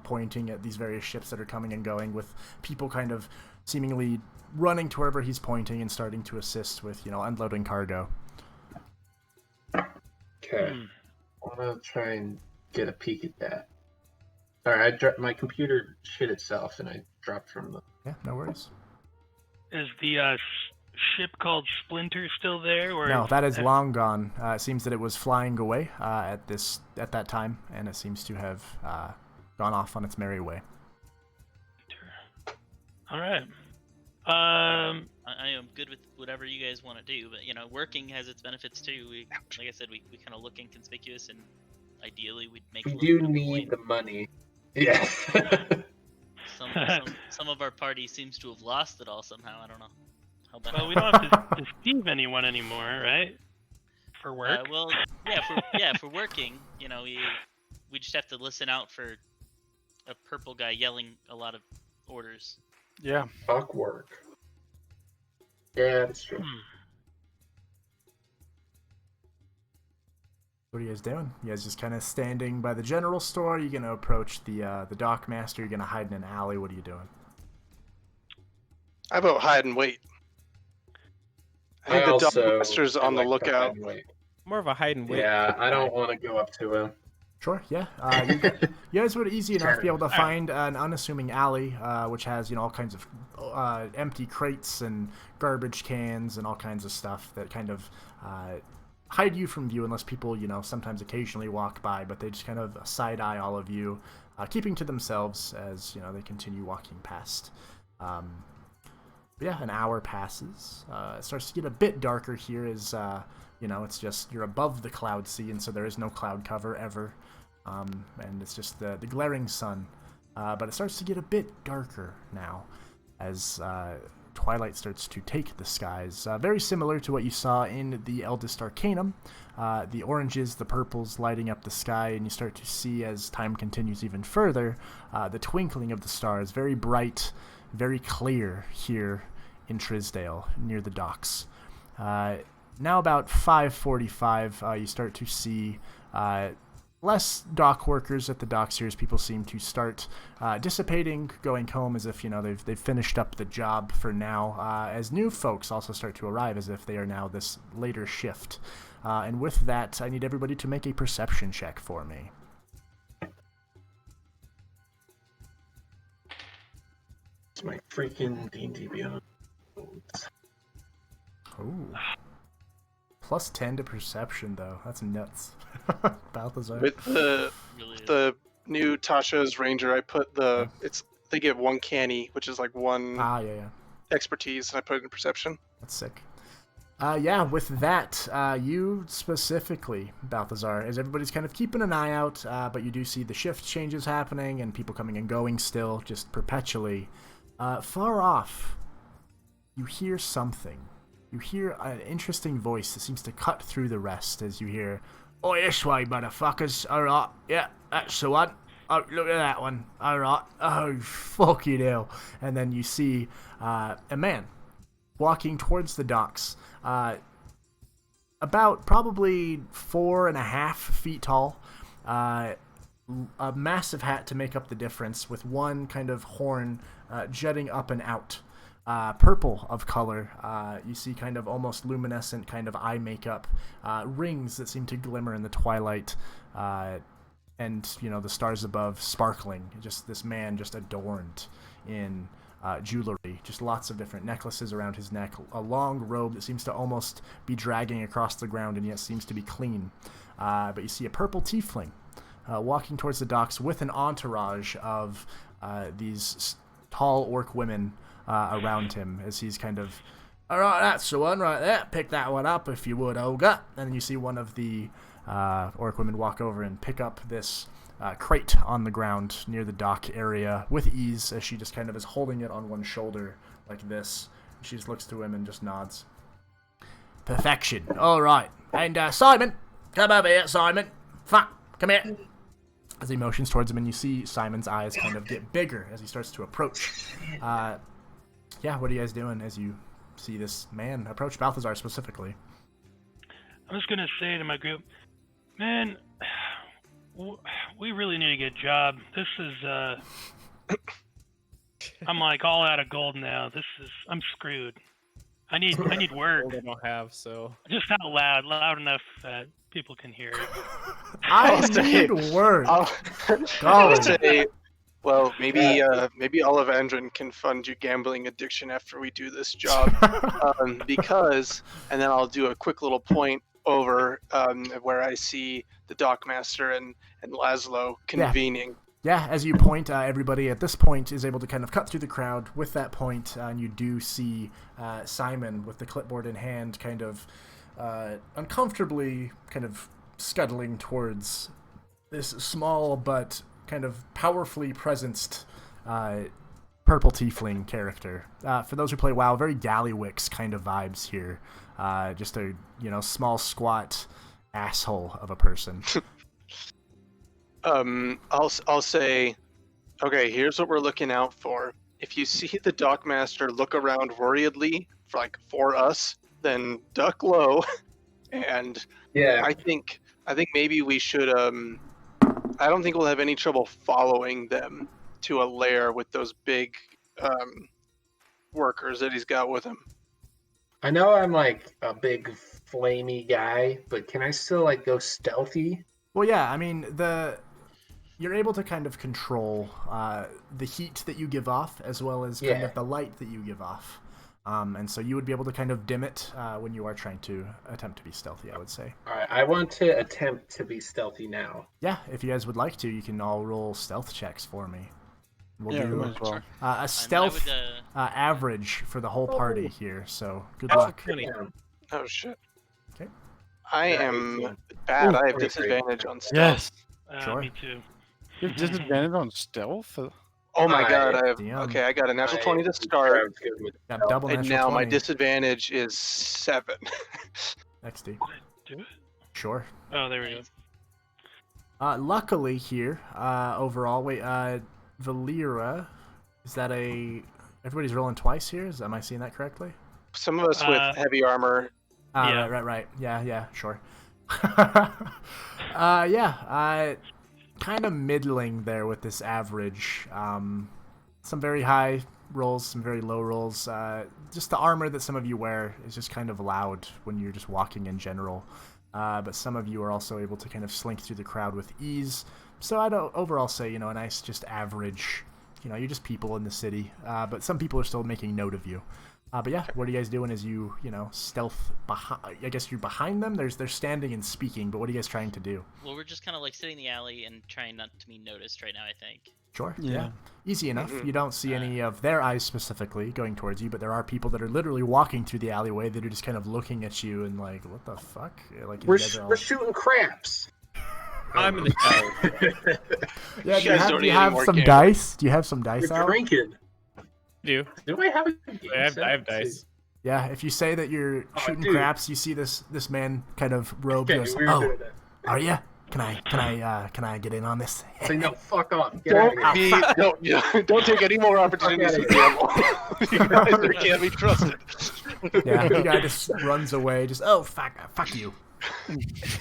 pointing at these various ships that are coming and going, with people kind of seemingly running to wherever he's pointing and starting to assist with, unloading cargo. Okay. I want to try and get a peek at that. Sorry, my computer shit itself, and I dropped from the... Yeah, no worries. Is the ship called Splinter still there? Or no, that is long gone. It seems that it was flying away at that time, and it seems to have gone off on its merry way. All right. I am good with whatever you guys want to do, but working has its benefits too. Like I said, we kind of look inconspicuous, and ideally we'd make. We a do little bit of need point. the money. Yes. Some of our party seems to have lost it all somehow. I don't know. Well, we don't have to deceive anyone anymore, right? For work. If we're working, we just have to listen out for a purple guy yelling a lot of orders. Yeah. Talk work. Yeah, that's true. What are you guys doing? You guys just kind of standing by the general store? You're gonna approach the dockmaster? You're gonna hide in an alley? What are you doing? I vote hide and wait. I think the dockmaster's on the lookout. More of a hide and wait. Yeah, I don't want to go up to him. Sure, yeah. You guys would easy enough be able to find an unassuming alley, which has all kinds of empty crates and garbage cans and all kinds of stuff that kind of hide you from view, unless people sometimes occasionally walk by, but they just kind of side eye all of you, keeping to themselves as they continue walking past. An hour passes. It starts to get a bit darker here as it's just you're above the cloud sea, and so there is no cloud cover ever. And it's just the glaring sun. But it starts to get a bit darker now as twilight starts to take the skies. Very similar to what you saw in the Eldest Arcanum. The oranges, the purples lighting up the sky, and you start to see, as time continues even further, the twinkling of the stars. Very bright, very clear here in Trisdale, near the docks. Now about 5:45, you start to see less dock workers at the docks here, as people seem to start dissipating, going home as if they've finished up the job for now. As new folks also start to arrive, as if they are now this later shift. And with that, I need everybody to make a perception check for me. It's my freaking D&D Beyond. Ooh. Plus 10 to perception, though. That's nuts. Balthazar. With the new Tasha's Ranger, I put they get one canny, which is like one yeah. expertise, and I put it in perception. That's sick. Yeah, with that, you specifically, Balthazar, as everybody's kind of keeping an eye out, but you do see the shift changes happening and people coming and going still, just perpetually. Far off, you hear something. You hear an interesting voice that seems to cut through the rest as you hear, "Oh, this way, motherfuckers. Alright, yeah, that's the one. Oh, look at that one. Alright. Oh, fucking hell." And then you see a man walking towards the docks, about probably 4.5 feet tall, a massive hat to make up the difference, with one kind of horn jutting up and out. Purple of color. You see kind of almost luminescent kind of eye makeup, rings that seem to glimmer in the twilight, and the stars above sparkling. Just this man just adorned in jewelry, just lots of different necklaces around his neck, a long robe that seems to almost be dragging across the ground and yet seems to be clean. But you see a purple tiefling walking towards the docks with an entourage of these tall orc women around him, as he's kind of, "Alright, that's the one right there. Pick that one up if you would, Olga." And then you see one of the orc women walk over and pick up this crate on the ground near the dock area with ease, as she just kind of is holding it on one shoulder like this. She just looks to him and just nods. "Perfection. Alright. And Simon, come over here, Simon. Fuck, come here." As he motions towards him, and you see Simon's eyes kind of get bigger as he starts to approach. Yeah, what are you guys doing as you see this man approach Balthazar specifically? I'm just going to say to my group, man, we really need to get a job. This is, I'm like all out of gold now. I'm screwed. I need work. I don't have, so. Just out loud enough that people can hear it. I need work. I'll say, well, maybe Olivandrin can fund your gambling addiction after we do this job, because, and then I'll do a quick little point over where I see the Dockmaster and Laszlo convening. Yeah, as you point, everybody at this point is able to kind of cut through the crowd with that point, and you do see Simon with the clipboard in hand kind of uncomfortably kind of scuttling towards this small but kind of powerfully presenced purple tiefling character. For those who play WoW, very Gallywix kind of vibes here. Just a small squat asshole of a person. I'll say, okay, here's what we're looking out for. If you see the Dockmaster look around worriedly for us, then duck low. And Yeah. I think maybe we should. I don't think we'll have any trouble following them to a lair with those big workers that he's got with him. I know I'm like a big flamey guy, but can I still go stealthy? Well, yeah, I mean, you're able to kind of control the heat that you give off, as well as kind of the light that you give off. And so you would be able to kind of dim it when you are trying to attempt to be stealthy, I would say. All right, I want to attempt to be stealthy now. Yeah, if you guys would like to, you can all roll stealth checks for me. We'll Yeah, do we might as well. a stealth average for the whole party here, so good luck. Oh shit. Okay. I am bad. I have disadvantage on stealth. Yes. Sure. Me too. You have disadvantage on stealth? Oh my god, Damn. I got a natural 20 to start, Got double and natural now my 20. disadvantage is 7. XD. Do it? Sure. Oh, there we go. Luckily here, overall, wait, Valeera, is that everybody's rolling twice here? Am I seeing that correctly? Some of us with heavy armor. Yeah. Right. Yeah, sure. Kind of middling there with this average. Some very high rolls, some very low rolls. Just the armor that some of you wear is just kind of loud when you're just walking in general. But some of you are also able to kind of slink through the crowd with ease. So I'd overall say, a nice just average, you're just people in the city. But some people are still making note of you. But yeah, what are you guys doing as you stealth behind? I guess you're behind them. They're standing and speaking, but what are you guys trying to do? Well, we're just kind of like sitting in the alley and trying not to be noticed right now, I think. Sure. Yeah. Easy enough. You don't see any of their eyes specifically going towards you, but there are people that are literally walking through the alleyway that are just kind of looking at you and like, what the fuck? Like We're shooting craps. I'm in the tower. Yeah, You guys don't do need you any have more some games. dice? Do you have some dice We're out? drinking. Do Do I have a game I have set? dice? Yeah, if you say that you're shooting dude. craps, you see this man kind of robed. Okay, Goes, we were doing that. are ya? Can I get in on this? Say no, fuck off. Get out Don't of here. don't take any more opportunities to gamble. You guys can't be trusted. Yeah, the guy just runs away. Just fuck you.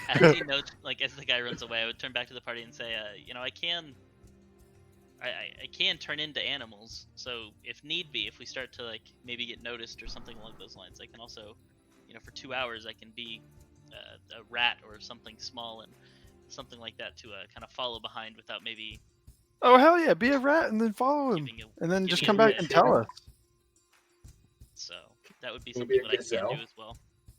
As he notes, like as the guy runs away, I would turn back to the party and say, I can turn into animals. So if need be, if we start to like maybe get noticed or something along those lines, I can also, for 2 hours I can be a rat or something small and something like that to kind of follow behind without maybe. Oh hell yeah! Be a rat and then follow him, and then just come back and tell us. So that would be Can you something be a that I can gazelle? do as well.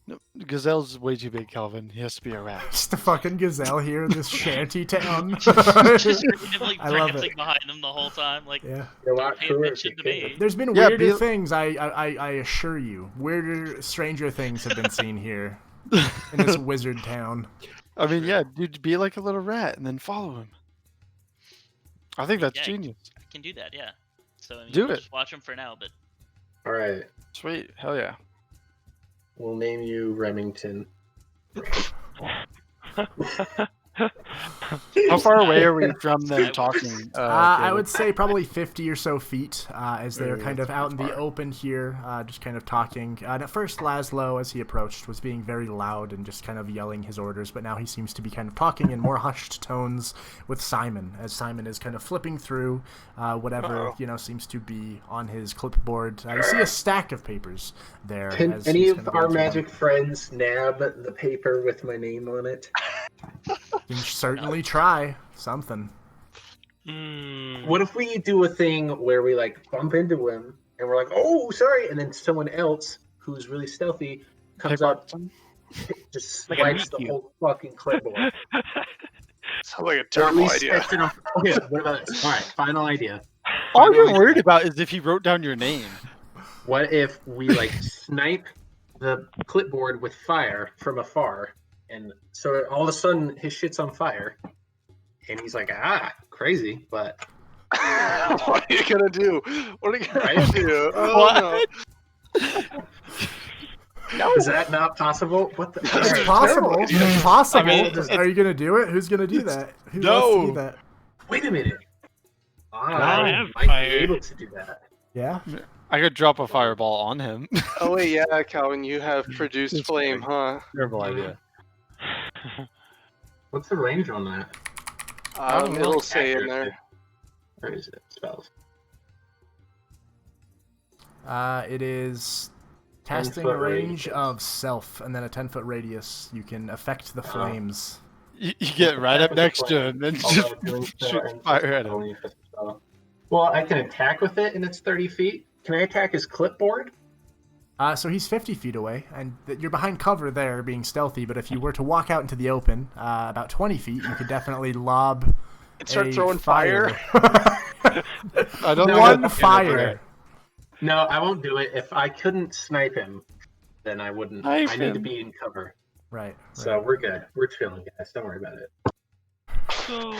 No, Gazelle's way too big, Calvin. He has to be a rat. Just a fucking gazelle here in this shanty town. Just randomly I love prancing it. behind them the whole time, like Yeah. You're a lot pay cooler if attention you to could. me. There's been Yeah, weirder be- things, I assure you. Weirder, stranger things have been seen here in this wizard town. I mean, yeah, dude, be like a little rat and then follow him. I think that's Yeah. genius. I can do that, yeah. So I mean, Do we'll it. just watch them for now, but All right. Sweet, hell yeah. We'll name you Remington. How far away are we from them talking? I Caleb? would say probably 50 or so feet as they're Mm, kind of that's out in the far. open here, just kind of talking. And at first, Laszlo, as he approached, was being very loud and just kind of yelling his orders, but now he seems to be kind of talking in more hushed tones with Simon, as Simon is kind of flipping through whatever, seems to be on his clipboard. You see a stack of papers there. Can as any he's of kind our going through them. magic friends nab the paper with my name on it? You can certainly try something. What if we do a thing where we like bump into him and we're like, "Oh, sorry," and then someone else who's really stealthy comes Pick up, one. just Like a swipes the meat whole fucking clipboard. Sounds like a Or at terrible least idea. it's enough. Okay, what about this? All right, final idea. All you're worried about is if he wrote down your name. What if we like snipe the clipboard with fire from afar, and so all of a sudden his shit's on fire, and he's like, crazy, but What are you gonna do? What are you gonna Right? do? Oh, no. is that not possible? What the? It's That's possible. terrible idea. It's possible. I mean, Are you gonna do it? Who's gonna do that? Who No. wants to do that? Wait a minute. I have I might fire. be able to do that. Yeah. I could drop a fireball on him. Oh wait, yeah, Calvin, you have produced It's flame, huh? Terrible idea. What's the range on that? It'll say in there. Where is it? Spells. It is 10 casting foot a range radius. of self and then a 10-foot radius. You can affect the flames. You get right up next to him and just shoot fire at him. Well, I can attack with it, and it's 30 feet. Can I attack his clipboard? So he's 50 feet away, and you're behind cover there, being stealthy. But if you were to walk out into the open, about 20 feet, you could definitely lob. And start a throwing fire. I don't No, One no, fire. No, I won't do it. If I couldn't snipe him, then I wouldn't. Snipe I need to him. be in cover. Right. So we're good. We're chilling, guys. Don't worry about it. So,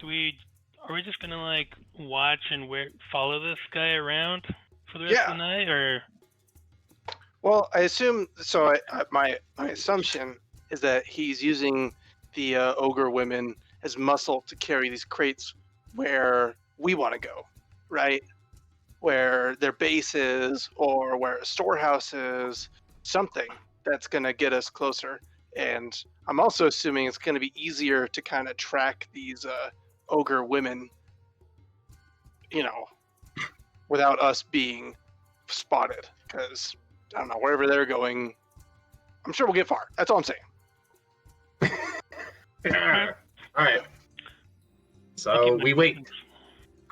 are we just gonna like watch and follow this guy around for the rest of the night, or? Well, I assume so. My assumption is that he's using the ogre women as muscle to carry these crates where we want to go, right? Where their base is, or where a storehouse is, something that's gonna get us closer. And I'm also assuming it's gonna be easier to kind of track these ogre women, without us being spotted. Because I don't know, wherever they're going, I'm sure we'll get far. That's all I'm saying. All right. So we wait.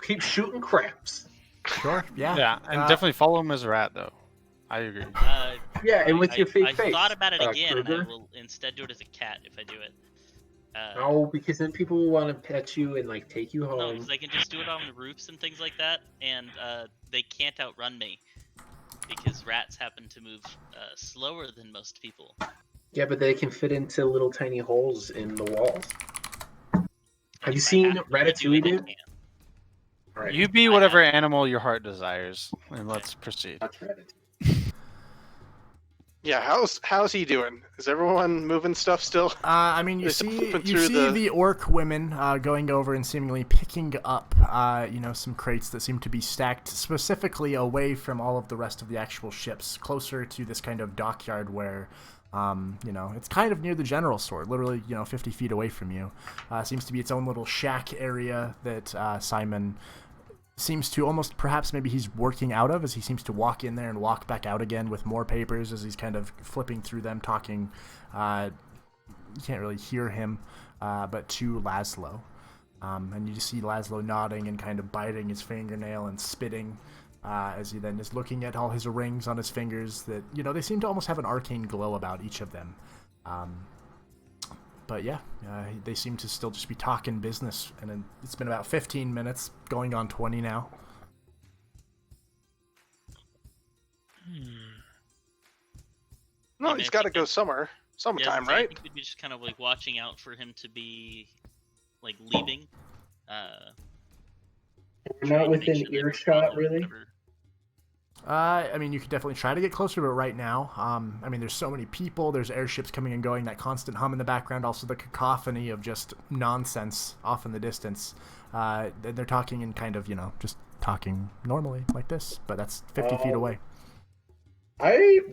Keep shooting craps. Sure. Yeah. Yeah, and definitely follow him as a rat, though. I agree. Yeah, and with your fake I face. thought about it again, and I Kruger. will instead do it as a cat if I do it. No, because then people will want to pet you and like take you No, home. because I can just do it on the roofs and things like that, and they can't outrun me because rats happen to move slower than most people. Yeah, but they can fit into little tiny holes in the walls. Have you If I seen have to Ratatouille, I dude? can. All right. You be whatever animal your heart desires, and let's proceed. That's Ratatouille. Yeah, how's he doing? Is everyone moving stuff still? I mean, you They're still see flipping through the orc women going over and seemingly picking up, some crates that seem to be stacked specifically away from all of the rest of the actual ships, closer to this kind of dockyard where, it's kind of near the general store, literally, 50 feet away from you. Seems to be its own little shack area that Simon seems to almost, perhaps maybe he's working out of, as he seems to walk in there and walk back out again with more papers as he's kind of flipping through them, talking. You can't really hear him, but to Laszlo. And you just see Laszlo nodding and kind of biting his fingernail and spitting as he then is looking at all his rings on his fingers that, they seem to almost have an arcane glow about each of them. But yeah, they seem to still just be talking business, and it's been about 15 minutes, going on 20 now. No, Yeah, he's man, got to I think go that- somewhere, sometime, I right? think we'd be just kind of like watching out for him to be like leaving. We're not trying to make within sure that we're earshot, following really. whatever- I mean, you could definitely try to get closer, but right now, there's so many people, there's airships coming and going, that constant hum in the background, also the cacophony of just nonsense off in the distance. They're talking in kind of, just talking normally like this, but that's 50 feet away.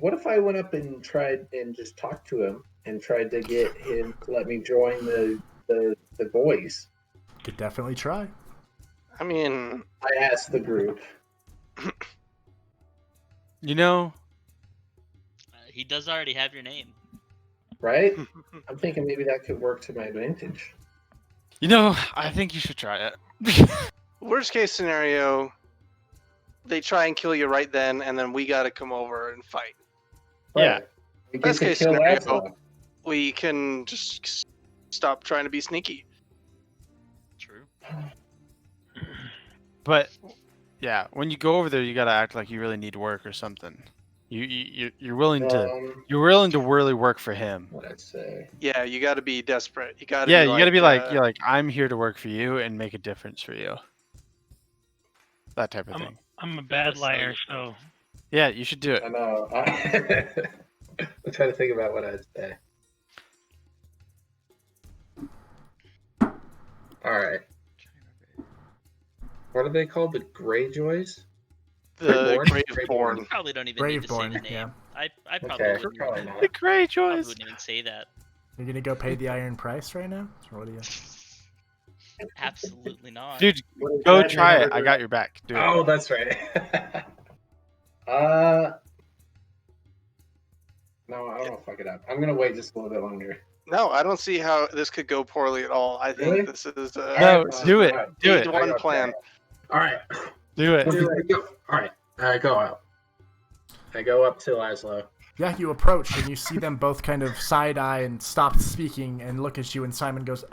What if I went up and tried and just talked to him and tried to get him to let me join the boys? Could definitely try. I mean, I asked the group. He does already have your name. Right? I'm thinking maybe that could work to my advantage. I think you should try it. worst case scenario, they try and kill you right then, and then we got to come over and fight. Yeah. We get Best to case kill scenario, Laszlo. we can just stop trying to be sneaky. True. But yeah, when you go over there, you gotta act like you really need work or something. You're willing to really work for him. What I'd say. Yeah, you got to be desperate. You got to. Yeah, you gotta be like, you're like, I'm here to work for you and make a difference for you. That type of thing. I'm a bad liar, so Yeah, you should do it. I know. I'm trying to think about what I'd say. All right. What are they called? The Greyjoys? The Graveborn? Graveborn. Probably don't even need to say the Graveborn, name. yeah. I probably, Okay, wouldn't, probably not. The great probably choice. wouldn't even say that. You're gonna go pay the iron price right now? Or what do you? Absolutely not. Dude, What is go that try it. number? I got your back. Do it. Oh, that's right. No, I don't want to fuck it up. I'm gonna wait just a little bit longer. No, I don't see how this could go poorly at all. I think Really? this is No, do it. Do it. one plan. All right. Do it. All right. I go out. I go up to Laszlo. Yeah, you approach and you see them both kind of side eye and stop speaking and look at you. And Simon goes,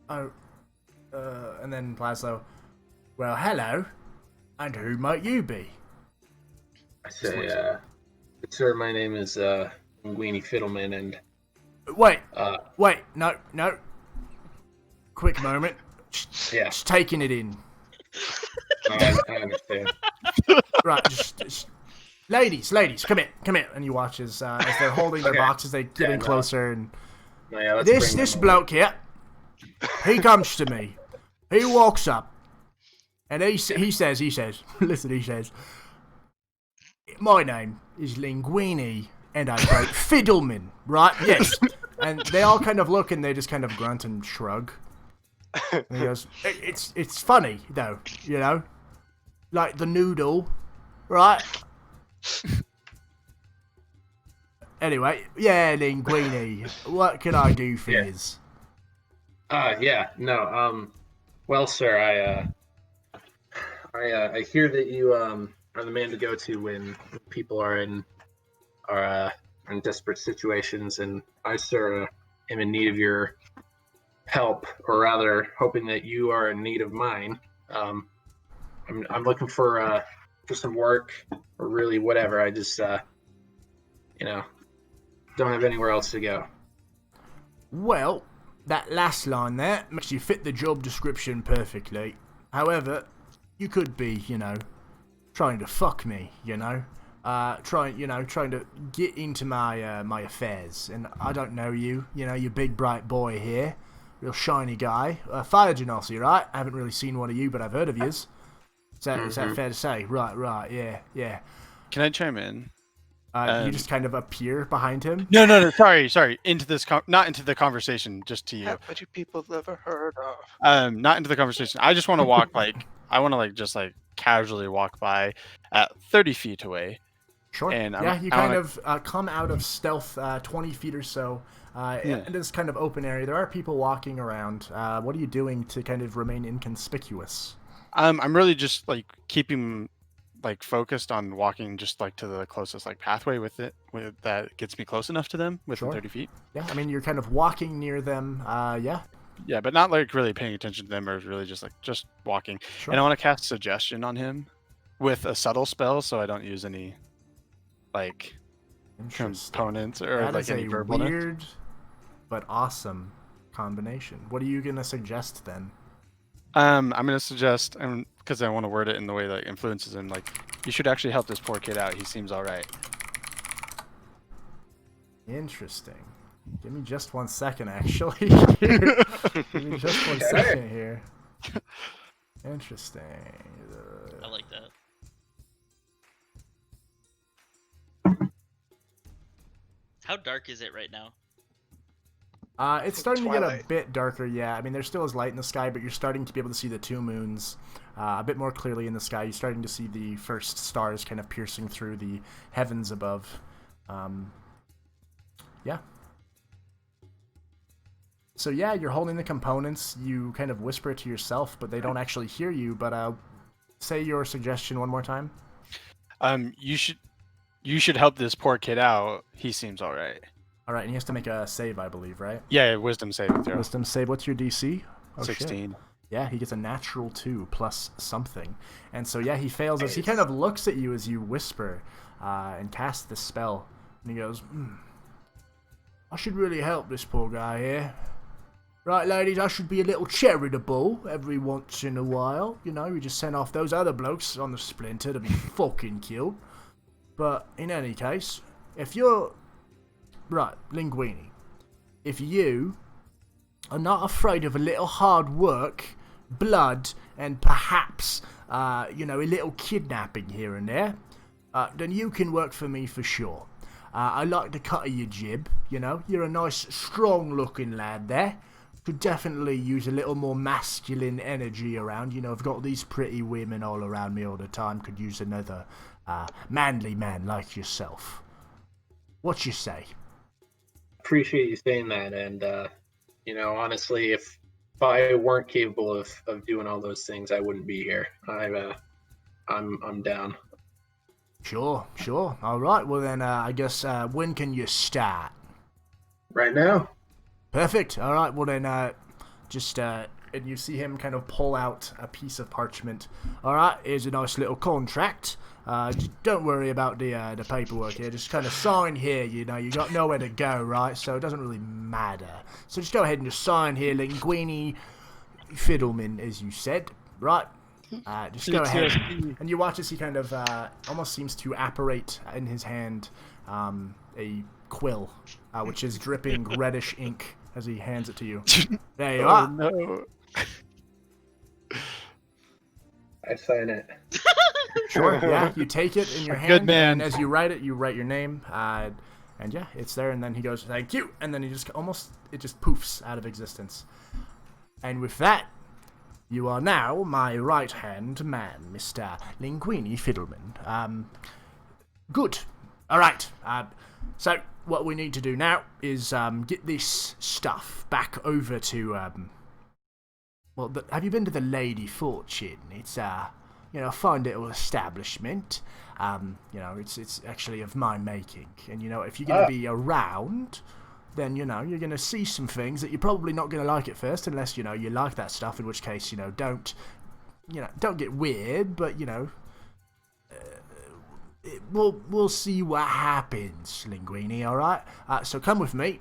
and then Laszlo, well, hello, and who might you be? I say, sir, my name is Linguini Fiddleman, and Wait, no. Quick moment. yeah, Just taking it in. I understand. Right, just ladies, come here. And you watch as they're holding their Okay. boxes, they get in no. closer, and No, yeah, let's this bring them bloke here, he comes to me, he walks up, and he says, listen, he says, my name is Linguini, and I wrote Fiddleman, right? Yes. And they all kind of look and they just kind of grunt and shrug. And he goes, it's funny though, you know, like the noodle, right? Anyway, yeah, Linguini, what can I do for Yeah. yous? Yeah, no, Well, sir, I hear that you are the man to go to when people are in desperate situations, and I, sir, am in need of your help, or rather, hoping that you are in need of mine. I'm looking for some work, or really whatever. I just don't have anywhere else to go. Well, that last line there makes you fit the job description perfectly. However, you could be, trying to fuck me, trying to get into my affairs. And I don't know you, you big bright boy here, real shiny guy. Fire Genasi, right? I haven't really seen one of you, but I've heard of yous. Is that fair to say? Right, yeah. Can I chime in? You just kind of appear behind him. No. Sorry. Into this, not into the conversation. Just to you. What you people never heard of? Not into the conversation. I just want to walk just casually walk by at 30 feet away. Sure. And you come out of stealth 20 feet or so in this kind of open area. There are people walking around. What are you doing to kind of remain inconspicuous? I'm really just keeping focused on walking just to the closest pathway that gets me close enough to them within 30 feet. Yeah, I mean you're kind of walking near them. Yeah, but not really paying attention to them, or really just walking. Sure. And I want to cast suggestion on him with a subtle spell, so I don't use any components or that is any a verbal. Weird but awesome combination. What are you gonna suggest then? I'm gonna suggest, because I want to word it in the way that influences him. You should actually help this poor kid out. He seems all right. Interesting. Give me just 1 second, actually. Give me just 1 second here. Interesting. I like that. How dark is it right now? It's starting to get a bit darker, yeah. I mean, there still is light in the sky, but you're starting to be able to see the two moons a bit more clearly in the sky. You're starting to see the first stars kind of piercing through the heavens above. Yeah. So yeah, you're holding the components. You kind of whisper it to yourself, but they don't actually hear you. But say your suggestion one more time. You should help this poor kid out. He seems all right. All right, and he has to make a save, I believe, right? Yeah, wisdom saving throw. Wisdom save. What's your DC? 16. Shit. Yeah, he gets a natural 2 plus something. And so, yeah, he fails as he kind of looks at you as you whisper and cast this spell. And he goes, I should really help this poor guy here. Right, ladies, I should be a little charitable every once in a while. We just send off those other blokes on the splinter to be fucking killed. But in any case, if you're... Right, Linguini, if you are not afraid of a little hard work, blood, and perhaps, a little kidnapping here and there, then you can work for me for sure. I like the cut of your jib, you're a nice, strong-looking lad there. Could definitely use a little more masculine energy around. I've got these pretty women all around me all the time. Could use another manly man like yourself. What you say? Appreciate you saying that, and honestly, if I weren't capable of doing all those things, I wouldn't be here. I'm down. Sure. All right. Well then, I guess when can you start? Right now. Perfect. All right. Well then, and you see him kind of pull out a piece of parchment. All right. Here's a nice little contract. Just don't worry about the paperwork here. Just kind of sign here, you got nowhere to go, right? So it doesn't really matter. So just go ahead and just sign here, Linguini Fiddleman, as you said, right? Just go ahead. And you watch as he kind of almost seems to apparate in his hand a quill, which is dripping reddish ink as he hands it to you. There you are. No. I sign it. Sure, yeah. You take it in your hand, good man. And as you write it, you write your name, and yeah, it's there. And then he goes, "Thank you," and then it just poofs out of existence. And with that, you are now my right-hand man, Mr. Linguini Fiddleman. Good. All right. So what we need to do now is get this stuff back over to Well, have you been to the Lady Fortune? It's a fun little establishment. It's actually of my making. And if you're gonna be around, then you're gonna see some things that you're probably not gonna like at first, unless you like that stuff. In which case, don't get weird. But we'll see what happens, Linguini. All right. So come with me,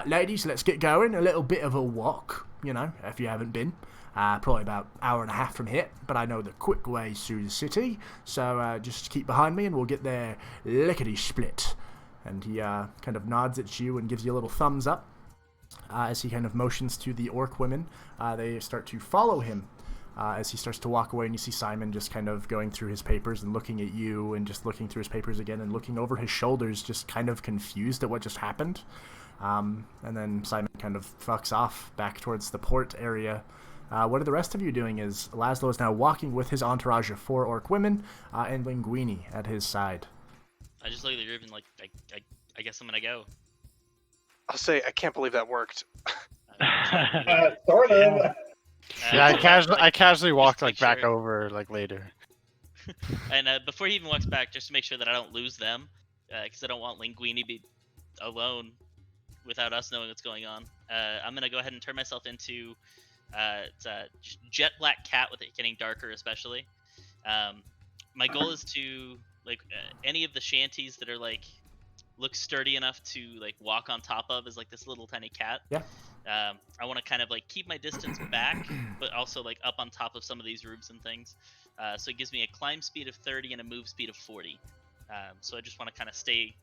ladies. Let's get going. A little bit of a walk. If you haven't been. Probably about an hour and a half from here, but I know the quick ways through the city, so just keep behind me and we'll get there lickety-split. And he kind of nods at you and gives you a little thumbs up as he kind of motions to the orc women. They start to follow him as he starts to walk away, and you see Simon just kind of going through his papers and looking at you and just looking through his papers again and looking over his shoulders, just kind of confused at what just happened. And then Simon kind of fucks off back towards the port area. What are the rest of you doing? Is Laszlo is now walking with his entourage of 4 orc women and Linguini at his side. I just look at the group and I guess I'm gonna go. I'll say I can't believe that worked. Sort of. I casually walked back sure. over later. And before he even walks back, just to make sure that I don't lose them, because I don't want Linguini to be alone without us knowing what's going on. I'm gonna go ahead and turn myself into it's a jet black cat with it getting darker, especially. My goal is to any of the shanties that are look sturdy enough to walk on top of is this little tiny cat. Yeah. I want to kind of keep my distance back, but also up on top of some of these roofs and things. So it gives me a climb speed of 30 and a move speed of 40. So I just want to kind of stay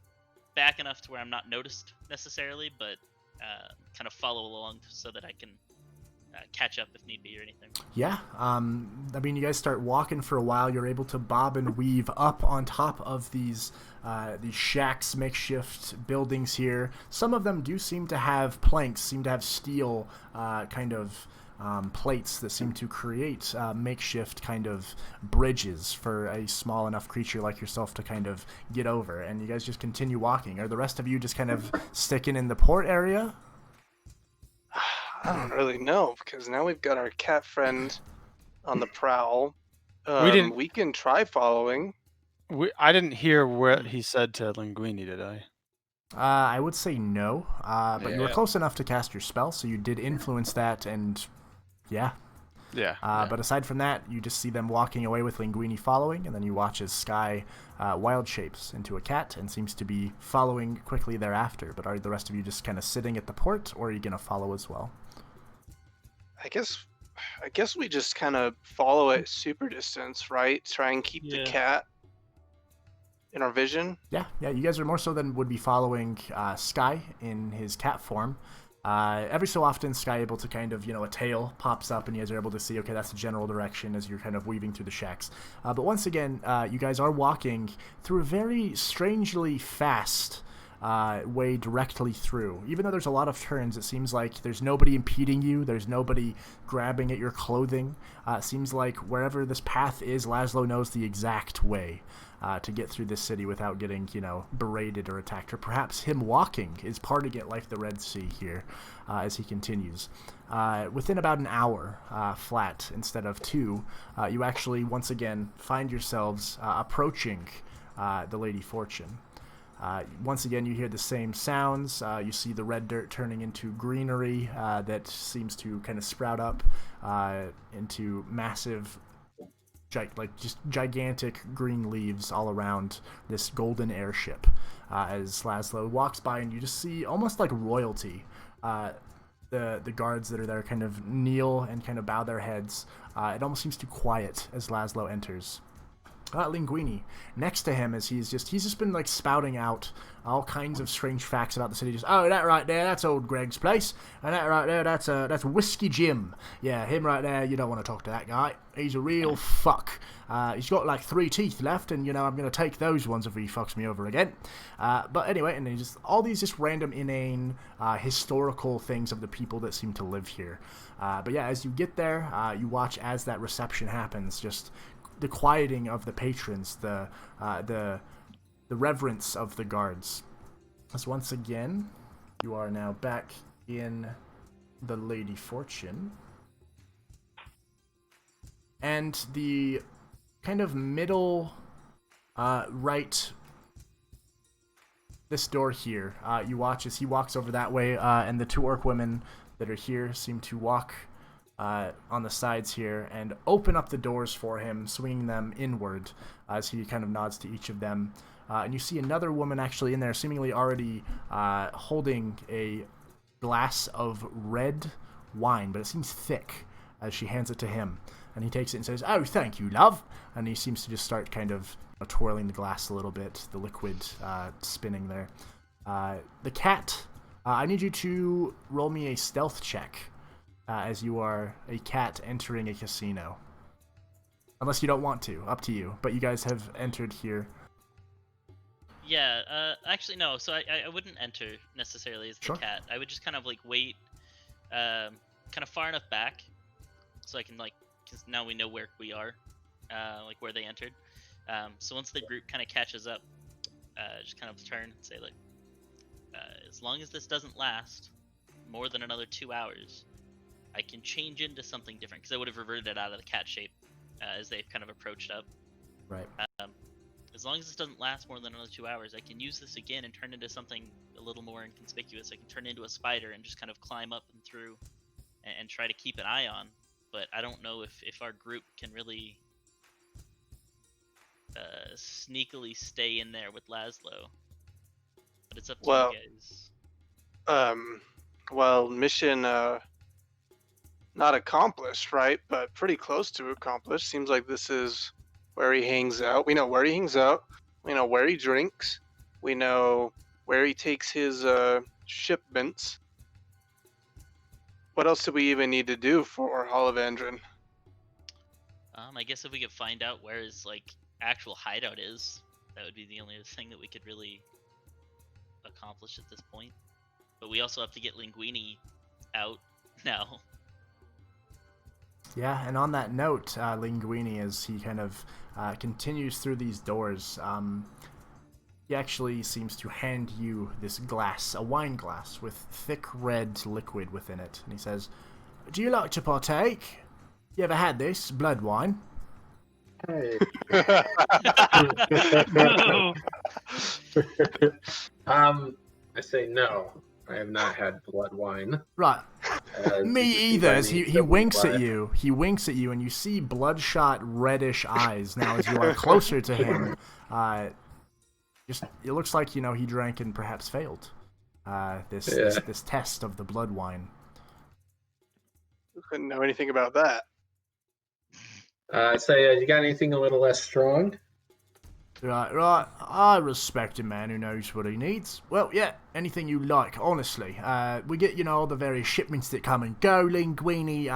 back enough to where I'm not noticed necessarily, but kind of follow along so that I can catch up if need be or anything. Yeah, you guys start walking for a while. You're able to bob and weave up on top of these shacks, makeshift buildings here. Some of them do seem to have planks, seem to have steel plates that seem to create makeshift kind of bridges for a small enough creature like yourself to kind of get over. And you guys just continue walking. Are the rest of you just kind of sticking in the port area? I don't really know, because now we've got our cat friend on the prowl. We can try following. I didn't hear what he said to Linguini, did I? I would say no, but you were close enough to cast your spell, so you did influence that, and yeah. But aside from that, you just see them walking away with Linguini following, and then you watch as Sky wild shapes into a cat and seems to be following quickly thereafter. But are the rest of you just kind of sitting at the port, or are you going to follow as well? I guess we just kind of follow at super distance, right? Try and keep the cat in our vision. Yeah, you guys are more so than would be following Sky in his cat form. Every so often, Sky able to kind of, a tail pops up and you guys are able to see, okay, that's the general direction as you're kind of weaving through the shacks. But once again, you guys are walking through a very strangely fast way directly through. Even though there's a lot of turns, it seems like there's nobody impeding you, there's nobody grabbing at your clothing. It seems like wherever this path is, Laszlo knows the exact way to get through this city without getting, berated or attacked. Or perhaps him walking is parting it like the Red Sea here as he continues. Within about an hour flat instead of 2, you actually once again find yourselves approaching the Lady Fortune. Once again, you hear the same sounds. You see the red dirt turning into greenery that seems to kind of sprout up into massive, just gigantic green leaves all around this golden airship. As Laszlo walks by, and you just see almost like royalty. The guards that are there kind of kneel and kind of bow their heads. It almost seems too quiet as Laszlo enters. Linguini next to him as he's just been spouting out all kinds of strange facts about the city. Just, oh, that right there, that's old Greg's place, and that right there, that's Whiskey Jim. Yeah, him right there, you don't want to talk to that guy. He's a real fuck. He's got 3 teeth left, and I'm gonna take those ones if he fucks me over again. But anyway, and then just all these just random inane historical things of the people that seem to live here. But yeah, as you get there, you watch as that reception happens. Just the quieting of the patrons, the reverence of the guards. As once again, you are now back in the Lady Fortune. And the kind of middle right, this door here, you watch as he walks over that way, and the two orc women that are here seem to walk on the sides here and open up the doors for him, swinging them inward as he kind of nods to each of them. And you see another woman actually in there, seemingly already holding a glass of red wine, but it seems thick, as she hands it to him. And he takes it and says, "Oh, thank you, love." And he seems to just start kind of twirling the glass a little bit, the liquid spinning there. The cat, I need you to roll me a stealth check, as you are a cat entering a casino. Unless you don't want to, up to you. But you guys have entered here. Yeah, actually no. So I wouldn't enter necessarily as the cat. I would just kind of like wait, kind of far enough back, so I can like, because now we know where we are, like where they entered. So once the group kind of catches up, just kind of turn and say like, as long as this doesn't last more than another 2 hours, I can change into something different, because I would have reverted out of the cat shape as they've kind of approached up. Right. As long as this doesn't last more than another 2 hours, I can use this again and turn into something a little more inconspicuous. I can turn into a spider and just kind of climb up and through and try to keep an eye on. But I don't know if our group can really sneakily stay in there with Laszlo. But it's up to you guys. Well, mission not accomplished, right? But pretty close to accomplished. Seems like this is where he hangs out. We know where he hangs out. We know where he drinks. We know where he takes his shipments. What else do we even need to do for Olivandrin? I guess if we could find out where his like actual hideout is, that would be the only thing that we could really accomplish at this point. But we also have to get Linguini out now. Yeah, and on that note, Linguini, as he kind of continues through these doors, he actually seems to hand you this glass, a wine glass with thick red liquid within it. And he says, "Do you like to partake? You ever had this, blood wine?" Hey. No. I say no. I have not had blood wine. Right. Me either. As he winks blood. at you. He winks at you, and you see bloodshot reddish eyes. Now, as you are closer to him, just it looks like he drank and perhaps failed this test of the blood wine. Couldn't know anything about that. I say, you got anything a little less strong? Right. I respect a man who knows what he needs. Well, yeah, anything you like, honestly. We get, all the various shipments that come and go. Linguini,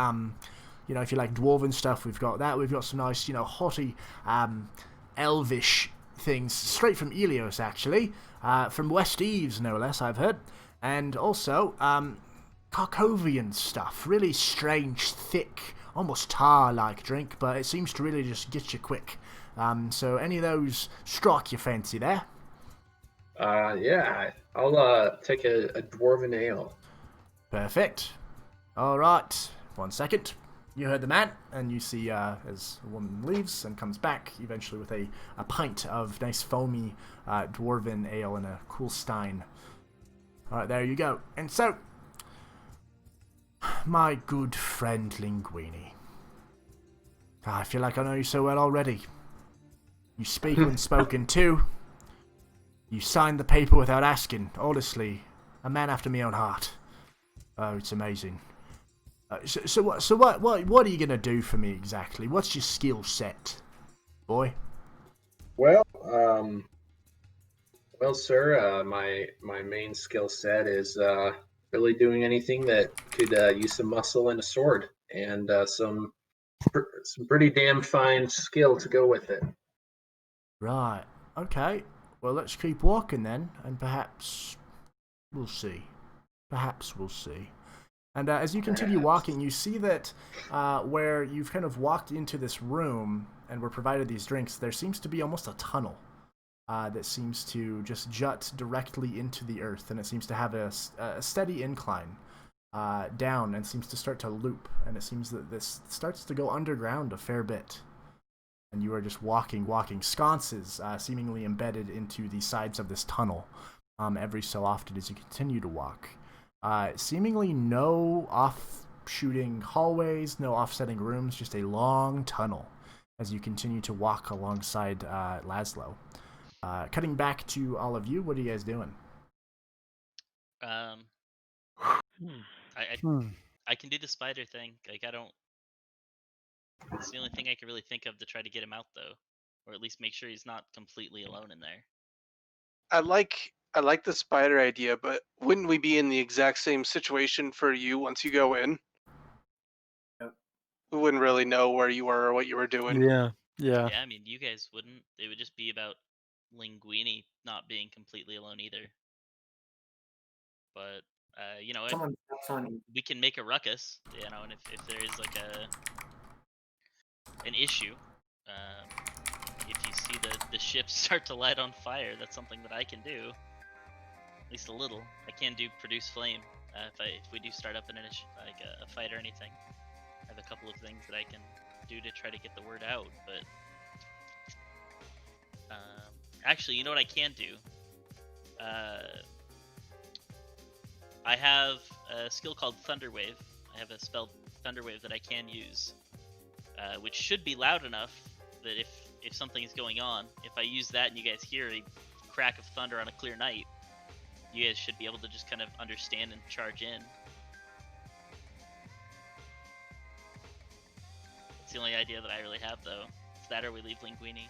if you like dwarven stuff, we've got that. We've got some nice, haughty, elvish things, straight from Elios, actually. From West Eves, no less, I've heard. And also, Karkovian stuff. Really strange, thick, almost tar-like drink, but it seems to really just get you quick. So any of those strike your fancy there? Yeah, I'll take a dwarven ale. Perfect. All right. 1 second. You heard the man, and you see as the woman leaves and comes back, eventually with a pint of nice foamy dwarven ale in a cool stein. All right, there you go. And so, my good friend Linguini, I feel like I know you so well already. You speak when spoken to. You signed the paper without asking. Honestly, a man after my own heart. Oh, it's amazing. So what are you gonna do for me exactly? What's your skill set, boy? Well, sir, my main skill set is really doing anything that could use some muscle and a sword, and some pretty damn fine skill to go with it. Right. Okay. Well, let's keep walking then, and perhaps we'll see. And as you continue walking, you see that where you've kind of walked into this room and were provided these drinks, there seems to be almost a tunnel that seems to just jut directly into the earth, and it seems to have a steady incline. down and seems to start to loop, and it seems that this starts to go underground a fair bit. And you are just walking sconces seemingly embedded into the sides of this tunnel every so often as you continue to walk. Seemingly no off-shooting hallways, no offsetting rooms, just a long tunnel as you continue to walk alongside Laszlo. Cutting back to all of you, what are you guys doing? I can do the spider thing. Like, I don't. It's the only thing I can really think of to try to get him out, though, or at least make sure he's not completely alone in there. I like the spider idea, but wouldn't we be in the exact same situation for you once you go in? Yep. We wouldn't really know where you were or what you were doing. Yeah. Yeah, I mean, you guys wouldn't. It would just be about Linguini not being completely alone either. But you know, Someone steps on you. we can make a ruckus, you know, and if there is like an issue, if you see the ship start to light on fire, that's something that I can do. At least a little. I can do produce flame if we do start up a fight or anything. I have a couple of things that I can do to try to get the word out, but actually, you know what I can do? I have a skill called Thunder Wave. I have a spell Thunder Wave that I can use, which should be loud enough that if something is going on, if I use that and you guys hear a crack of thunder on a clear night, you guys should be able to just kind of understand and charge in. That's the only idea that I really have, though. It's that or we leave Linguini.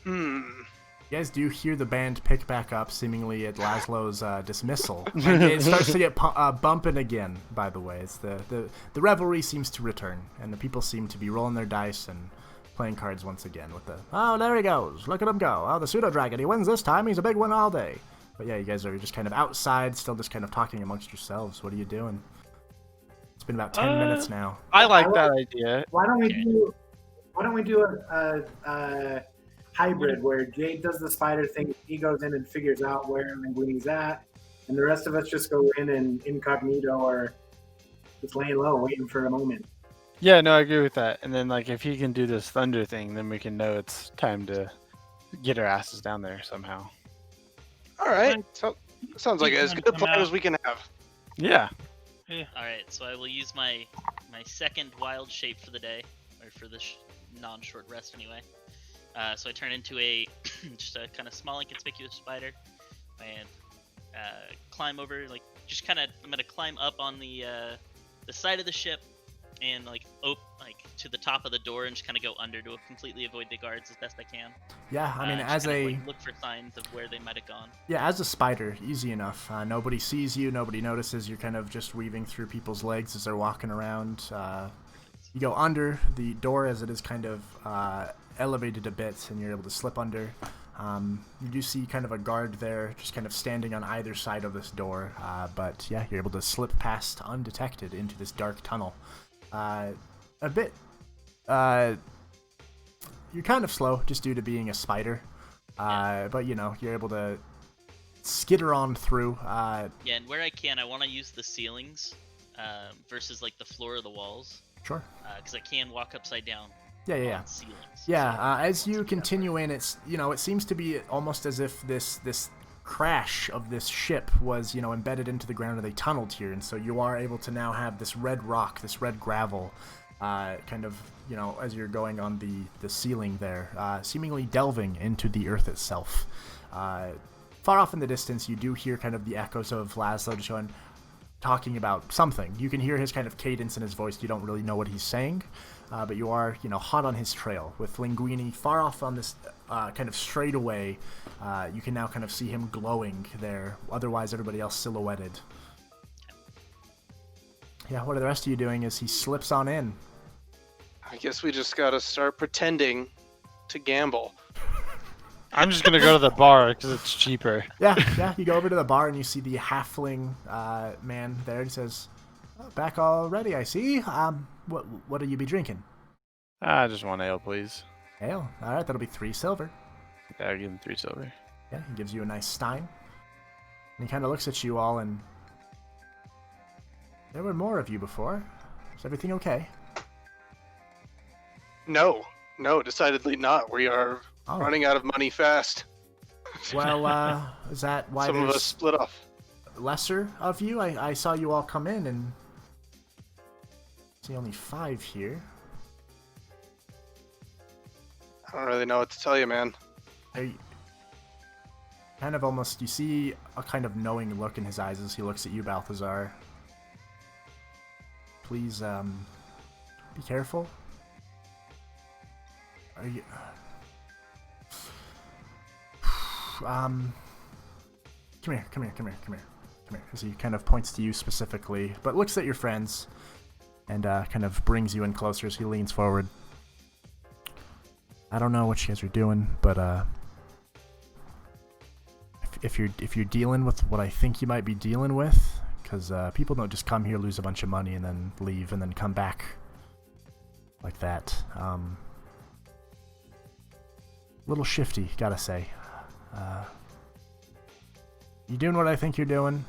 You guys do hear the band pick back up, seemingly at Laszlo's dismissal. And it starts to get bumping again, by the way. It's the revelry seems to return, and the people seem to be rolling their dice and playing cards once again with the, oh, there he goes, look at him go. Oh, the pseudo-dragon, he wins this time, he's a big one all day. But yeah, you guys are just kind of outside, still just kind of talking amongst yourselves. What are you doing? It's been about 10 minutes now. I like that idea. Why don't we do a hybrid where Jade does the spider thing, he goes in and figures out where Linguini's at, and the rest of us just go in and incognito or just laying low, waiting for a moment. Yeah, no, I agree with that. And then, like, if he can do this thunder thing, then we can know it's time to get our asses down there somehow. All right. So sounds like as good a plan as we can have. Yeah. Alright, so I will use my second wild shape for the day, or for the non-short rest anyway. So I turn into just a kind of small inconspicuous spider, and climb over, like, just kind of, I'm gonna climb up on the side of the ship, and like to the top of the door, and just kind of go under to completely avoid the guards as best I can. Yeah, I mean, as look for signs of where they might have gone. Yeah, as a spider, easy enough. Nobody sees you, nobody notices. You're kind of just weaving through people's legs as they're walking around. You go under the door as it is kind of elevated a bit, and you're able to slip under. You do see kind of a guard there, just kind of standing on either side of this door. But yeah, you're able to slip past undetected into this dark tunnel. A bit. You're kind of slow just due to being a spider. But you know, you're able to skitter on through. Yeah, and where I can, I want to use the ceilings versus like the floor of the walls. Sure. Because I can walk upside down. Yeah. Ceilings. Yeah, as you continue in, it's, you know, it seems to be almost as if this crash of this ship was, you know, embedded into the ground, and they tunneled here, and so you are able to now have this red rock, this red gravel, kind of, you know, as you're going on the ceiling there, seemingly delving into the earth itself. Far off in the distance, you do hear kind of the echoes of Laszlo just talking about something. You can hear his kind of cadence in his voice. You don't really know what he's saying. But you are, you know, hot on his trail. With Linguini far off on this kind of straightaway, you can now kind of see him glowing there. Otherwise, everybody else silhouetted. Yeah, what are the rest of you doing as he slips on in? I guess we just gotta start pretending to gamble. I'm just gonna go to the bar because it's cheaper. Yeah. You go over to the bar and you see the halfling man there. He says, oh, "Back already, I see. What'll you be drinking?" I just want ale, please. Ale. All right, that'll be 3 silver. Yeah, I'll give him 3 silver. Yeah, he gives you a nice stein. And he kind of looks at you all and There were more of you before. Is everything okay? No, decidedly not. We are running out of money fast. Well, is that why some of us split off? Lesser of you? I saw you all come in and see only 5 here. I don't really know what to tell you, man. Kind of almost, you see a kind of knowing look in his eyes as he looks at you, Balthazar. Please, be careful. Are you... Come here. As he kind of points to you specifically, but looks at your friends and kind of brings you in closer as he leans forward. I don't know what you guys are doing, but if you're dealing with what I think you might be dealing with, because people don't just come here, lose a bunch of money, and then leave, and then come back like that. Little shifty, gotta say. You doing what I think you're doing?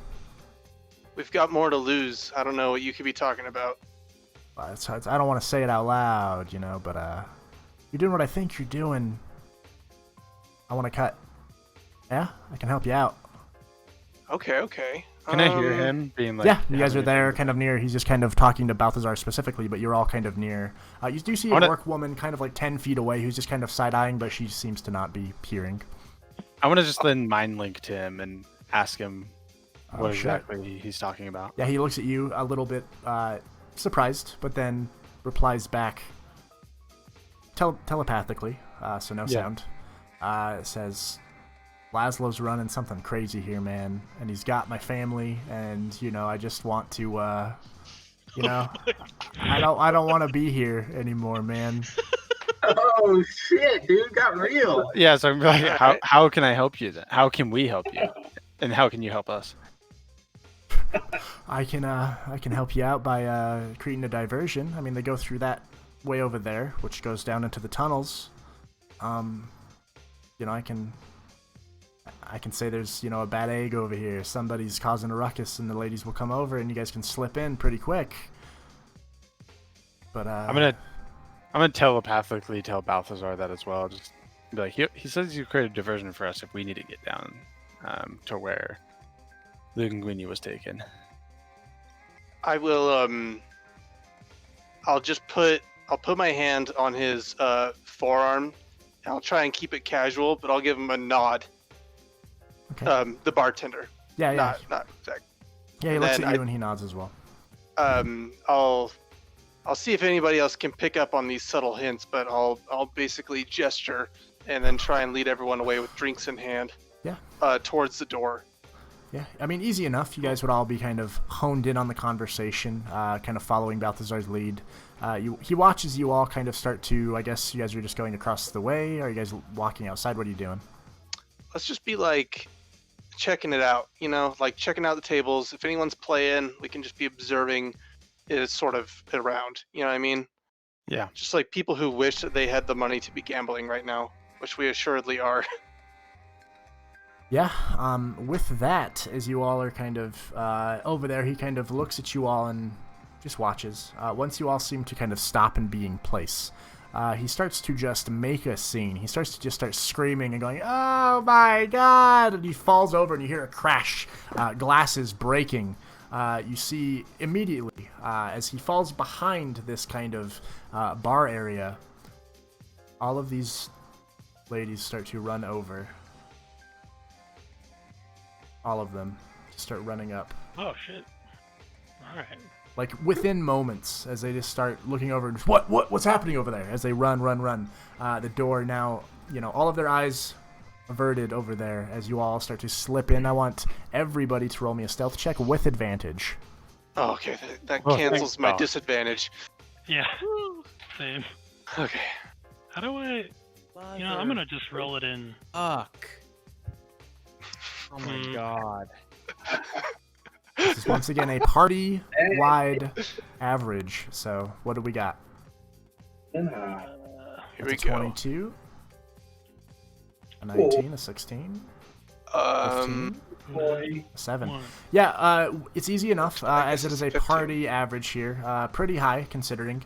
We've got more to lose. I don't know what you could be talking about. I don't want to say it out loud, you know, but you're doing what I think you're doing. I want to cut. Yeah, I can help you out. Okay. Can I hear him being like... Yeah, you guys are there, kind of near. He's just kind of talking to Balthazar specifically, but you're all kind of near. You do see a workwoman kind of like 10 feet away who's just kind of side-eyeing, but she seems to not be hearing. I want to just then mind link to him and ask him what exactly he's talking about. Yeah, he looks at you a little bit surprised, but then replies back telepathically, so no sound. Says, Laszlo's running something crazy here, man, and he's got my family, and, you know, I just want to, you know, I don't want to be here anymore, man. Oh shit, dude, got real. Yeah, so I'm like, how can I help you then? How can we help you? And how can you help us? I can help you out by creating a diversion. I mean, they go through that way over there, which goes down into the tunnels. You know, I can say there's, you know, a bad egg over here. Somebody's causing a ruckus, and the ladies will come over, and you guys can slip in pretty quick. But I'm gonna telepathically tell Balthazar that as well. Just be like, he says you create a diversion for us if we need to get down to where Linguini was taken. I will. I'll put my hand on his forearm. And I'll try and keep it casual, but I'll give him a nod. Okay. The bartender. Yeah. Not Zach. Yeah, he looks at you and he nods as well. I'll see if anybody else can pick up on these subtle hints, but I'll basically gesture and then try and lead everyone away with drinks in hand. Yeah. Towards the door. Yeah, I mean, easy enough. You guys would all be kind of honed in on the conversation, kind of following Balthazar's lead. He watches you all kind of start to, I guess you guys are just going across the way. Are you guys walking outside? What are you doing? Let's just be like checking it out, you know, like checking out the tables. If anyone's playing, we can just be observing it sort of around. You know what I mean? Yeah. Just like people who wish that they had the money to be gambling right now, which we assuredly are. Yeah, with that, as you all are kind of over there, he kind of looks at you all and just watches. Once you all seem to kind of stop and be in place, he starts to just make a scene. He starts to just start screaming and going, "Oh my God!" And he falls over and you hear a crash, glasses breaking. You see immediately as he falls behind this kind of bar area, all of these ladies start to run over. All of them just start running up. Oh shit! All right. Like within moments, as they just start looking over and what's happening over there? As they run. The door now, you know, all of their eyes averted over there. As you all start to slip in, I want everybody to roll me a stealth check with advantage. Oh, okay, that cancels my disadvantage. Yeah. Same. Okay. How do I? You know, I'm gonna just roll it in. Fuck. Oh my god. This is once again a party-wide average. So, what do we got? Here we That's a 22. A 19, a 16, 15. boy. 7. One. Yeah, it's easy enough, I as guess it is it's a 15. party average here. Pretty high, considering.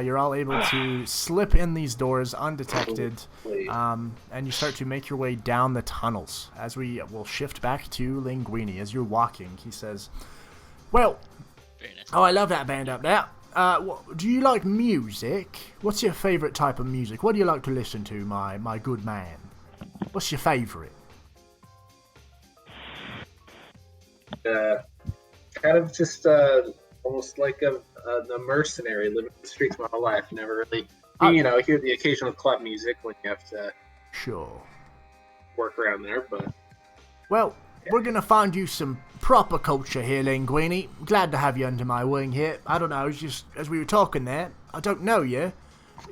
You're all able to slip in these doors undetected, and you start to make your way down the tunnels. As we will shift back to Linguini. As you're walking, he says, well, Very nice. oh, I love that band up there. Do you like music? What's your favourite type of music? What do you like to listen to, my good man? What's your favourite? Kind of just almost like a mercenary living the streets my whole life. Never really, hear the occasional club music when you have to Sure. work around there. But Well, we're going to find you some proper culture here, Linguini. Glad to have you under my wing here. I don't know, it's just as we were talking there, I don't know you,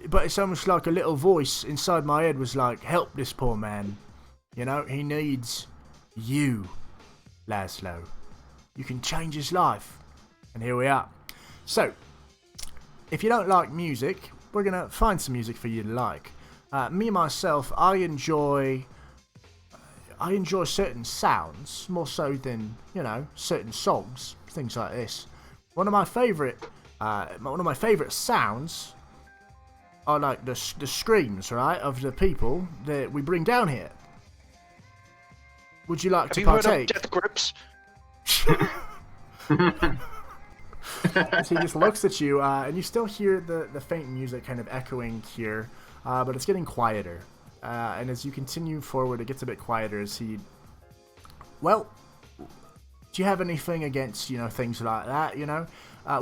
but it's almost like a little voice inside my head was like, help this poor man. You know, he needs you, Laszlo. You can change his life. And here we are. So, if you don't like music, we're going to find some music for you to like. Me, myself, I enjoy certain sounds more so than, certain songs, things like this. One of my favorite sounds are like the screams, right, of the people that we bring down here. Would you like Have to you heard partake? of Death Grips? As he just looks at you, and you still hear the faint music kind of echoing here, but it's getting quieter. And as you continue forward, it gets a bit quieter as he... Well, do you have anything against, things like that,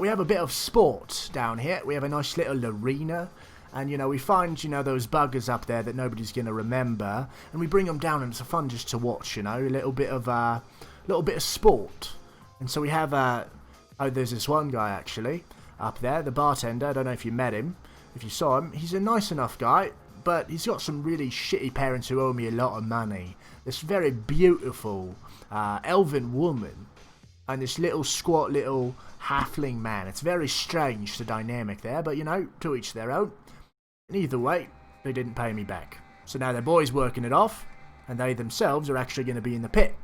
we have a bit of sport down here. We have a nice little arena. And, we find, those buggers up there that nobody's going to remember. And we bring them down, and it's fun just to watch, a little bit of sport. And so we have, there's this one guy, actually, up there, the bartender. I don't know if you met him, if you saw him. He's a nice enough guy, but he's got some really shitty parents who owe me a lot of money. This very beautiful elven woman and this little squat little halfling man. It's very strange, the dynamic there, but, to each their own. And either way, they didn't pay me back. So now their boy's working it off, and they themselves are actually going to be in the pit.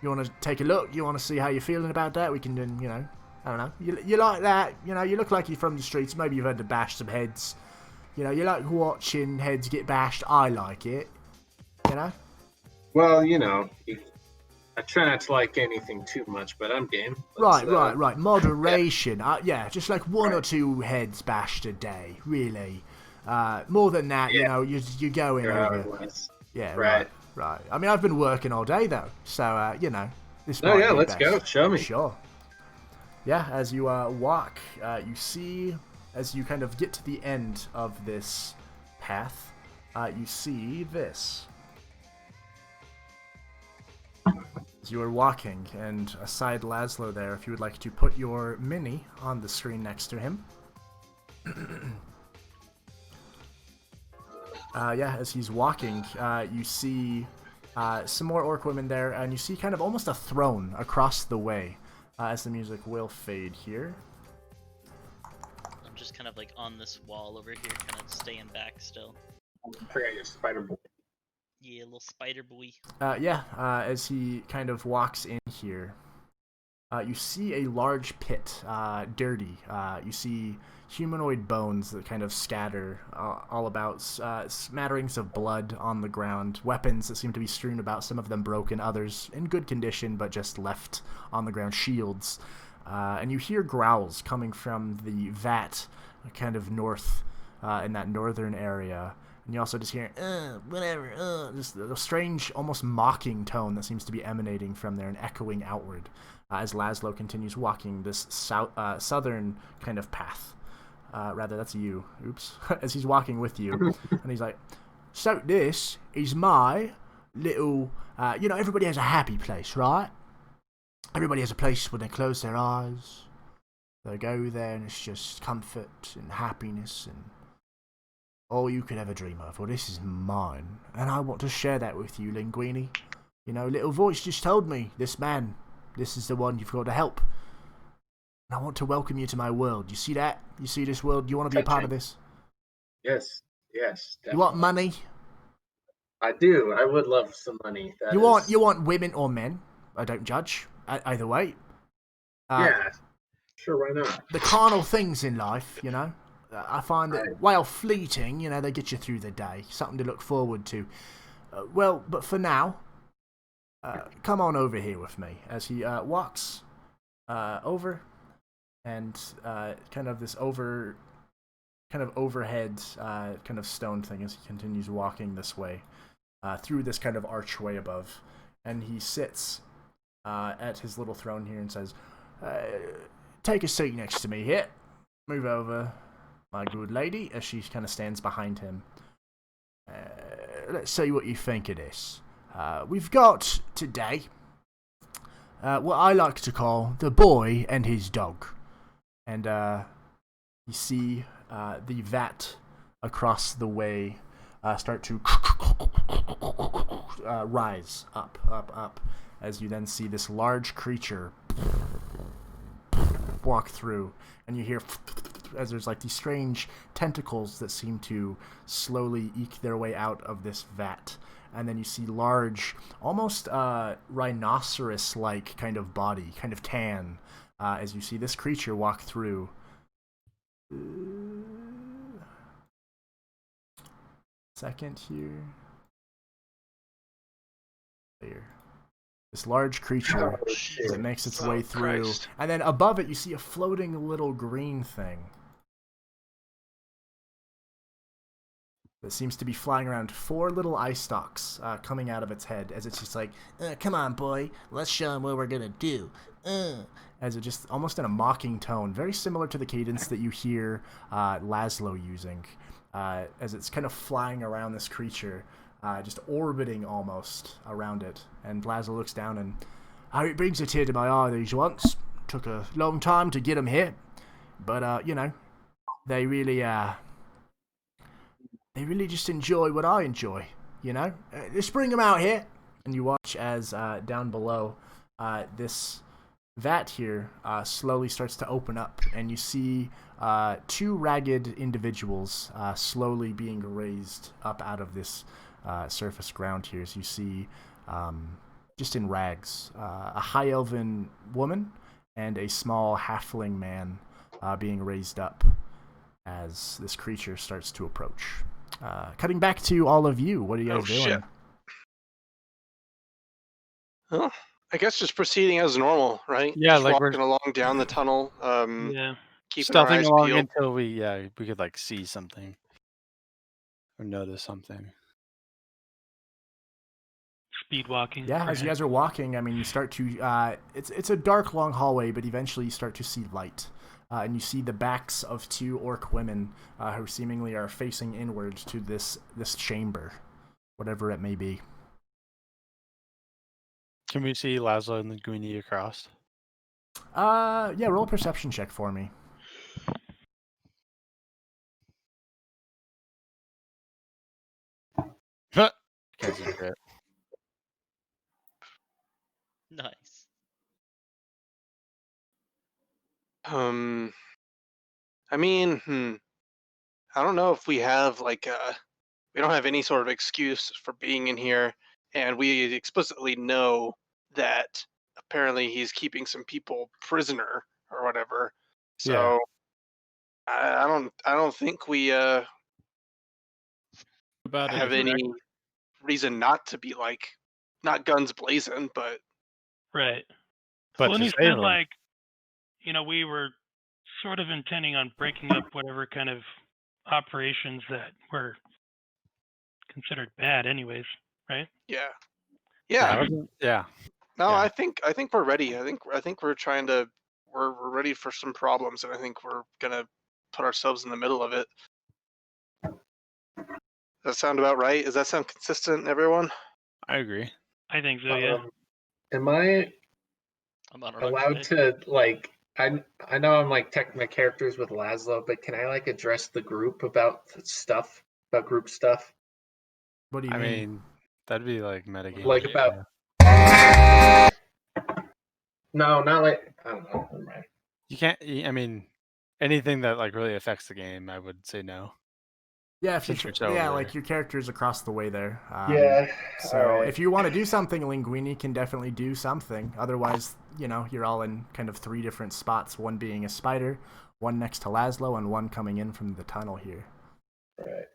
You want to take a look? You want to see how you're feeling about that? We can then, I don't know. You like that? You look like you're from the streets. Maybe you've had to bash some heads. You like watching heads get bashed. I like it. Well, I try not to like anything too much, but I'm game. Right. Moderation. Yeah, just like one or two heads bashed a day, really. More than that, you're going over. Yeah, right. I mean, I've been working all day, though, so, this might be let's best. go. Show me. Sure. Yeah, as you walk, you see, as you kind of get to the end of this path, you see this. As you are walking, and aside Laszlo there, if you would like to put your mini on the screen next to him. As he's walking, you see some more orc women there, and you see kind of almost a throne across the way, as the music will fade here. I'm just kind of like on this wall over here, kind of staying back still. Forget your spider boy. Yeah, little spider boy. As he kind of walks in here, you see a large pit, dirty. You see humanoid bones that kind of scatter all about, smatterings of blood on the ground, weapons that seem to be strewn about, some of them broken, others in good condition but just left on the ground, shields. And you hear growls coming from the vat, kind of north, in that northern area. And you also just hear, just a strange, almost mocking tone that seems to be emanating from there and echoing outward as Laszlo continues walking this southern kind of path. Rather, that's you. Oops. As he's walking with you. And he's like, so this is my little... everybody has a happy place, right? Everybody has a place when they close their eyes. They go there and it's just comfort and happiness and all you could ever dream of. Well, this is mine. And I want to share that with you, Linguini. Little voice just told me, this is the one you've got to help. And I want to welcome you to my world. You see that? You see this world? You want to be a part of this? Yes. Definitely. You want money? I do. I would love some money. You want women or men? I don't judge. Either way. Yeah, sure, why not? The carnal things in life, you know, I find that while fleeting, you know, they get you through the day. Something to look forward to. Well, but for now, come on over here with me. As he walks over, and kind of overhead kind of stone thing as he continues walking this way through this kind of archway above, and he sits at his little throne here and says, "Take a seat next to me here. Move over, my good lady," as she kind of stands behind him. Let's see what you think of this. We've got today what I like to call the boy and his dog. And you see the vat across the way start to rise up, as you then see this large creature walk through, and you hear as there's like these strange tentacles that seem to slowly eke their way out of this vat. And then you see large, almost rhinoceros-like kind of body, kind of tan, as you see this creature walk through. Second here. There. This large creature that makes its way through. Christ. And then above it, you see a floating little green thing that seems to be flying around. 4 little eye stalks coming out of its head, as it's just like, come on, boy, let's show him what we're gonna do. As it just, almost in a mocking tone, very similar to the cadence that you hear Laszlo using, as it's kind of flying around this creature, just orbiting almost around it. And Laszlo looks down and, how it brings a tear to my eye these ones. Took a long time to get them here, but you know, they really just enjoy what I enjoy, you know? Just bring them out here. And you watch as down below, this vat here slowly starts to open up, and you see 2 ragged individuals slowly being raised up out of this surface ground here. As you see, just in rags, a high elven woman and a small halfling man being raised up as this creature starts to approach. Cutting back to all of you, what are you guys doing? Shit. Well, I guess just proceeding as normal, right? Yeah, just like walking along down the tunnel, Yeah. keeping our stealthing eyes along peeled. until we could like see something or notice something. Speed walking. Yeah, as you guys are walking, I mean, you start to, it's a dark, long hallway, but eventually you start to see light. And you see the backs of 2 orc women who seemingly are facing inwards to this chamber, whatever it may be. Can we see Laszlo and Linguini across? Yeah, roll a perception check for me. Can't see shit. Nice. I mean, I don't know if we have we don't have any sort of excuse for being in here, and we explicitly know that apparently he's keeping some people prisoner or whatever. So I don't think we About it, have any reason not to be not guns blazing, but Right. But Well, and to he save said, him, like, you know, we were sort of intending on breaking up whatever kind of operations that were considered bad, anyways, right? yeah. yeah. No, Yeah. I think we're ready. I think we're trying to we're ready for some problems, and I think we're gonna put ourselves in the middle of it. Does that sound about right? Does that sound consistent, everyone? I agree. I think so, yeah. Am I I'm on allowed to I know I'm teching my characters with Laszlo, but can I address the group about stuff, about group stuff? What do you I mean? mean, that'd be metagame. About no, not I don't know. Never mind. You can't. I mean, anything that really affects the game, I would say no. Yeah, if you Since yeah, you're over like there. your character's across the way there. Yeah. So alright. if you want to do something, Linguini can definitely do something. Otherwise, you're all in kind of 3 different spots. One being a spider, one next to Laszlo, and one coming in from the tunnel here. Right.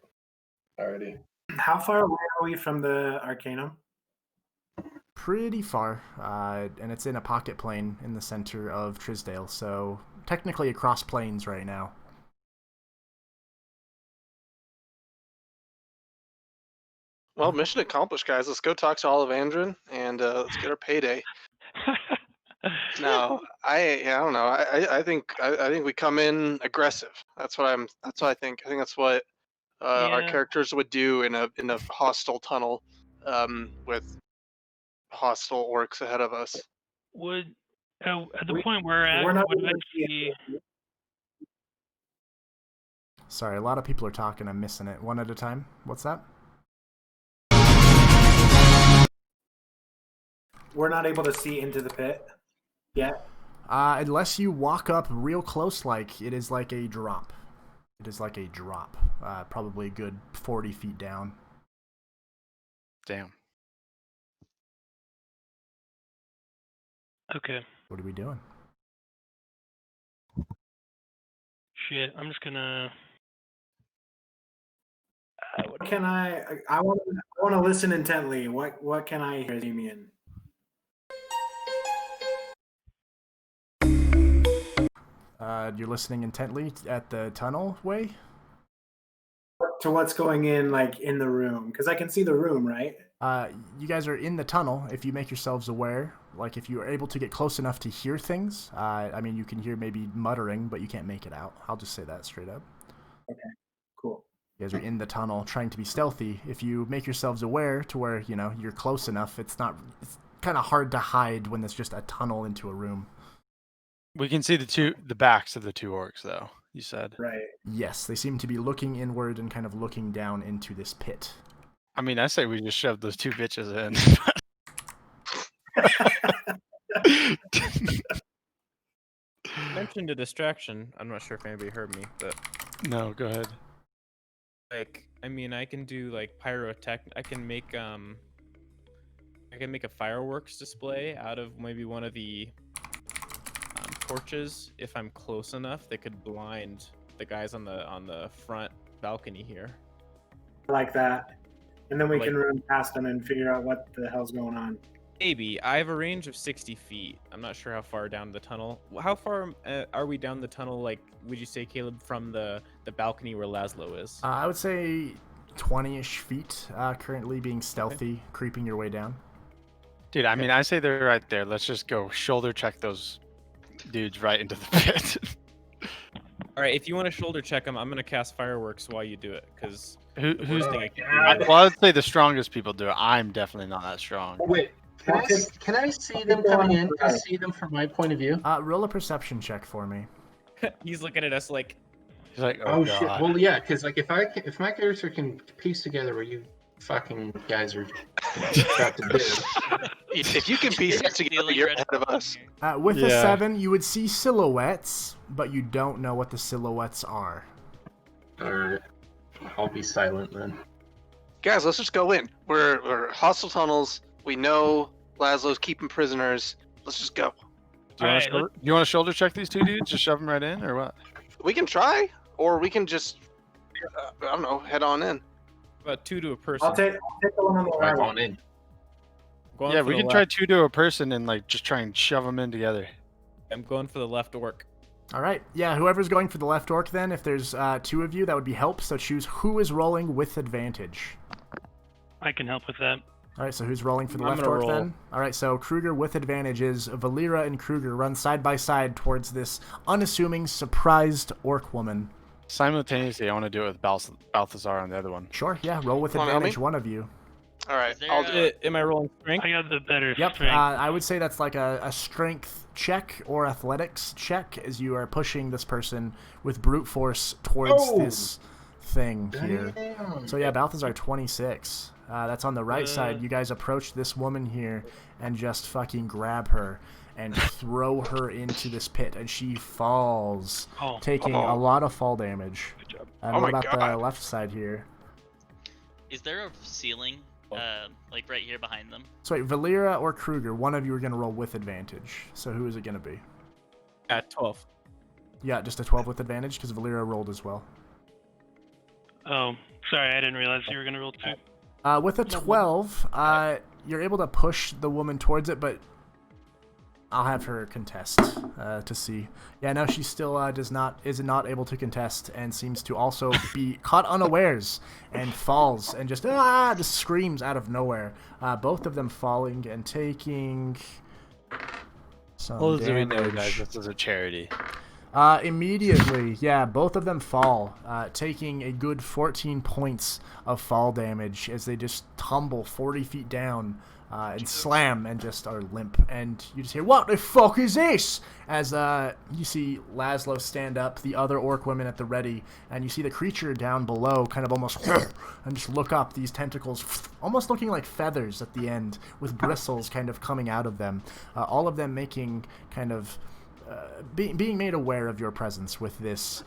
Alrighty. How far away are we from the Arcanum? Pretty far, and it's in a pocket plane in the center of Trisdale. So technically across planes right now. Well, mission accomplished, guys. Let's go talk to Olivandrin and let's get our payday. No, I don't know. I think we come in aggressive. That's what I think. I think that's what our Yeah. characters would do in a hostile tunnel, with hostile orcs ahead of us. Would at the point we're at, We're not would gonna I see see? Sorry, a lot of people are talking. I'm missing it. One at a time. What's that? We're not able to see into the pit yet. Unless you walk up real close, like it is like a drop. It is like a drop. Probably a good 40 feet down. Damn. Okay. What are we doing? Shit. I'm just gonna. What can I want to listen intently. What can I hear, Damion? You're listening intently at the tunnel way? To what's going in, like, in the room? Because I can see the room, right? You guys are in the tunnel. If you make yourselves aware, like if you are able to get close enough to hear things, I mean, you can hear maybe muttering, but you can't make it out. I'll just say that straight up. Okay, cool. You guys are in the tunnel trying to be stealthy. If you make yourselves aware to where, you're close enough, it's kind of hard to hide when there's just a tunnel into a room. We can see the backs of the 2 orcs, though. You said. Right. Yes, they seem to be looking inward and kind of looking down into this pit. I mean, I say we just shove those 2 bitches in. Mentioned a distraction. I'm not sure if anybody heard me, but No, go ahead. like, I mean, I can do like pyrotech. I can make a fireworks display out of maybe one of the torches. If I'm close enough, they could blind the guys on the front balcony here. I like that. And then we Like- can run past them and figure out what the hell's going on. Maybe. I have a range of 60 feet. I'm not sure how far down the tunnel. How far are we down the tunnel, like, would you say, Caleb, from the balcony where Laszlo is? I would say 20-ish feet, currently being stealthy, creeping your way down. Dude, I mean, I say they're right there. Let's just go shoulder check those dudes right into the pit. All right, if you want to shoulder check them, I'm going to cast fireworks while you do it, because Who's thing I can God. Well, I'd say the strongest people do it. I'm definitely not that strong. Wait, can I see them coming in? Can I see them from my point of view? Roll a perception check for me. He's looking at us like, He's like, Oh, oh, shit. God. Well, yeah, because like if my character can piece together what you fucking guys are about to do. If you can piece it together, Stealing you're red ahead of us. With a Yeah. 7, you would see silhouettes, but you don't know what the silhouettes are. Alright. I'll be silent then. Guys, let's just go in. We're hostile tunnels. We know Laszlo's keeping prisoners. Let's just go. Do you want to shoulder check these 2 dudes? Just shove them right in, or what? We can try, or we can just, I don't know, head on in. about 2 to a person. I'll take the one on the Try right. going in. Going Yeah, for we the can left. try 2 to a person and like just try and shove them in together. I'm going for the left orc. All right. Yeah, whoever's going for the left orc then, if there's 2 of you, that would be help. So choose who is rolling with advantage. I can help with that. All right, so who's rolling for the I'm left gonna orc roll. then? All right, so Kruger with advantage is Valeera and Kruger run side by side towards this unassuming, surprised orc woman. Simultaneously, I want to do it with Balthazar on the other one. Sure, yeah, roll with Come on, help advantage, me. one of you. All right, Is there, I'll do it. Am I rolling strength? I got the better Yep, strength. I would say that's like a strength check or athletics check as you are pushing this person with brute force towards Oh! this thing here. Damn. So yeah, Balthazar 26. That's on the right side. You guys approach this woman here and just fucking grab her. and throw her into this pit, and she falls, Oh, taking a lot of fall damage. good job. And Oh what my about the God. left side here? Is there a ceiling, like right here behind them? So wait, Valeera or Kruger, one of you are going to roll with advantage. So who is it going to be? At 12. Yeah, just a 12 with advantage, because Valeera rolled as well. Oh, sorry, I didn't realize you were gonna roll 2. With a 12, you're able to push the woman towards it, but I'll have her contest to see. Yeah, no, she still is not able to contest, and seems to also be caught unawares and falls and just screams out of nowhere. Both of them falling and taking some Well, do we damage. know, guys, this is a charity. Immediately, yeah, both of them fall, taking a good 14 points of fall damage as they just tumble 40 feet down and slam and just are limp. And you just hear, "What the fuck is this?" As you see Laszlo stand up, the other orc women at the ready, and you see the creature down below kind of almost and just look up, these tentacles almost looking like feathers at the end with bristles kind of coming out of them. All of them making kind of being made aware of your presence with this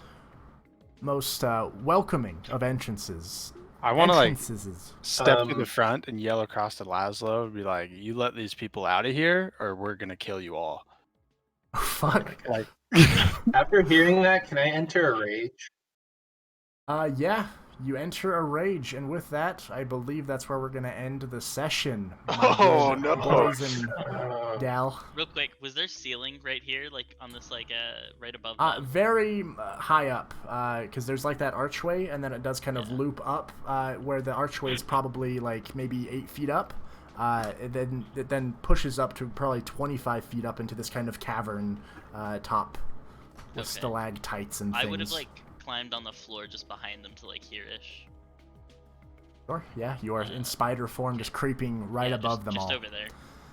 most welcoming of entrances. I want to like Entrances. step to the front and yell across to Laszlo and be like, "You let these people out of here, or we're gonna kill you all." Fuck. Like, After hearing that, can I enter a rage? Yeah, you enter a rage, and with that, I believe that's where we're gonna end the session. my Oh, good no. boys and Dal. Real quick, was there ceiling right here, like on this, like right above them? Very high up, because there's like that archway, and then it does kind of loop up, where the archway is probably like maybe 8 feet up. It then pushes up to probably 25 feet up into this kind of cavern top with Okay. stalactites and things. I would have like climbed on the floor just behind them to like here-ish. Sure, yeah, you are in spider form, just creeping right Yeah, above just, them just all. over there.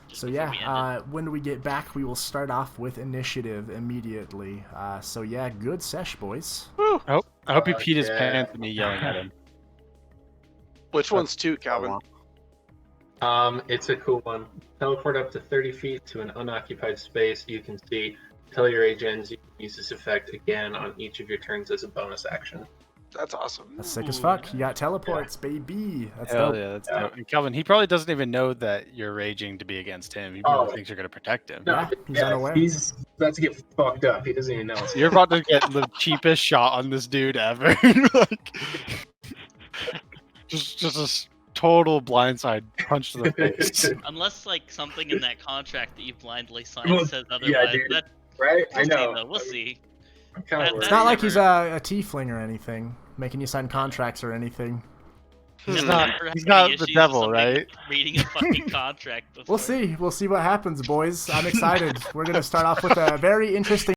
Just So before we yeah, ended. when we get back, we will start off with initiative immediately. So yeah, good sesh, boys. I hope he peed his yeah. pants at me yelling at him. Which one's 2, Calvin? It's a cool one. Teleport up to 30 feet to an unoccupied space. You can see. Until your rage ends, you can use this effect again on each of your turns as a bonus action. That's awesome. That's sick as fuck. You got teleports, baby. That's Hell dope. yeah, that's dope. And Kelvin, he probably doesn't even know that you're raging to be against him. He probably thinks you're gonna protect him. Yeah, he's unaware. He's about to get fucked up. He doesn't even know. You're about to get the cheapest shot on this dude ever. Like, just a total blindside punch to the face. Unless like something in that contract that you blindly signed Well, says yeah, otherwise. dude. That, Right? I we'll see, know. though. We'll see. I'm kind of That- It's worried. not like he's never- a tiefling or anything, making you sign contracts or anything. He's Never not. had He's any not issues the with devil, somebody right? Reading a fucking contract before. We'll see. We'll see what happens, boys. I'm excited. We're gonna start off with a very interesting